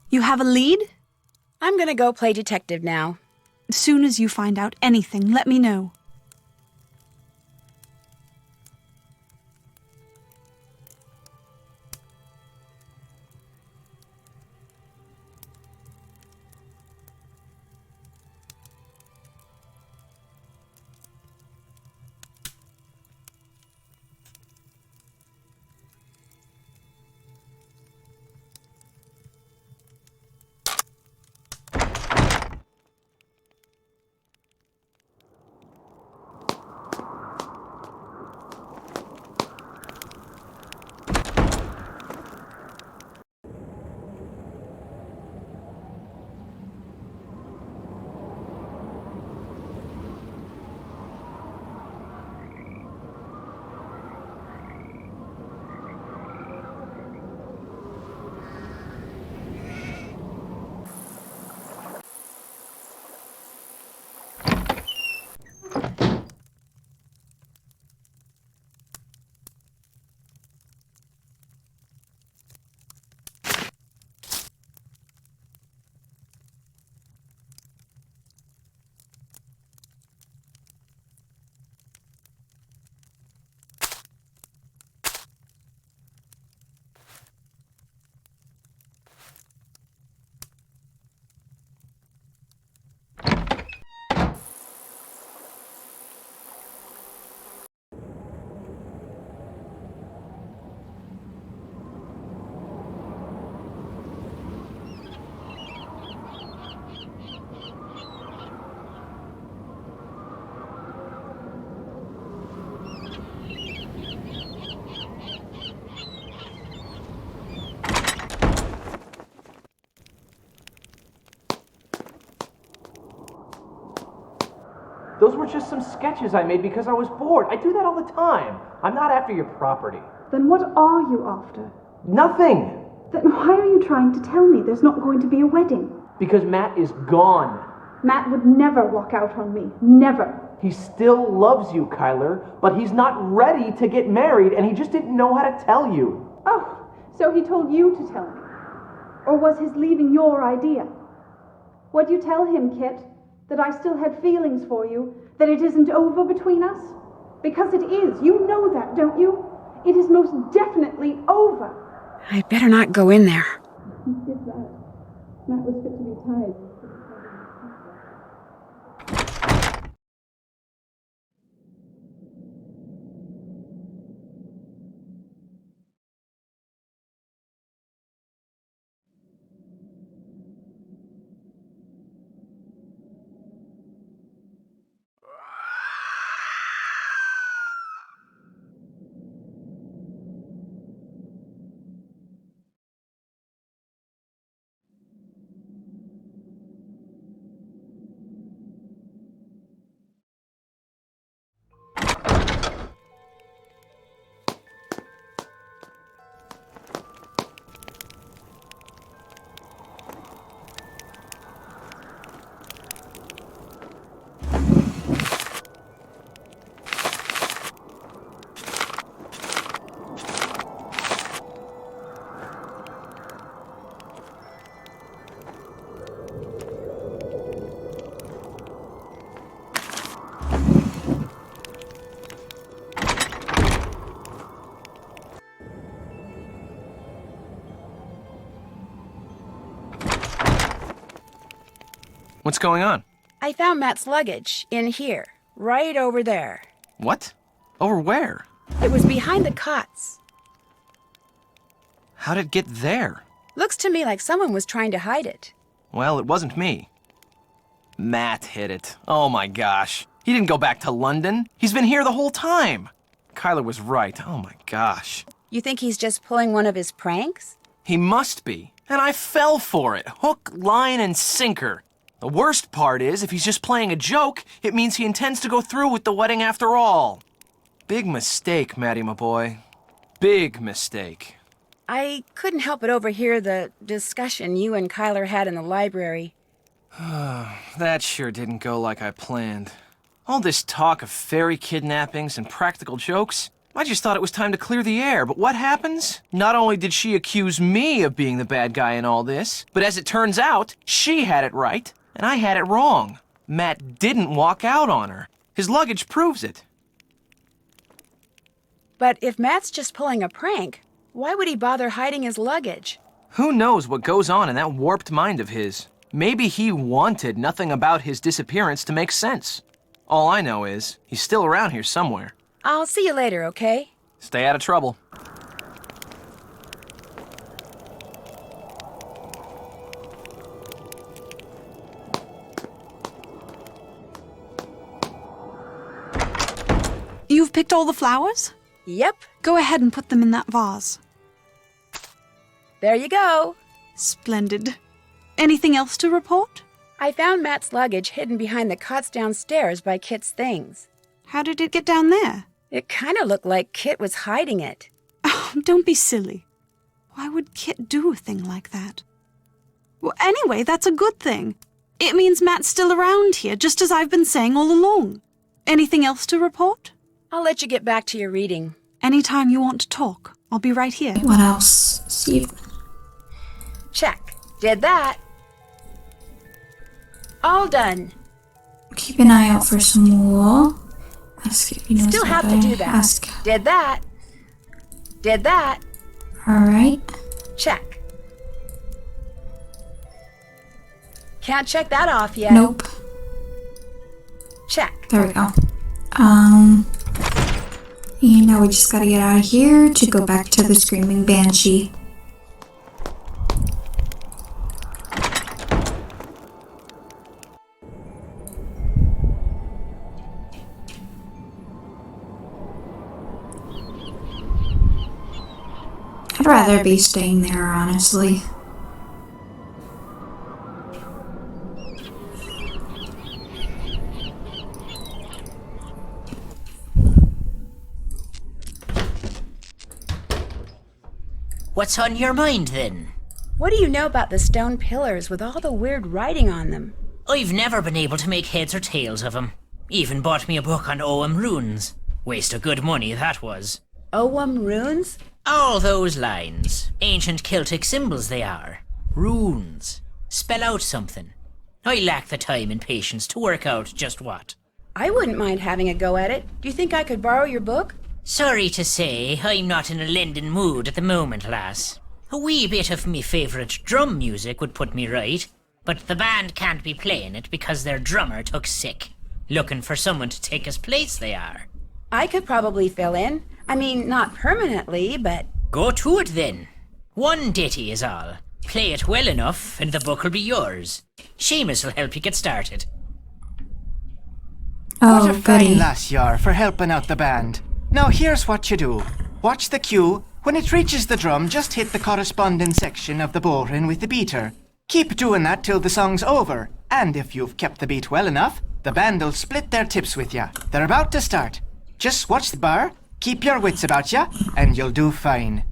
You have a lead? I'm gonna go play detective now. As soon as you find out anything, let me know. Those were just some sketches I made because I was bored. I do that all the time. I'm not after your property. Then what are you after? Nothing! Then why are you trying to tell me there's not going to be a wedding? Because Matt is gone. Matt would never walk out on me. Never. He still loves you, Kyler, but he's not ready to get married, and he just didn't know how to tell you. Oh, so he told you to tell me. Or was his leaving your idea? What'd you tell him, Kit? That I still had feelings for you? That it isn't over between us? Because it is. You know that, don't you? It is most definitely over. I'd better not go in there. Give that. Matt was fit to be tied. What's going on? I found Matt's luggage in here, right over there. What? Over where? It was behind the cots. How'd it get there? Looks to me like someone was trying to hide it. Well, it wasn't me. Matt hid it. Oh my gosh. He didn't go back to London. He's been here the whole time. Kyler was right. Oh my gosh. You think he's just pulling one of his pranks? He must be. And I fell for it. Hook, line, and sinker. The worst part is, if he's just playing a joke, it means he intends to go through with the wedding after all. Big mistake, Matty, my boy. Big mistake. I couldn't help but overhear the discussion you and Kyler had in the library. That sure didn't go like I planned. All this talk of fairy kidnappings and practical jokes, I just thought it was time to clear the air, but what happens? Not only did she accuse me of being the bad guy in all this, but as it turns out, she had it right, and I had it wrong. Matt didn't walk out on her. His luggage proves it. But if Matt's just pulling a prank, why would he bother hiding his luggage? Who knows what goes on in that warped mind of his? Maybe he wanted nothing about his disappearance to make sense. All I know is, he's still around here somewhere. I'll see you later, okay? Stay out of trouble. You've picked all the flowers? Yep. Go ahead and put them in that vase. There you go. Splendid. Anything else to report? I found Matt's luggage hidden behind the cots downstairs by Kit's things. How did it get down there? It kind of looked like Kit was hiding it. Oh, don't be silly. Why would Kit do a thing like that? Well, anyway, that's a good thing. It means Matt's still around here, just as I've been saying all along. Anything else to report? I'll let you get back to your reading. Anytime you want to talk, I'll be right here. What else, Steve? Check. Did that. All done. Keep an eye out for some wool. Ask if he knows Still how have to do that. Ask. Did that. Did that. Alright. Check. Can't check that off yet. Nope. Check. There we go. And now we just gotta get out of here to go back to the Screaming Banshee. I'd rather be staying there, honestly. What's on your mind, then? What do you know about the stone pillars with all the weird writing on them? I've never been able to make heads or tails of 'em. Even bought me a book on Ogham runes. Waste of good money, that was. Ogham runes? All those lines. Ancient Celtic symbols they are. Runes. Spell out something. I lack the time and patience to work out just what. I wouldn't mind having a go at it. Do you think I could borrow your book? Sorry to say, I'm not in a lending mood at the moment, lass. A wee bit of me favourite drum music would put me right, but the band can't be playing it because their drummer took sick. Looking for someone to take his place, they are. I could probably fill in. I mean, not permanently, but... Go to it, then. One ditty is all. Play it well enough, and the book will be yours. Seamus will help you get started. What Oh, a fine goody. lass you are for helping out the band. Now here's what you do. Watch the cue. When it reaches the drum, just hit the corresponding section of the bowline with the beater. Keep doing that till the song's over. And if you've kept the beat well enough, the band'll split their tips with ya. They're about to start. Just watch the bar, keep your wits about ya, and you'll do fine.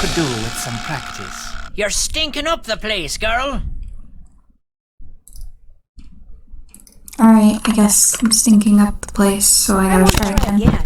Could do with some practice. You're stinking up the place, girl. Alright, I guess I'm stinking up the place, so I gotta try again. Yeah.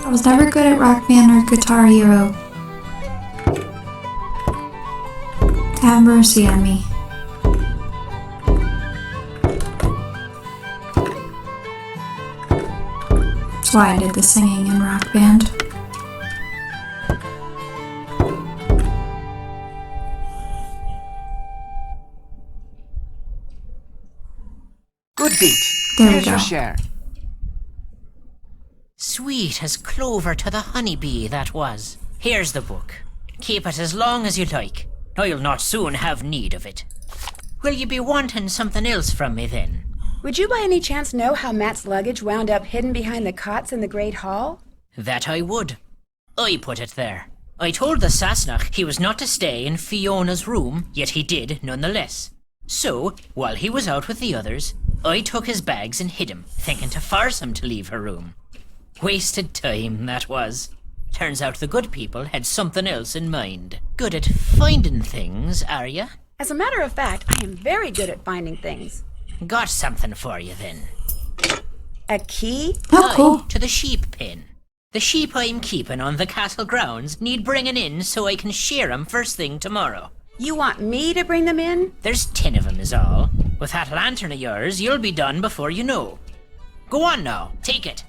I was never good at Rock Band or Guitar Hero. Have mercy on me. That's why I did the singing in Rock Band. Good beat. There we Here's your go. share. Sweet as clover to the honeybee, that was. Here's the book. Keep it as long as you like. I'll not soon have need of it. Will you be wanting something else from me then? Would you by any chance know how Matt's luggage wound up hidden behind the cots in the Great Hall? That I would. I put it there. I told the Sassenach he was not to stay in Fiona's room, yet he did nonetheless. So, while he was out with the others, I took his bags and hid him, thinking to force him to leave her room. Wasted time, that was. Turns out the good people had something else in mind. Good at finding things, are ya? As a matter of fact, I am very good at finding things. Got something for you then. A key? Oh, cool. To the sheep pen. The sheep I'm keeping on the castle grounds need bringing in so I can shear 'em first thing tomorrow. You want me to bring them in? There's 10 of 'em is all. With that lantern of yours, you'll be done before you know. Go on now, take it.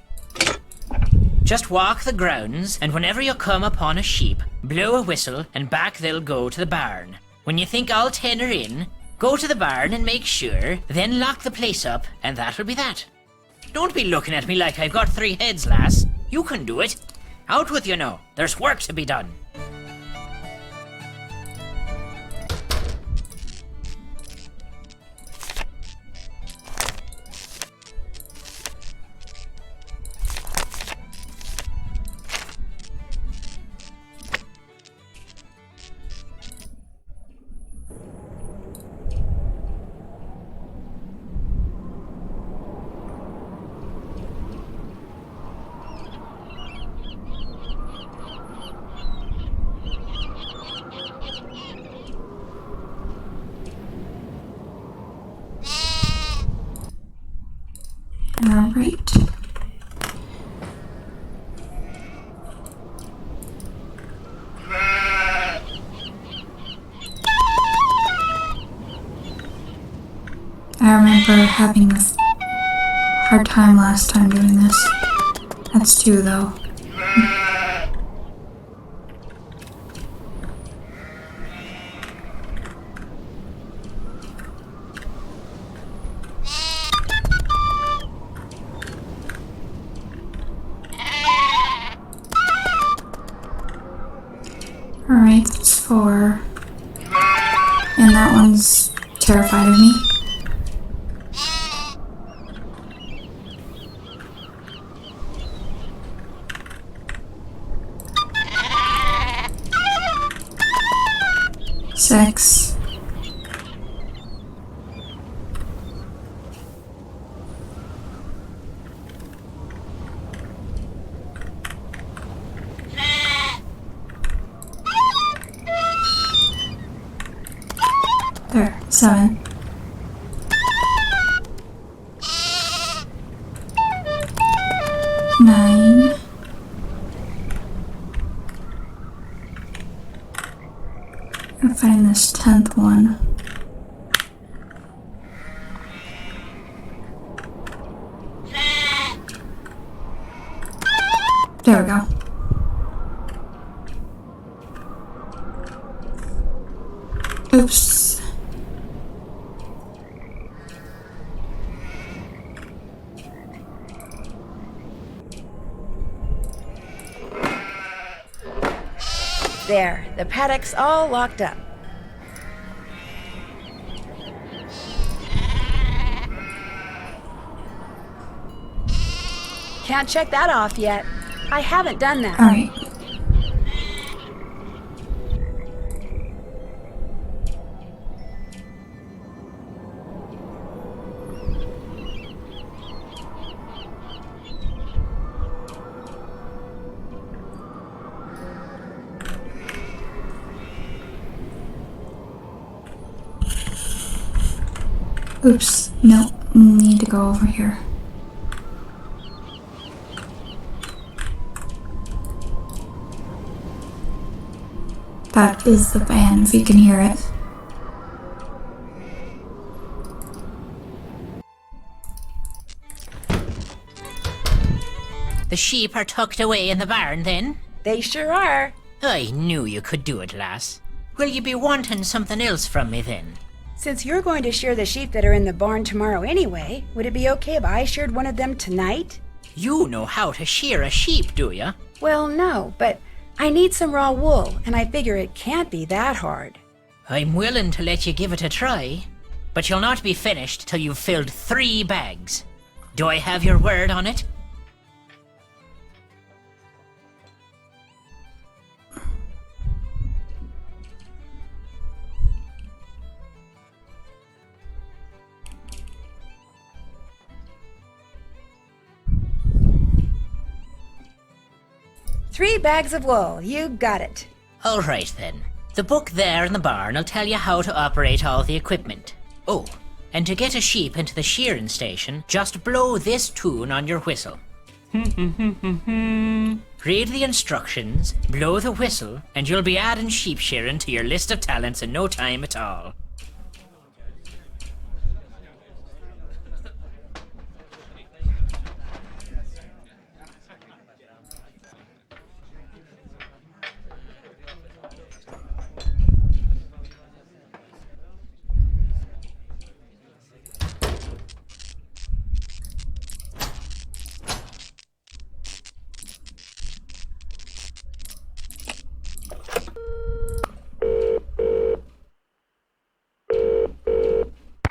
Just walk the grounds, and whenever you come upon a sheep, blow a whistle, and back they'll go to the barn. When you think all 10 are in, go to the barn and make sure, then lock the place up, and that'll be that. Don't be looking at me like I've got 3 heads, lass. You can do it. Out with you now. There's work to be done. Alright. I remember having a hard time last time doing this. That's 2 though. Alright, that's 4. And that one's terrified of me. Six. There, 7. Nine. I'm find this 10th one. There we go. Oops. There, the paddock's all locked up. Can't check that off yet. I haven't done that. Alright. Oops. No. Need to go over here. That is the van, if you can hear it. The sheep are tucked away in the barn, then? They sure are. I knew you could do it, lass. Will you be wanting something else from me, then? Since you're going to shear the sheep that are in the barn tomorrow anyway, would it be okay if I sheared one of them tonight? You know how to shear a sheep, do ya? Well, no, but I need some raw wool, and I figure it can't be that hard. I'm willing to let you give it a try, but you'll not be finished till you've filled 3 bags. Do I have your word on it? Three bags of wool, you got it. All right, then. The book there in the barn will tell you how to operate all the equipment. Oh, and to get a sheep into the shearing station, just blow this tune on your whistle. Read the instructions, blow the whistle, and you'll be adding sheep shearing to your list of talents in no time at all.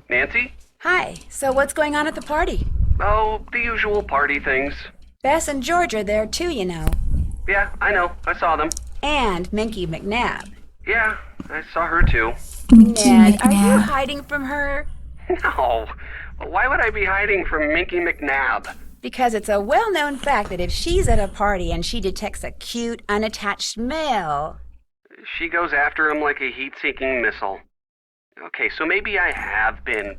Nancy? Hi, so what's going on at the party? Oh, the usual party things. Bess and George are there too, you know. Yeah, I know. I saw them. And Minky McNabb. Yeah, I saw her too. Ned, are you hiding from her? No. Why would I be hiding from Minky McNabb? Because it's a well-known fact that if she's at a party and she detects a cute, unattached male... She goes after him like a heat-seeking missile. Okay, so maybe I have been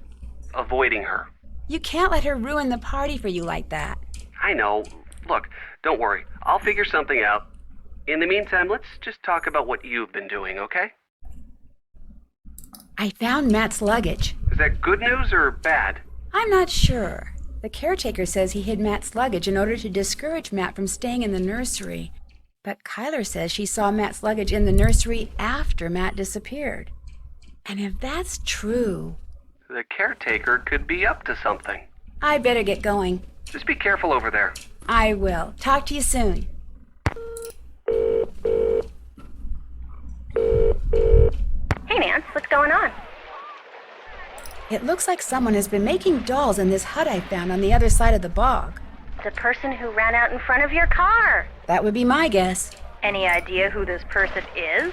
avoiding her. You can't let her ruin the party for you like that. I know. Look, don't worry. I'll figure something out. In the meantime, let's just talk about what you've been doing, okay? I found Matt's luggage. Is that good news or bad? I'm not sure. The caretaker says he hid Matt's luggage in order to discourage Matt from staying in the nursery. But Kyler says she saw Matt's luggage in the nursery after Matt disappeared. And if that's true... The caretaker could be up to something. I better get going. Just be careful over there. I will. Talk to you soon. Hey, Nance, what's going on? It looks like someone has been making dolls in this hut I found on the other side of the bog. The person who ran out in front of your car. That would be my guess. Any idea who this person is?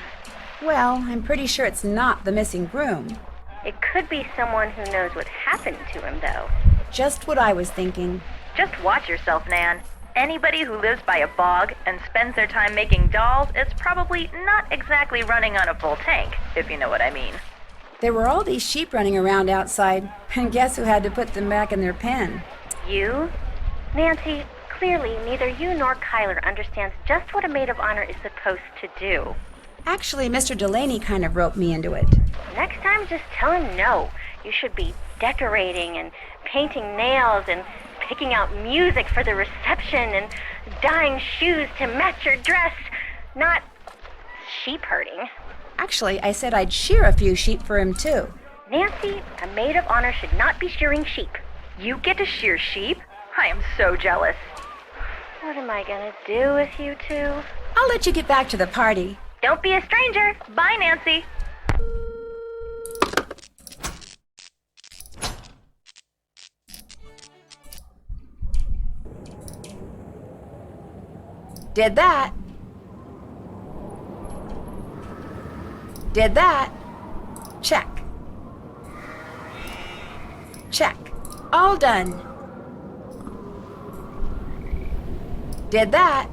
Well, I'm pretty sure it's not the missing groom. It could be someone who knows what happened to him, though. Just what I was thinking. Just watch yourself, Nan. Anybody who lives by a bog and spends their time making dolls is probably not exactly running on a full tank, if you know what I mean. There were all these sheep running around outside, and guess who had to put them back in their pen? You? Nancy, clearly neither you nor Kyler understands just what a maid of honor is supposed to do. Actually, Mr. Delaney kind of roped me into it. Next time, just tell him no. You should be decorating and painting nails and picking out music for the reception and dyeing shoes to match your dress, not sheep herding. Actually, I said I'd shear a few sheep for him, too. Nancy, a maid of honor should not be shearing sheep. You get to shear sheep? I am so jealous. What am I gonna do with you two? I'll let you get back to the party. Don't be a stranger. Bye, Nancy. Did that. Did that. Check. Check. All done. Did that.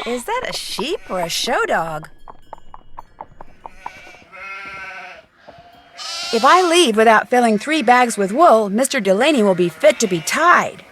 Is that a sheep or a show dog? If I leave without filling 3 bags with wool, Mr. Delaney will be fit to be tied.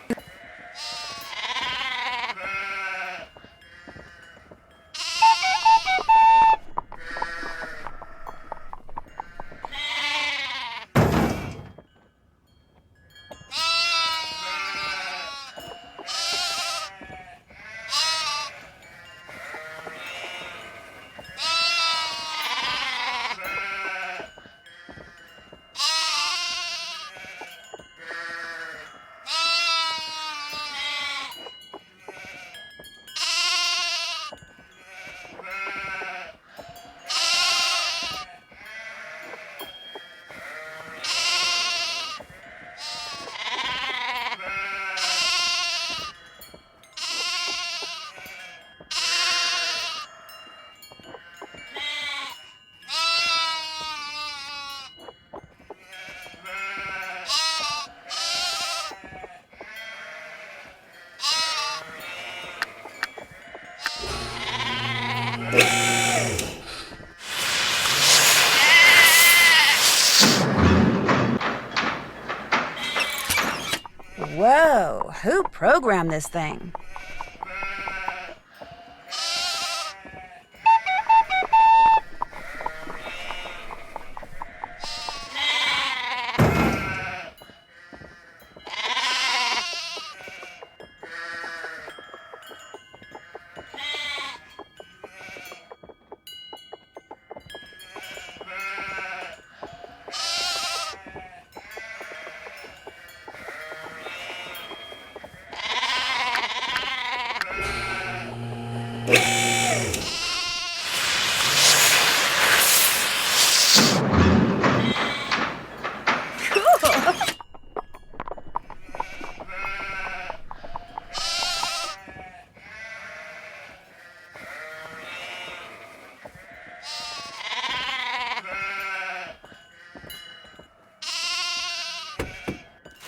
Whoa, who programmed this thing?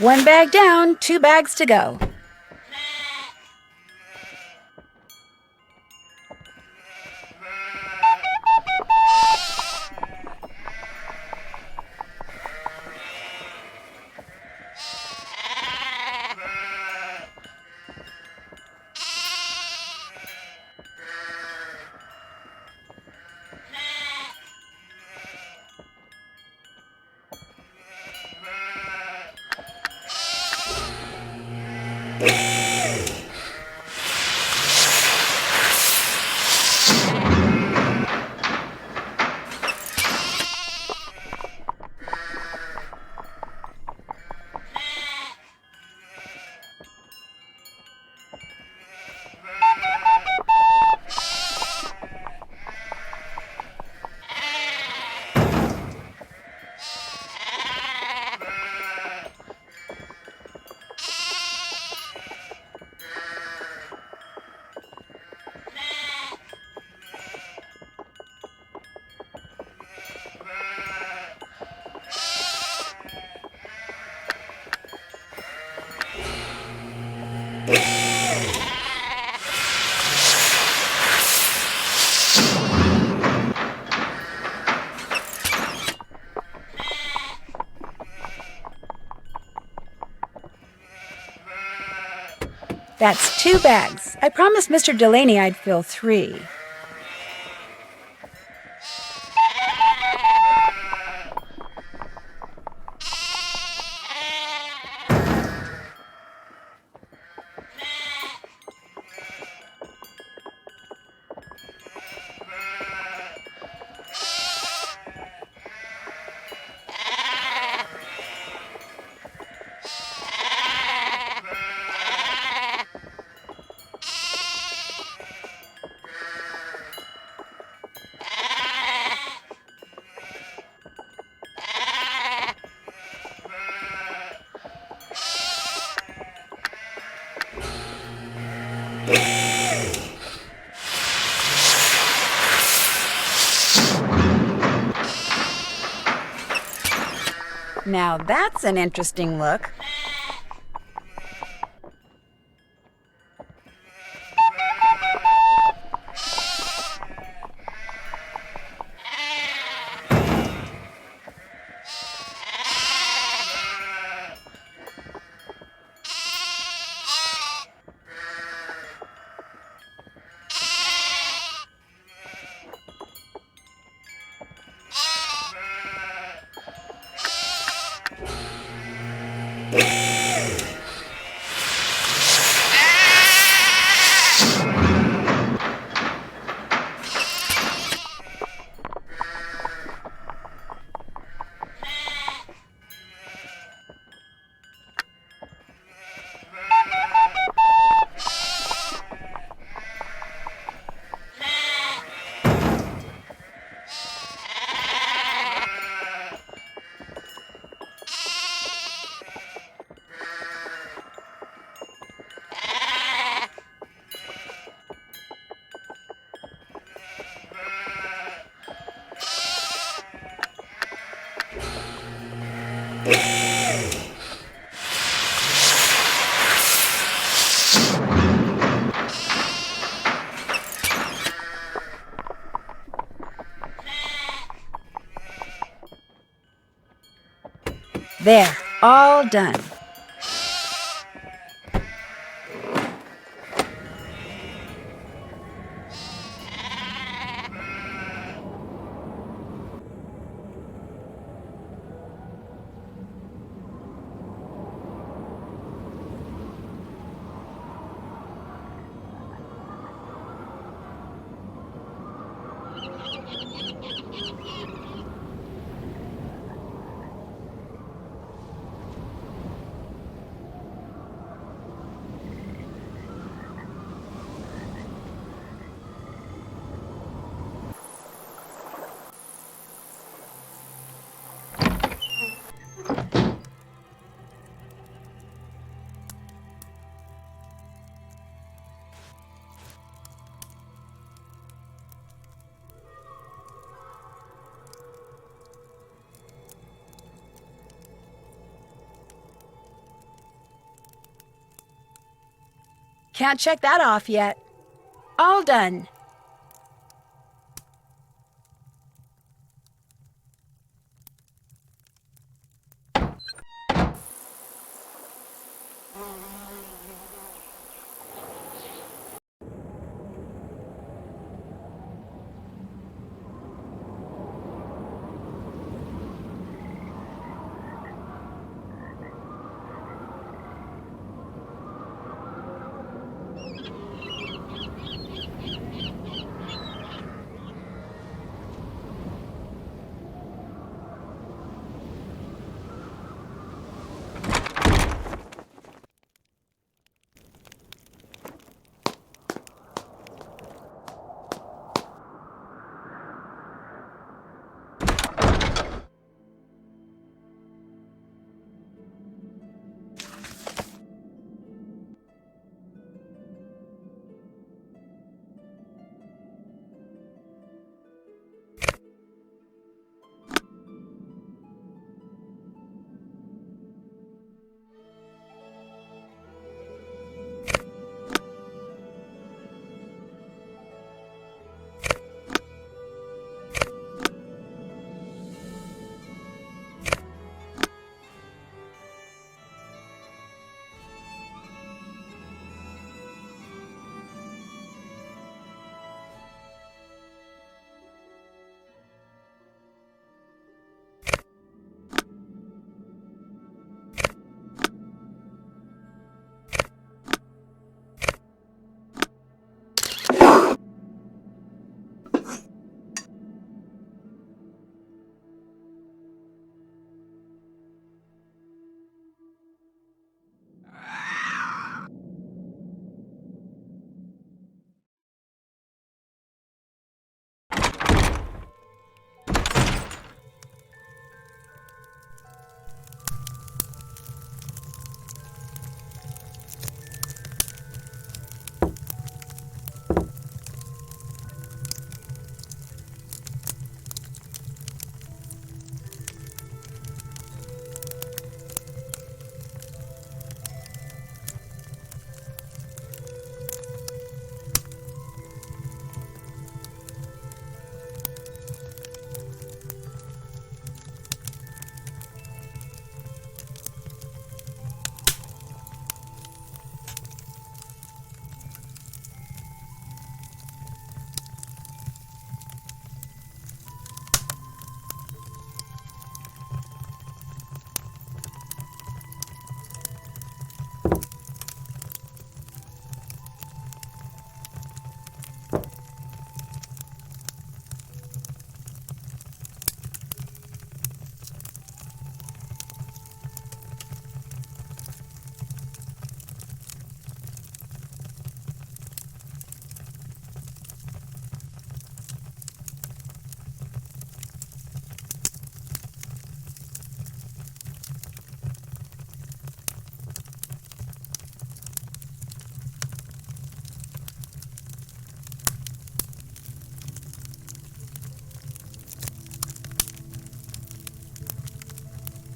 One bag down, 2 bags to go. That's 2 bags. I promised Mr. Delaney I'd fill 3. Now that's an interesting look. There, all done. Can't check that off yet. All done.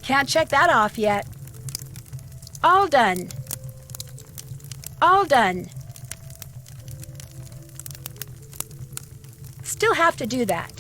Can't check that off yet. All done. All done. Still have to do that.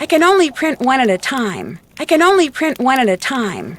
I can only print one at a time. I can only print one at a time.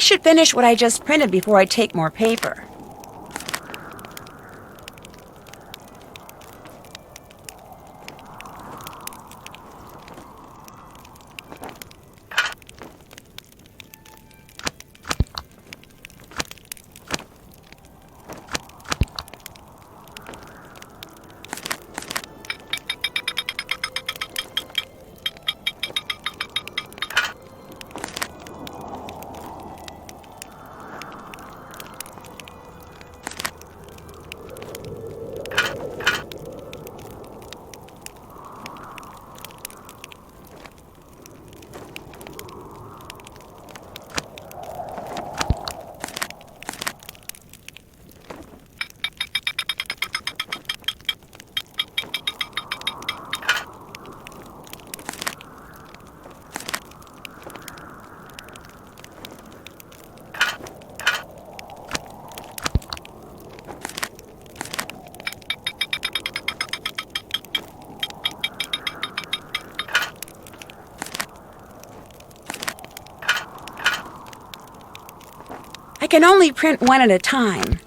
should finish what I just printed before I take more paper. I can only print one at a time.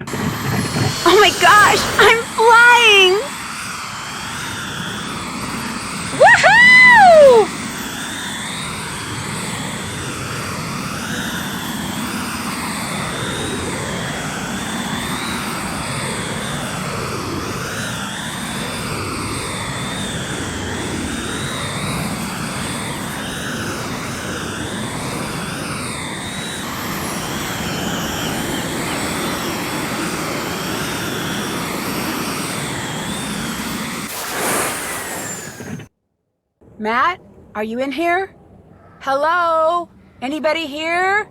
Oh my gosh, I'm flying! Woohoo! Matt, are you in here? Hello? Anybody here?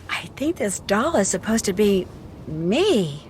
I think this doll is supposed to be me.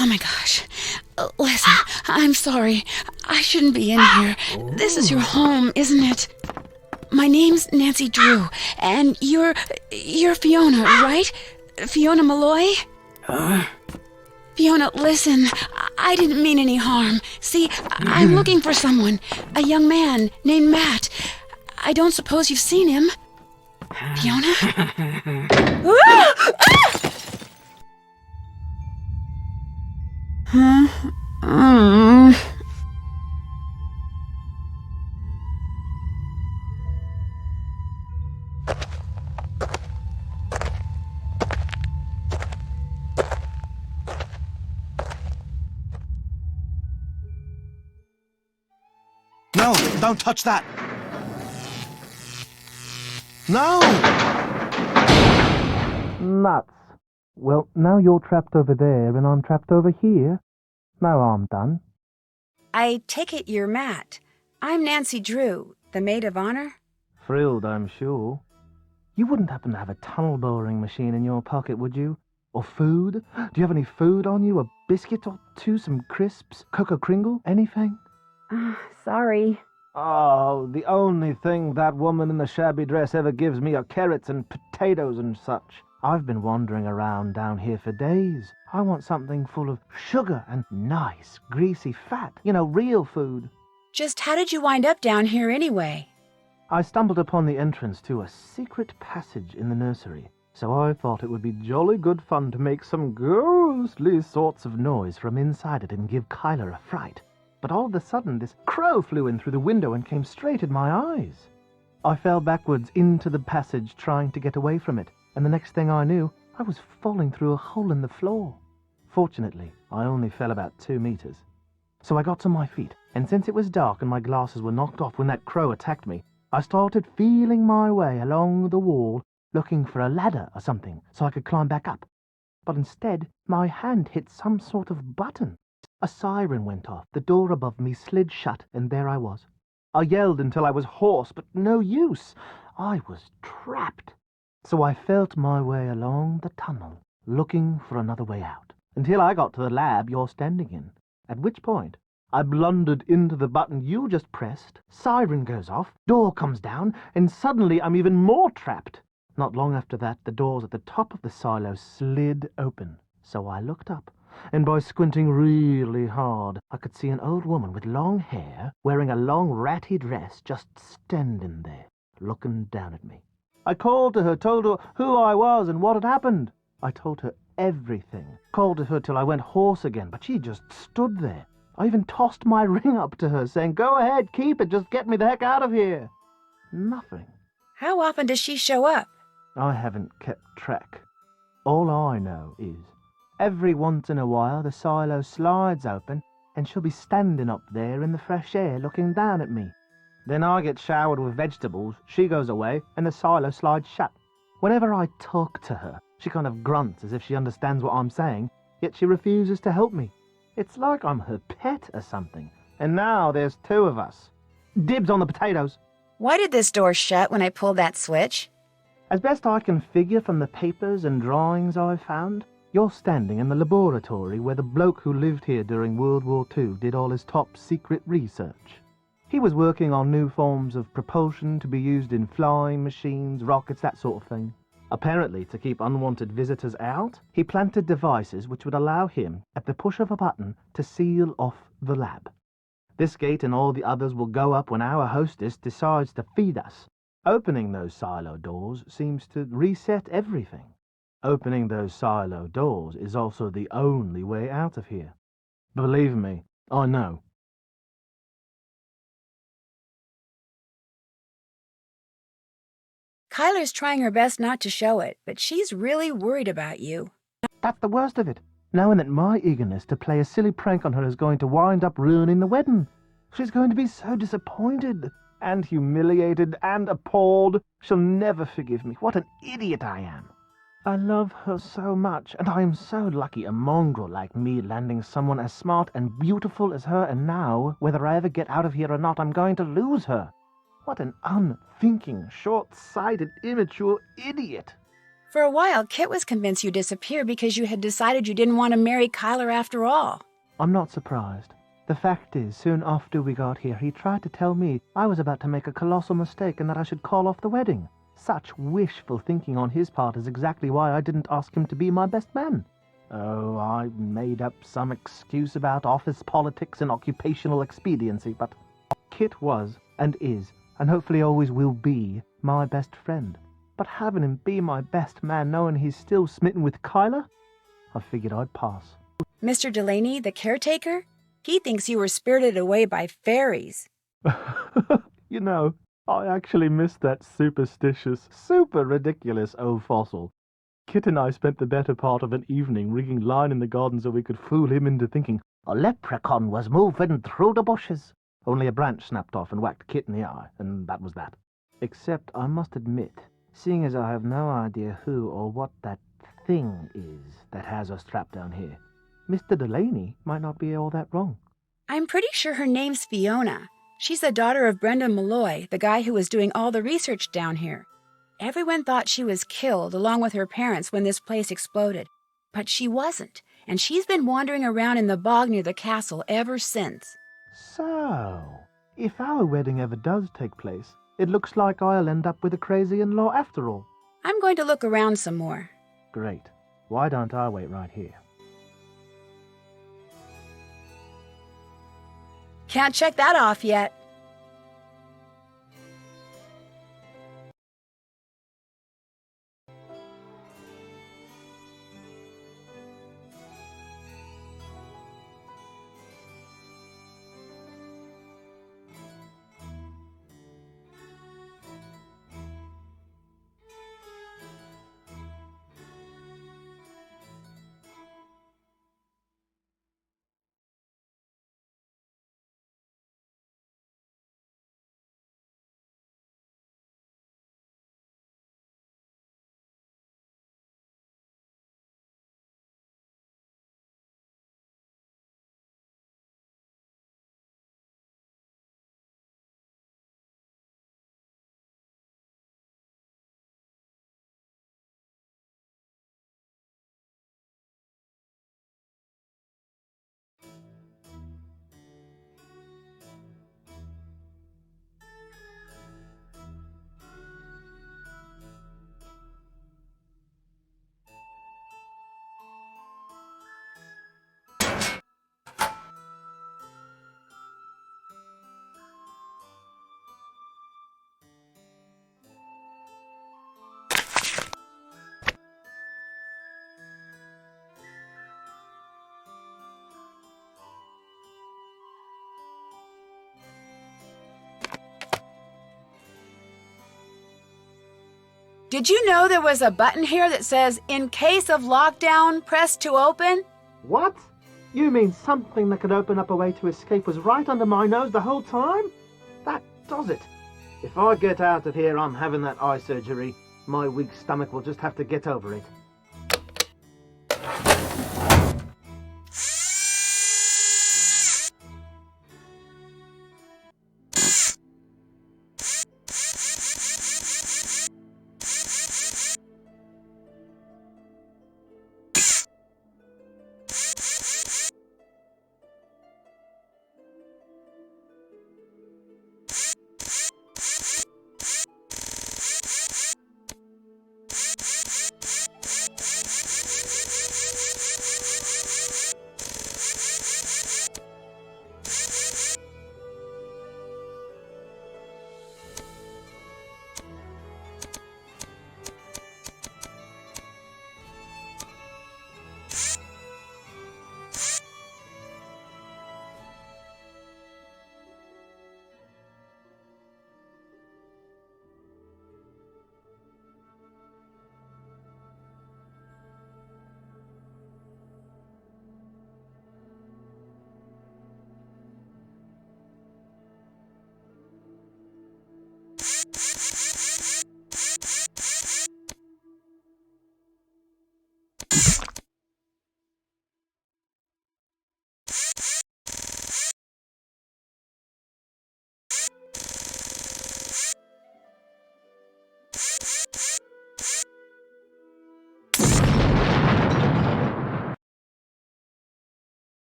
Oh my gosh. Listen, I'm sorry. I shouldn't be in here. This is your home, isn't it? My name's Nancy Drew, and you're Fiona, right? Fiona Malloy? Fiona, listen, I didn't mean any harm. See, I'm looking for someone, a young man named Matt. I don't suppose you've seen him. Fiona? No, don't touch that! No! Nuts. Well, now you're trapped over there and I'm trapped over here. No harm done. I take it you're Matt. I'm Nancy Drew, the maid of honor. Thrilled, I'm sure. You wouldn't happen to have a tunnel boring machine in your pocket, would you? Or food? Do you have any food on you? A biscuit or two? Some crisps? Cocoa Kringle? Anything? Sorry. Oh, the only thing that woman in the shabby dress ever gives me are carrots and potatoes and such. I've been wandering around down here for days. I want something full of sugar and nice, greasy fat. You know, real food. Just how did you wind up down here anyway? I stumbled upon the entrance to a secret passage in the nursery, so I thought it would be jolly good fun to make some ghostly sorts of noise from inside it and give Kyler a fright. But all of a sudden, this crow flew in through the window and came straight at my eyes. I fell backwards into the passage trying to get away from it, and the next thing I knew, I was falling through a hole in the floor. Fortunately, I only fell about 2 meters. So I got to my feet, and since it was dark and my glasses were knocked off when that crow attacked me, I started feeling my way along the wall, looking for a ladder or something so I could climb back up. But instead, my hand hit some sort of button. A siren went off, the door above me slid shut, and there I was. I yelled until I was hoarse, but no use. I was trapped. So I felt my way along the tunnel, looking for another way out, until I got to the lab you're standing in, at which point I blundered into the button you just pressed, siren goes off, door comes down, and suddenly I'm even more trapped. Not long after that, the doors at the top of the silo slid open, so I looked up, and by squinting really hard, I could see an old woman with long hair, wearing a long ratty dress, just standing there, looking down at me. I called to her, told her who I was and what had happened. I told her everything, called to her till I went hoarse again, but she just stood there. I even tossed my ring up to her, saying, "Go ahead, keep it, just get me the heck out of here." Nothing. How often does she show up? I haven't kept track. All I know is, every once in a while the silo slides open, and she'll be standing up there in the fresh air looking down at me. Then I get showered with vegetables, she goes away, and the silo slides shut. Whenever I talk to her, she kind of grunts as if she understands what I'm saying, yet she refuses to help me. It's like I'm her pet or something. And now there's 2 of us. Dibs on the potatoes. Why did this door shut when I pulled that switch? As best I can figure from the papers and drawings I've found, you're standing in the laboratory where the bloke who lived here during World War II did all his top-secret research. He was working on new forms of propulsion to be used in flying machines, rockets, that sort of thing. Apparently, to keep unwanted visitors out, he planted devices which would allow him, at the push of a button, to seal off the lab. This gate and all the others will go up when our hostess decides to feed us. Opening those silo doors seems to reset everything. Opening those silo doors is also the only way out of here. Believe me, I know. Kyler's trying her best not to show it, but she's really worried about you. That's the worst of it, knowing that my eagerness to play a silly prank on her is going to wind up ruining the wedding. She's going to be so disappointed, and humiliated, and appalled. She'll never forgive me. What an idiot I am. I love her so much, and I am so lucky a mongrel like me landing someone as smart and beautiful as her, and now, whether I ever get out of here or not, I'm going to lose her. What an unthinking, short-sighted, immature idiot. For a while, Kit was convinced you disappeared because you had decided you didn't want to marry Kyler after all. I'm not surprised. The fact is, soon after we got here, he tried to tell me I was about to make a colossal mistake and that I should call off the wedding. Such wishful thinking on his part is exactly why I didn't ask him to be my best man. Oh, I made up some excuse about office politics and occupational expediency, but Kit was and is, and hopefully always will be, my best friend. But having him be my best man knowing he's still smitten with Kyler? I figured I'd pass. Mr. Delaney, the caretaker? He thinks you were spirited away by fairies. You know, I actually missed that superstitious, super ridiculous old fossil. Kit and I spent the better part of an evening rigging line in the garden so we could fool him into thinking a leprechaun was moving through the bushes. Only a branch snapped off and whacked Kit in the eye, and that was that. Except, I must admit, seeing as I have no idea who or what that thing is that has us trapped down here, Mr. Delaney might not be all that wrong. I'm pretty sure her name's Fiona. She's the daughter of Brendan Malloy, the guy who was doing all the research down here. Everyone thought she was killed along with her parents when this place exploded. But she wasn't, and she's been wandering around in the bog near the castle ever since. So, if our wedding ever does take place, it looks like I'll end up with a crazy in-law after all. I'm going to look around some more. Great. Why don't I wait right here? Can't check that off yet. Did you know there was a button here that says, in case of lockdown, press to open? What? You mean something that could open up a way to escape was right under my nose the whole time? That does it. If I get out of here, I'm having that eye surgery. My weak stomach will just have to get over it.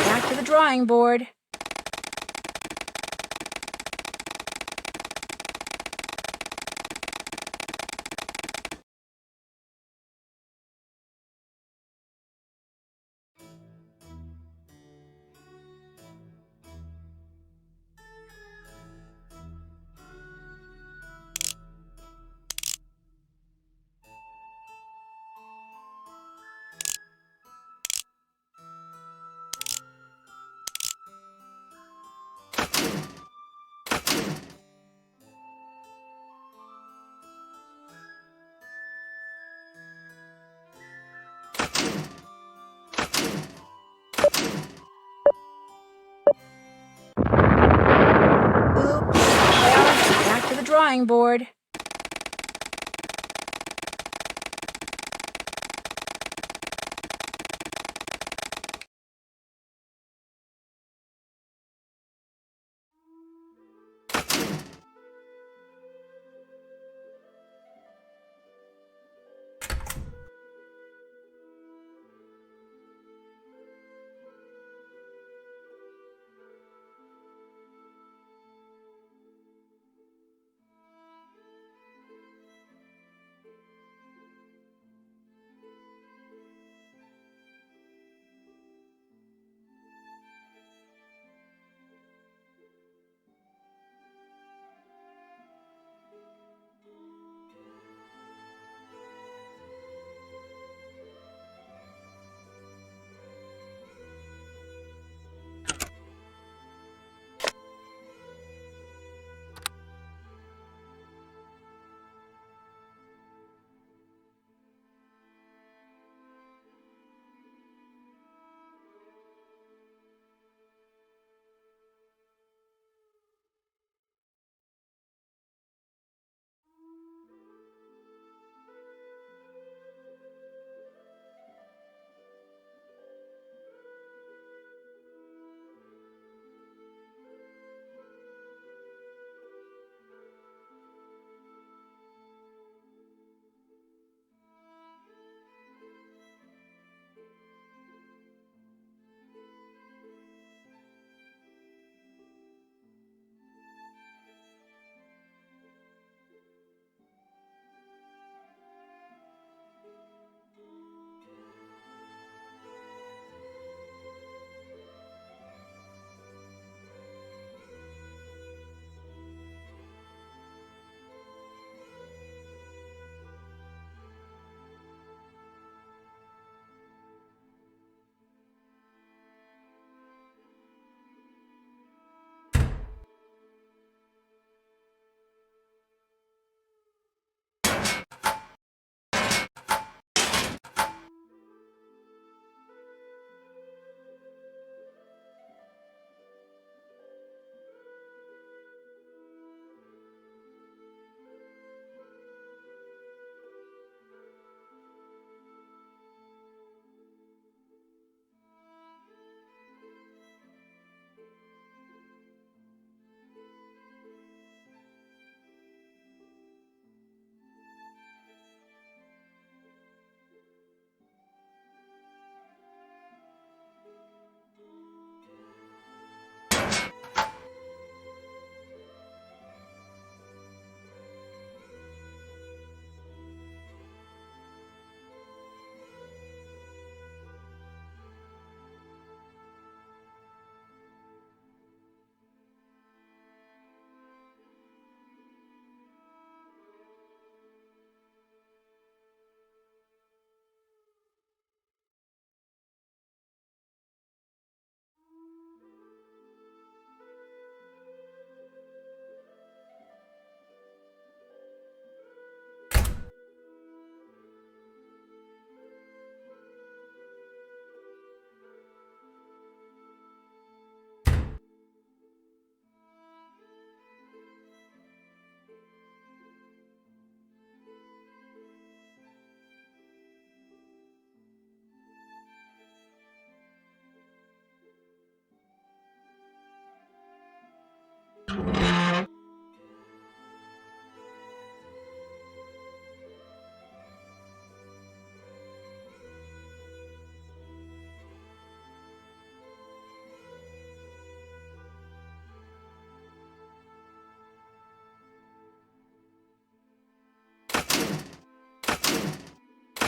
Back to the drawing board. drawing board.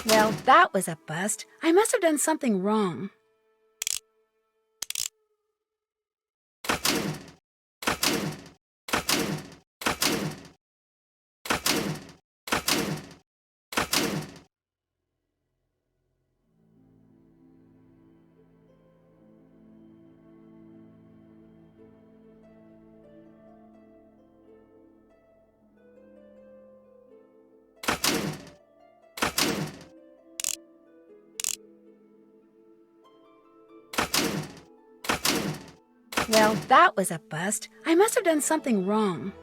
Well, that was a bust. I must have done something wrong. Well, that was a bust. I must have done something wrong.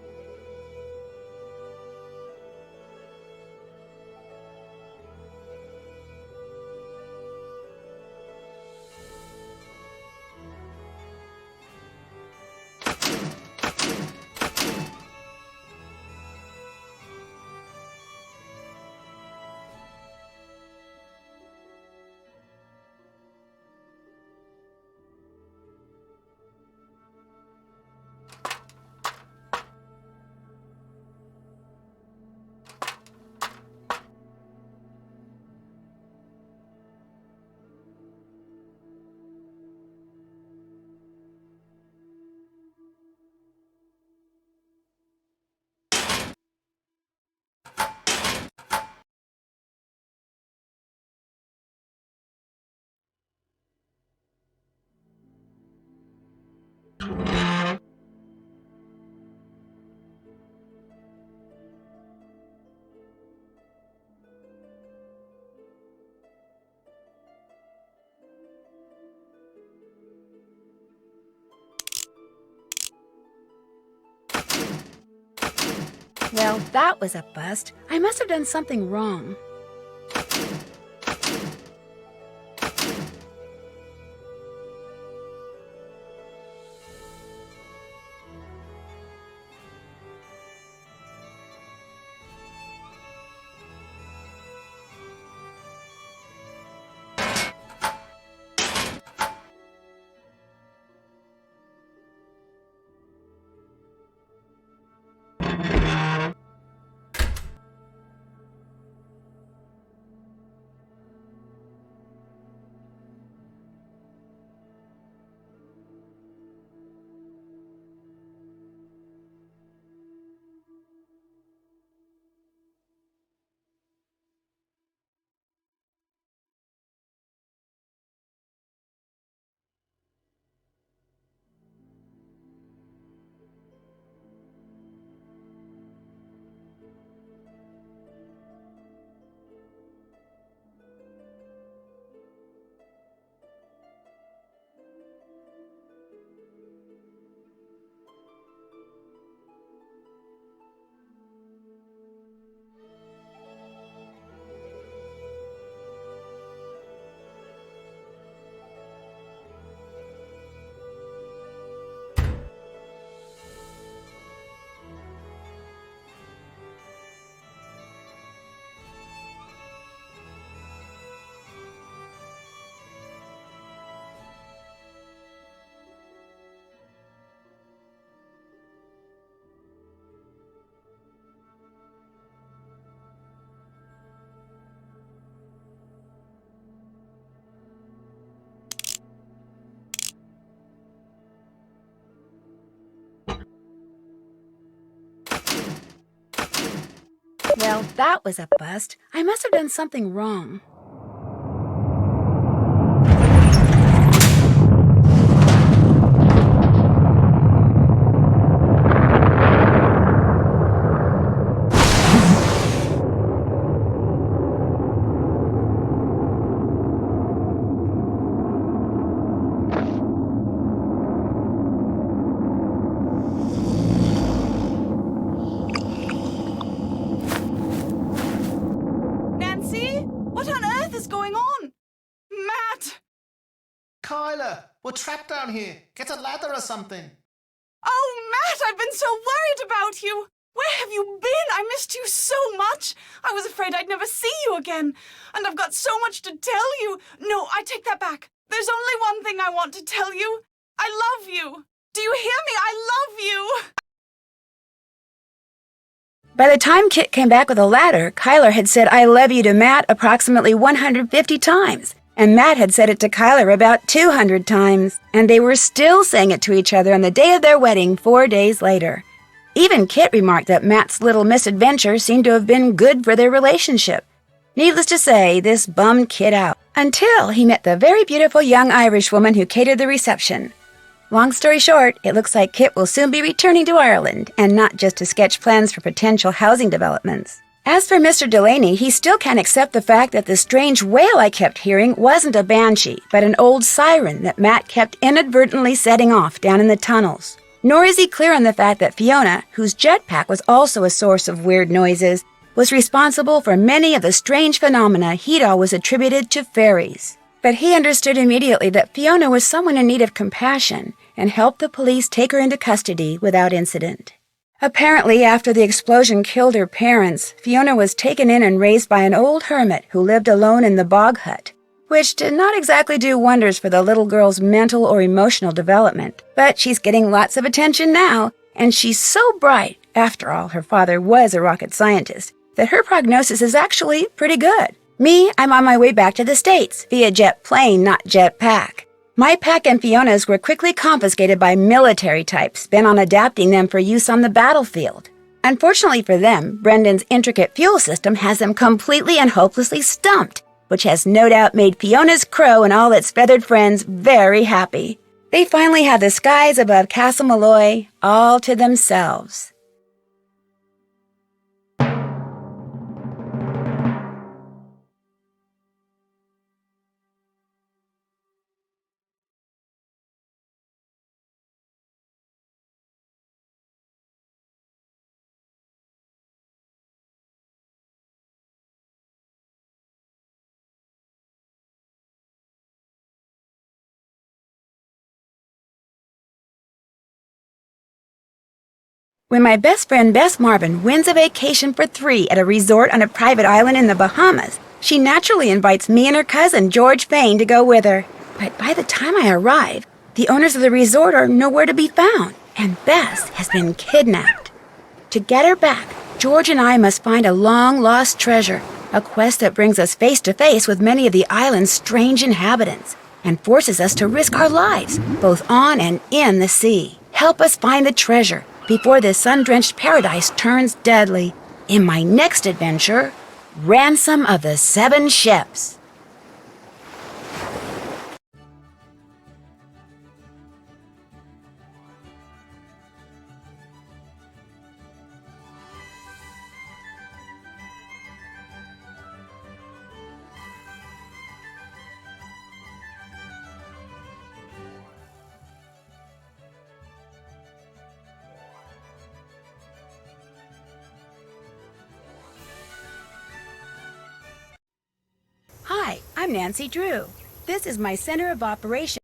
Well, that was a bust. I must have done something wrong. Well, that was a bust. I must have done something wrong. Nancy? What on earth is going on? Matt! Kyler, we're trapped down here. Get a ladder or something. Oh, Matt, I've been so worried about you. Where have you been? I missed you so much. I was afraid I'd never see you again. And I've got so much to tell you. No, I take that back. There's only one thing I want to tell you. I love you. Do you hear me? I love you. By the time Kit came back with a ladder, Kyler had said I love you to Matt approximately 150 times. And Matt had said it to Kyler about 200 times. And they were still saying it to each other on the day of their wedding 4 days later. Even Kit remarked that Matt's little misadventure seemed to have been good for their relationship. Needless to say, this bummed Kit out, until he met the very beautiful young Irish woman who catered the reception. Long story short, it looks like Kit will soon be returning to Ireland, and not just to sketch plans for potential housing developments. As for Mr. Delaney, he still can't accept the fact that the strange wail I kept hearing wasn't a banshee, but an old siren that Matt kept inadvertently setting off down in the tunnels. Nor is he clear on the fact that Fiona, whose jetpack was also a source of weird noises, was responsible for many of the strange phenomena he'd always attributed to fairies. But he understood immediately that Fiona was someone in need of compassion and helped the police take her into custody without incident. Apparently, after the explosion killed her parents, Fiona was taken in and raised by an old hermit who lived alone in the bog hut, which did not exactly do wonders for the little girl's mental or emotional development. But she's getting lots of attention now, and she's so bright, after all, her father was a rocket scientist, that her prognosis is actually pretty good. Me, I'm on my way back to the States, via jet plane, not jetpack. My pack and Fiona's were quickly confiscated by military types bent on adapting them for use on the battlefield. Unfortunately for them, Brendan's intricate fuel system has them completely and hopelessly stumped, which has no doubt made Fiona's crow and all its feathered friends very happy. They finally have the skies above Castle Malloy all to themselves. When my best friend Bess Marvin wins a vacation for 3 at a resort on a private island in the Bahamas, she naturally invites me and her cousin George Fain to go with her. But by the time I arrive, the owners of the resort are nowhere to be found, and Bess has been kidnapped. To get her back, George and I must find a long-lost treasure, a quest that brings us face to face with many of the island's strange inhabitants, and forces us to risk our lives, both on and in the sea. Help us find the treasure before this sun-drenched paradise turns deadly. In my next adventure, Ransom of the 7 Ships. Hi, I'm Nancy Drew. This is my Center of Operations.